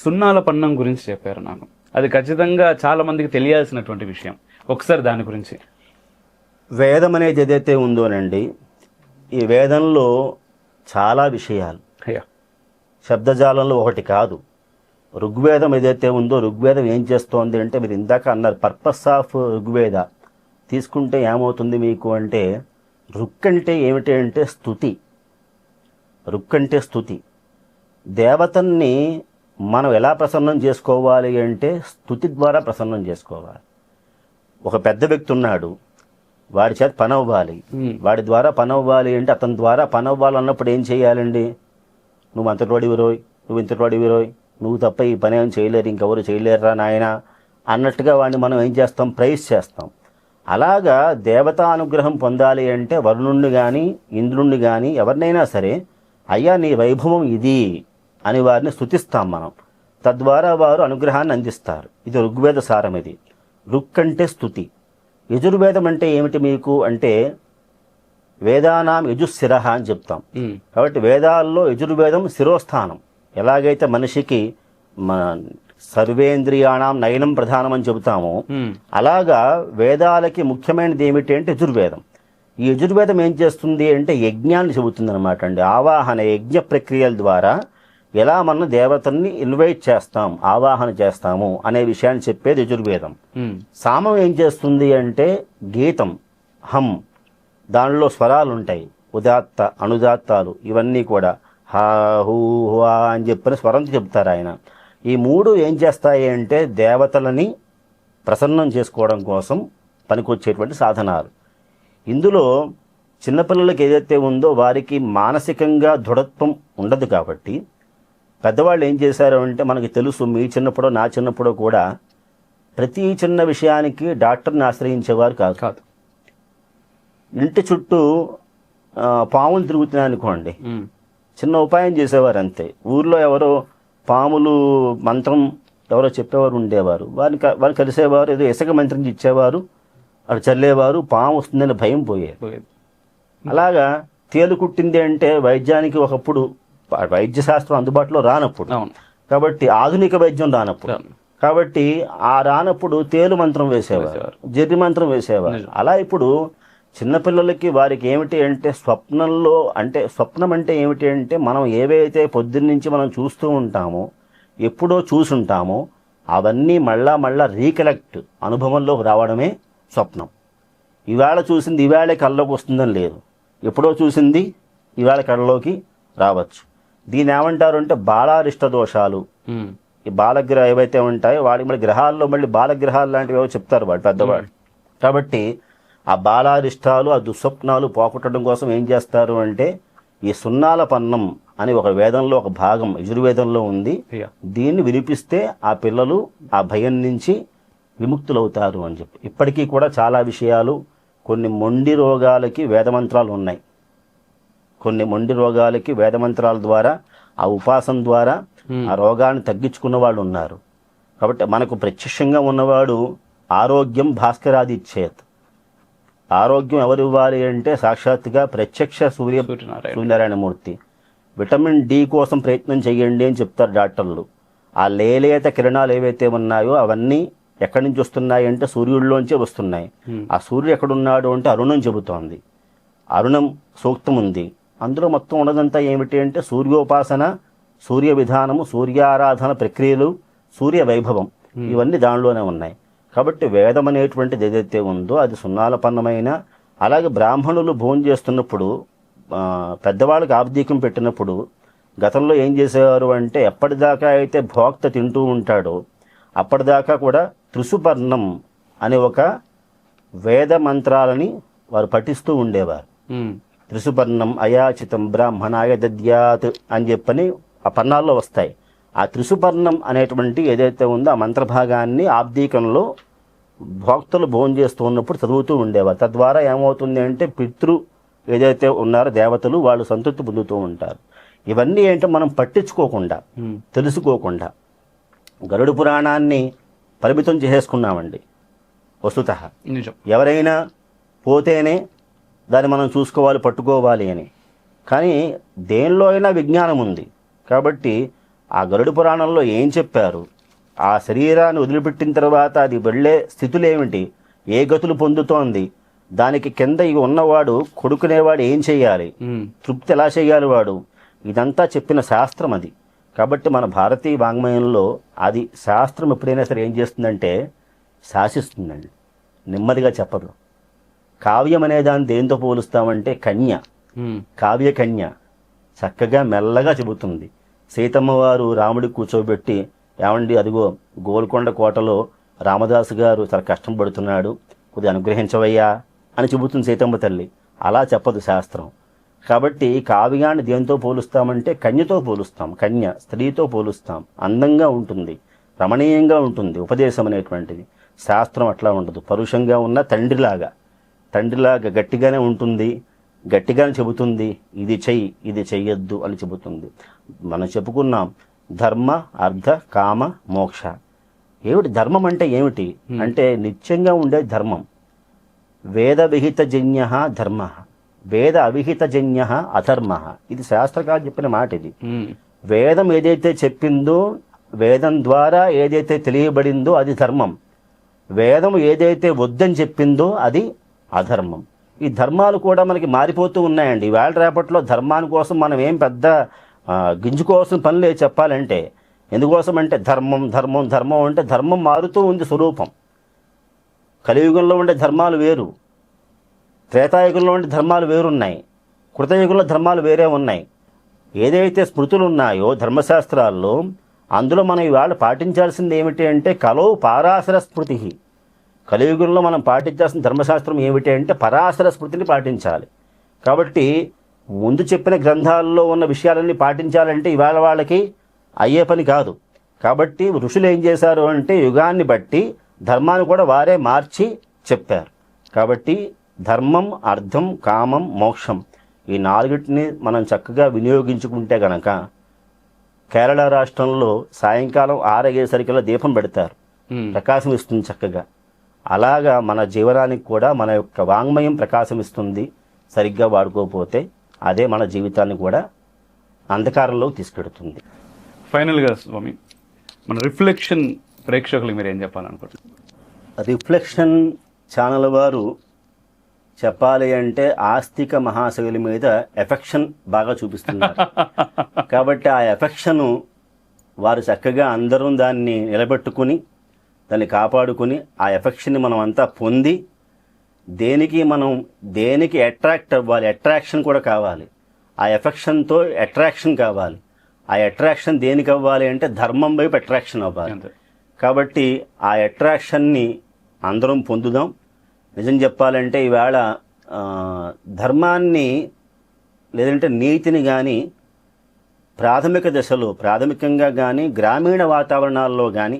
సున్నాల పన్నం గురించి చెప్పారు నాకు. అది ఖచ్చితంగా చాలా మందికి తెలియాల్సినటువంటి విషయం. ఒకసారి దాని గురించి. వేదం అనేది ఏదైతే ఉందోనండి, ఈ వేదంలో చాలా విషయాలు, శబ్దజాలంలో ఒకటి కాదు. ఋగ్వేదం ఏదైతే ఉందో, ఋగ్వేదం ఏం చేస్తోంది అంటే, మీరు ఇందాక అన్నారు పర్పస్ ఆఫ్ ఋగ్వేద తీసుకుంటే ఏమవుతుంది మీకు అంటే, రుక్ అంటే ఏమిటి అంటే స్తుతి. రుక్ అంటే స్తుతి. దేవతల్ని మనం ఎలా ప్రసన్నం చేసుకోవాలి అంటే స్తుతి ద్వారా ప్రసన్నం చేసుకోవాలి. ఒక పెద్ద వ్యక్తి ఉన్నాడు, వాడి చేత పని అవ్వాలి, వాడి ద్వారా పని అవ్వాలి అంటే అతని ద్వారా పని అవ్వాలన్నప్పుడు ఏం చేయాలండి? నువ్వు అంతటోడివిరోయ్, నువ్వు ఇంతటోడివిరోయ్, నువ్వు తప్ప ఈ పని ఏం చేయలేరు, ఇంకెవరు చేయలేరురా నాయన అన్నట్టుగా వాడిని మనం ఏం చేస్తాం? ప్రైజ్ చేస్తాం. అలాగా దేవతా అనుగ్రహం పొందాలి అంటే వరుణుణ్ణి కానీ ఇంద్రుణ్ణి కానీ ఎవరినైనా సరే అయ్యా నీ వైభవం ఇది అని వారిని స్తుతిస్తాం మనం. తద్వారా వారు అనుగ్రహాన్ని అందిస్తారు. ఇది ఋగ్వేద సారం. ఇది ఋక్ అంటే స్తుతి. యజుర్వేదం అంటే ఏమిటి మీకు అంటే వేదానాం యజుశిరః అని చెప్తాం. కాబట్టి వేదాల్లో యజుర్వేదం శిరోస్థానం. ఎలాగైతే మనిషికి సర్వేంద్రియాణం నయనం ప్రధానం అని చెబుతామో అలాగా వేదాలకి ముఖ్యమైనది ఏమిటి అంటే యజుర్వేదం. ఈ యజుర్వేదం ఏం చేస్తుంది అంటే యజ్ఞాన్ని చెబుతుంది అనమాట అండి. ఆవాహన యజ్ఞ ప్రక్రియల ద్వారా ఎలా మనం దేవతల్ని ఇన్వైట్ చేస్తాం, ఆవాహన చేస్తాము అనే విషయాన్ని చెప్పేది యజుర్వేదం. సామం ఏం చేస్తుంది అంటే గీతం, హం, దానిలో స్వరాలు ఉంటాయి, ఉదాత్త అనుదాత్తాలు, ఇవన్నీ కూడా హా హూ హా అని చెప్పిన స్వరంతో చెప్తారు ఆయన. ఈ మూడు ఏం చేస్తాయి అంటే దేవతలని ప్రసన్నం చేసుకోవడం కోసం పనికొచ్చేటువంటి సాధనాలు. ఇందులో చిన్నపిల్లలకి ఏదైతే ఉందో వారికి మానసికంగా దృఢత్వం ఉండదు. కాబట్టి పెద్దవాళ్ళు ఏం చేశారు అంటే మనకి తెలుసు, మీ చిన్నప్పుడో నా చిన్నప్పుడో కూడా ప్రతి చిన్న విషయానికి డాక్టర్ని ఆశ్రయించేవారు కాదు. ఇంటి చుట్టూ పాములు తిరుగుతున్నాయి అనుకోండి, చిన్న ఉపాయం చేసేవారు అంతే. ఊర్లో ఎవరో పాములు మంత్రం ఎవరో చెప్పేవారు ఉండేవారు, వారు కలిసేవారు, ఏదో ఇసుక మంత్రం ఇచ్చేవారు, అక్కడ చల్లేవారు, పాము వస్తుందని భయం పోయేది. అలాగా తేలు కుట్టింది అంటే వైద్యానికి ఒకప్పుడు వైద్య శాస్త్రం అందుబాటులో రానప్పుడు, కాబట్టి ఆధునిక వైద్యం రానప్పుడు, కాబట్టి ఆ రానప్పుడు తేలు మంత్రం వేసేవారు, జర్రి మంత్రం వేసేవారు. అలా ఇప్పుడు చిన్నపిల్లలకి వారికి ఏమిటి అంటే స్వప్నం అంటే ఏమిటి అంటే మనం ఏవైతే పొద్దున్నుంచి మనం చూస్తూ ఉంటామో, ఎప్పుడో చూసుంటామో అవన్నీ మళ్ళా రీకలెక్ట్ అనుభవంలోకి రావడమే స్వప్నం. ఇవాళ చూసింది ఇవాళే కళ్ళలోకి వస్తుందని లేదు, ఎప్పుడో చూసింది ఇవాళ కళ్ళలోకి రావచ్చు. దీని ఏమంటారు అంటే బాలారిష్ట దోషాలు. ఈ బాలగ్రహం ఏవైతే ఉంటాయో వాడికి మళ్ళీ గ్రహాల్లో మళ్ళీ బాలగ్రహాలు లాంటివి ఏవో చెప్తారు వాడు పెద్దవాడు. కాబట్టి ఆ బాలారిష్టాలు, ఆ దుస్వప్నాలు పోగొట్టడం కోసం ఏం చేస్తారు అంటే ఈ సున్నాల పన్నం అని ఒక వేదంలో ఒక భాగం యజుర్వేదంలో ఉంది. దీన్ని వినిపిస్తే ఆ పిల్లలు ఆ భయం నుంచి విముక్తులవుతారు అని చెప్పి. ఇప్పటికీ కూడా చాలా విషయాలు, కొన్ని మొండి రోగాలకి వేదమంత్రాలు ఉన్నాయి. కొన్ని మొండి రోగాలకి వేదమంత్రాల ద్వారా, ఆ ఉపాసన ద్వారా ఆ రోగాన్ని తగ్గించుకున్న వాళ్ళు ఉన్నారు. కాబట్టి మనకు ప్రత్యక్షంగా ఉన్నవాడు ఆరోగ్యం భాస్కరాదిచ్చేత్. ఆరోగ్యం ఎవరు ఇవ్వాలి అంటే సాక్షాత్తుగా ప్రత్యక్ష సూర్యనారాయణమూర్తి. విటమిన్ డి కోసం ప్రయత్నం చేయండి అని చెప్తారు డాక్టర్లు. ఆ లేలేత కిరణాలు ఏవైతే ఉన్నాయో అవన్నీ ఎక్కడి నుంచి వస్తున్నాయి అంటే సూర్యుడిలోంచే వస్తున్నాయి. ఆ సూర్యుడు ఎక్కడున్నాడు అంటే అరుణం చెబుతోంది. అరుణం సూక్తం ఉంది. అందులో మొత్తం ఉన్నదంతా ఏమిటి అంటే సూర్యోపాసన, సూర్య విధానము, సూర్యారాధన ప్రక్రియలు, సూర్య వైభవం, ఇవన్నీ దానిలోనే ఉన్నాయి. కాబట్టి వేదం అనేటువంటిది ఏదైతే ఉందో అది సున్నాల పన్నమైన. అలాగే బ్రాహ్మణులు భోజనం చేస్తున్నప్పుడు పెద్దవాళ్ళకి ఆబ్దీకం పెట్టినప్పుడు గతంలో ఏం చేసేవారు అంటే ఎప్పటిదాకా అయితే భోక్త తింటూ ఉంటాడో అప్పటిదాకా కూడా త్రిసుపర్ణం అనే ఒక వేద మంత్రాలని వారు పఠిస్తూ ఉండేవారు. త్రిసుపర్ణం అయాచితం బ్రాహ్మణాయ దద్యాత్ అని చెప్పని ఆ పర్ణాల్లో వస్తాయి. ఆ త్రిసుపర్ణం అనేటువంటి ఏదైతే ఉందో ఆ మంత్రభాగాన్ని ఆబ్దీకంలో భోక్తలు భోజనం చేస్తూ ఉన్నప్పుడు చదువుతూ ఉండేవారు. తద్వారా ఏమవుతుంది అంటే పితృ ఏదైతే ఉన్నారో దేవతలు వాళ్ళు సంతృప్తి పొందుతూ ఉంటారు. ఇవన్నీ ఏంటో మనం పట్టించుకోకుండా, తెలుసుకోకుండా గరుడ పురాణాన్ని పరిమితం చేసేసుకున్నామండి. వస్తుతః ఎవరైనా పోతేనే దాన్ని మనం చూసుకోవాలి, పట్టుకోవాలి అని. కానీ దేనిలో అయినా విజ్ఞానం ఉంది. కాబట్టి ఆ గరుడ పురాణంలో ఏం చెప్పారు, ఆ శరీరాన్ని వదిలిపెట్టిన తర్వాత అది వెళ్ళే స్థితులు ఏమిటి, ఏ గతులు పొందుతోంది, దానికి కింద ఇవి ఉన్నవాడు కొడుకునేవాడు ఏం చేయాలి, తృప్తి ఎలా చేయాలి వాడు, ఇదంతా చెప్పిన శాస్త్రం అది. కాబట్టి మన భారతీయ వాంగ్మయంలో అది శాస్త్రం ఎప్పుడైనా సరే ఏం చేస్తుందంటే శాసిస్తుందండి, నెమ్మదిగా చెప్పదు. కావ్యం అనే దాన్ని దేంతో పోలుస్తామంటే కన్య, కావ్య కన్య చక్కగా మెల్లగా చెబుతుంది. సీతమ్మ వారు రాముడికి కూర్చోబెట్టి, ఏమండి అదిగో గోల్కొండ కోటలో రామదాసు గారు చాలా కష్టం పడుతున్నాడు, కొద్దిగా అనుగ్రహించవయ్యా అని చెబుతుంది సీతమ్మ తల్లి. అలా చెప్పదు శాస్త్రం. కాబట్టి కావ్యాన్ని దేంతో పోలుస్తామంటే కన్యతో పోలుస్తాం. కన్య స్త్రీతో పోలుస్తాం. అందంగా ఉంటుంది, రమణీయంగా ఉంటుంది ఉపదేశం అనేటువంటిది. శాస్త్రం అట్లా ఉండదు. పరుషంగా ఉన్న తండ్రిలాగా గట్టిగానే ఉంటుంది, గట్టిగానే చెబుతుంది, ఇది చెయ్యి ఇది చెయ్యొద్దు అని చెబుతుంది. మనం చెప్పుకున్నాం ధర్మ అర్థ కామ మోక్ష. ఏమిటి ధర్మం అంటే ఏమిటి అంటే నిత్యంగా ఉండే ధర్మం. వేద విహిత జన్య ధర్మ, వేద అవిహిత జన్య అధర్మ. ఇది శాస్త్రకారు చెప్పిన మాట. ఇది వేదం ఏదైతే చెప్పిందో, వేదం ద్వారా ఏదైతే తెలియబడిందో అది ధర్మం. వేదం ఏదైతే వద్దని చెప్పిందో అది అధర్మం. ఈ ధర్మాలు కూడా మనకి మారిపోతూ ఉన్నాయండి. వేళ రేపట్లో ధర్మాని కోసం మనం ఏం పెద్ద గింజుకోవాల్సిన పని లేదు చెప్పాలంటే. ఎందుకోసం అంటే ధర్మం ధర్మం ధర్మం అంటే ధర్మం మారుతూ ఉంది స్వరూపం. కలియుగంలో ఉండే ధర్మాలు వేరు, త్రేతాయుగంలో ఉండే ధర్మాలు వేరున్నాయి, కృతయుగంలో ధర్మాలు వేరే ఉన్నాయి. ఏదైతే స్మృతులు ఉన్నాయో ధర్మశాస్త్రాల్లో, అందులో మనం ఇవాళ పాటించాల్సింది ఏమిటి అంటే కలో పారాశర స్మృతి. కలియుగంలో మనం పాటించాల్సిన ధర్మశాస్త్రం ఏమిటి అంటే పరాశర స్మృతిని పాటించాలి. కాబట్టి ముందు చెప్పిన గ్రంథాల్లో ఉన్న విషయాలన్నీ పాటించాలంటే ఇవాళ వాళ్ళకి అయ్యే పని కాదు. కాబట్టి ఋషులు ఏం చేశారు అంటే యుగాన్ని బట్టి ధర్మాన్ని కూడా వారే మార్చి చెప్పారు. కాబట్టి ధర్మం అర్థం కామం మోక్షం ఈ నాలుగిటిని మనం చక్కగా వినియోగించుకుంటే గనక కేరళ రాష్ట్రంలో సాయంకాలం 6 అయ్యేసరికల్లా దీపం పెడతారు, ప్రకాశం ఇస్తుంది చక్కగా. అలాగా మన జీవనానికి కూడా మన యొక్క వాంగ్మయం ప్రకాశం ఇస్తుంది. సరిగ్గా వాడుకోకపోతే అదే మన జీవితాన్ని కూడా అంధకారంలోకి తీసుకెడుతుంది. ఫైనల్గా స్వామి, మన రిఫ్లెక్షన్ ప్రేక్షకులకు మీరు ఏం చెప్పాలనుకుంటున్నారు? రిఫ్లెక్షన్ ఛానల్ వారు చెప్పాలి అంటే ఆస్తిక మహాశైలి మీద ఎఫెక్షన్ బాగా చూపిస్తున్నారు. కాబట్టి ఆ ఎఫెక్షను వారు చక్కగా అందరం దాన్ని నిలబెట్టుకుని దాన్ని కాపాడుకుని ఆ ఎఫెక్షన్ని మనం అంతా పొంది దేనికి అట్రాక్ట్ అవ్వాలి, అట్రాక్షన్ కూడా కావాలి. ఆ ఎఫెక్షన్తో అట్రాక్షన్ కావాలి. ఆ అట్రాక్షన్ దేనికి అవ్వాలి అంటే ధర్మం వైపు అట్రాక్షన్ అవ్వాలి. కాబట్టి ఆ అట్రాక్షన్ని అందరం పొందుదాం. నిజం చెప్పాలంటే ఈవేళ ధర్మాన్ని లేదంటే నీతిని కానీ ప్రాథమికంగా కానీ గ్రామీణ వాతావరణాల్లో కానీ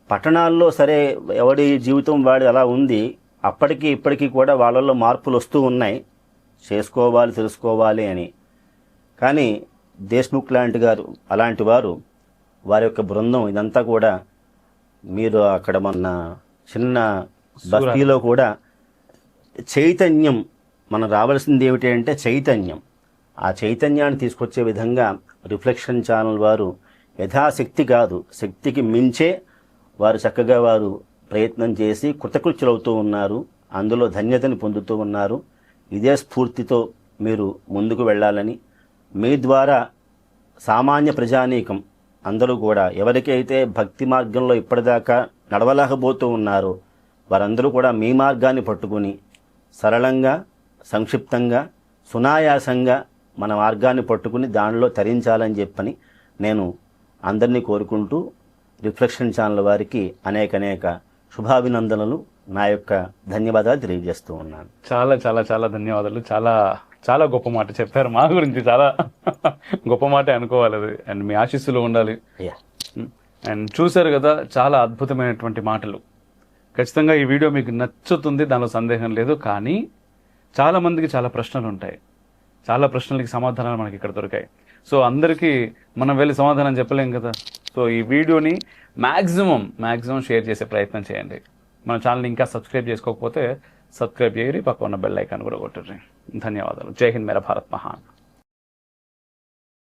పట్టణాల్లో సరే ఎవడి జీవితం వాడి అలా ఉంది. అప్పటికి ఇప్పటికీ కూడా వాళ్ళల్లో మార్పులు వస్తూ ఉన్నాయి, చేసుకోవాలి తెలుసుకోవాలి అని. కానీ దేశ్ముఖ్ అలాంటి వారు వారి యొక్క బృందం ఇదంతా కూడా మీరు అక్కడ మొన్న చిన్న బస్తీలో కూడా చైతన్యం మనం రావాల్సింది ఏమిటి అంటే చైతన్యం. ఆ చైతన్యాన్ని తీసుకొచ్చే విధంగా రిఫ్లెక్షన్ ఛానల్ వారు యథాశక్తి కాదు శక్తికి మించే వారు చక్కగా వారు ప్రయత్నం చేసి కృతకృత్యులవుతూ ఉన్నారు. అందులో ధన్యతని పొందుతూ ఉన్నారు. ఇదే స్ఫూర్తితో మీరు ముందుకు వెళ్ళాలని, మీ ద్వారా సామాన్య ప్రజానీకం అందరూ కూడా ఎవరికైతే భక్తి మార్గంలో ఇప్పటిదాకా నడవలేకపోతూ ఉన్నారో వారందరూ కూడా మీ మార్గాన్ని పట్టుకుని సరళంగా, సంక్షిప్తంగా, సునాయాసంగా మన మార్గాన్ని పట్టుకుని దానిలో తరించాలని చెప్పని నేను అందరినీ కోరుకుంటూ రిఫ్లెక్షన్ ఛానల్ వారికి అనేక శుభాభినందనలు, నా యొక్క ధన్యవాదాలు తెలియజేస్తూ ఉన్నాను. చాలా చాలా చాలా ధన్యవాదాలు. చాలా చాలా గొప్ప మాట చెప్పారు. మా గురించి చాలా గొప్ప మాట అనుకోవాలి అది. అండ్ మీ ఆశీస్సులు ఉండాలి. అండ్ చూశారు కదా, చాలా అద్భుతమైనటువంటి మాటలు. ఖచ్చితంగా ఈ వీడియో మీకు నచ్చుతుంది, దానిలో సందేహం లేదు. కానీ చాలామందికి చాలా ప్రశ్నలు ఉంటాయి, చాలా ప్రశ్నలకి సమాధానాలు మనకి ఇక్కడ దొరికాయి. సో అందరికీ మనం వెళ్ళి సమాధానం చెప్పలేం కదా. సో ఈ వీడియోని మ్యాక్సిమం షేర్ చేసే ప్రయత్నం చేయండి. మన ఛానల్ని ఇంకా సబ్స్క్రైబ్ చేసుకోకపోతే సబ్స్క్రైబ్ చేయరి, పక్క ఉన్న బెల్ ఐకాన్ కూడా కొట్టండి. ధన్యవాదాలు. జై హింద్, మేరా భారత్ మహాన్.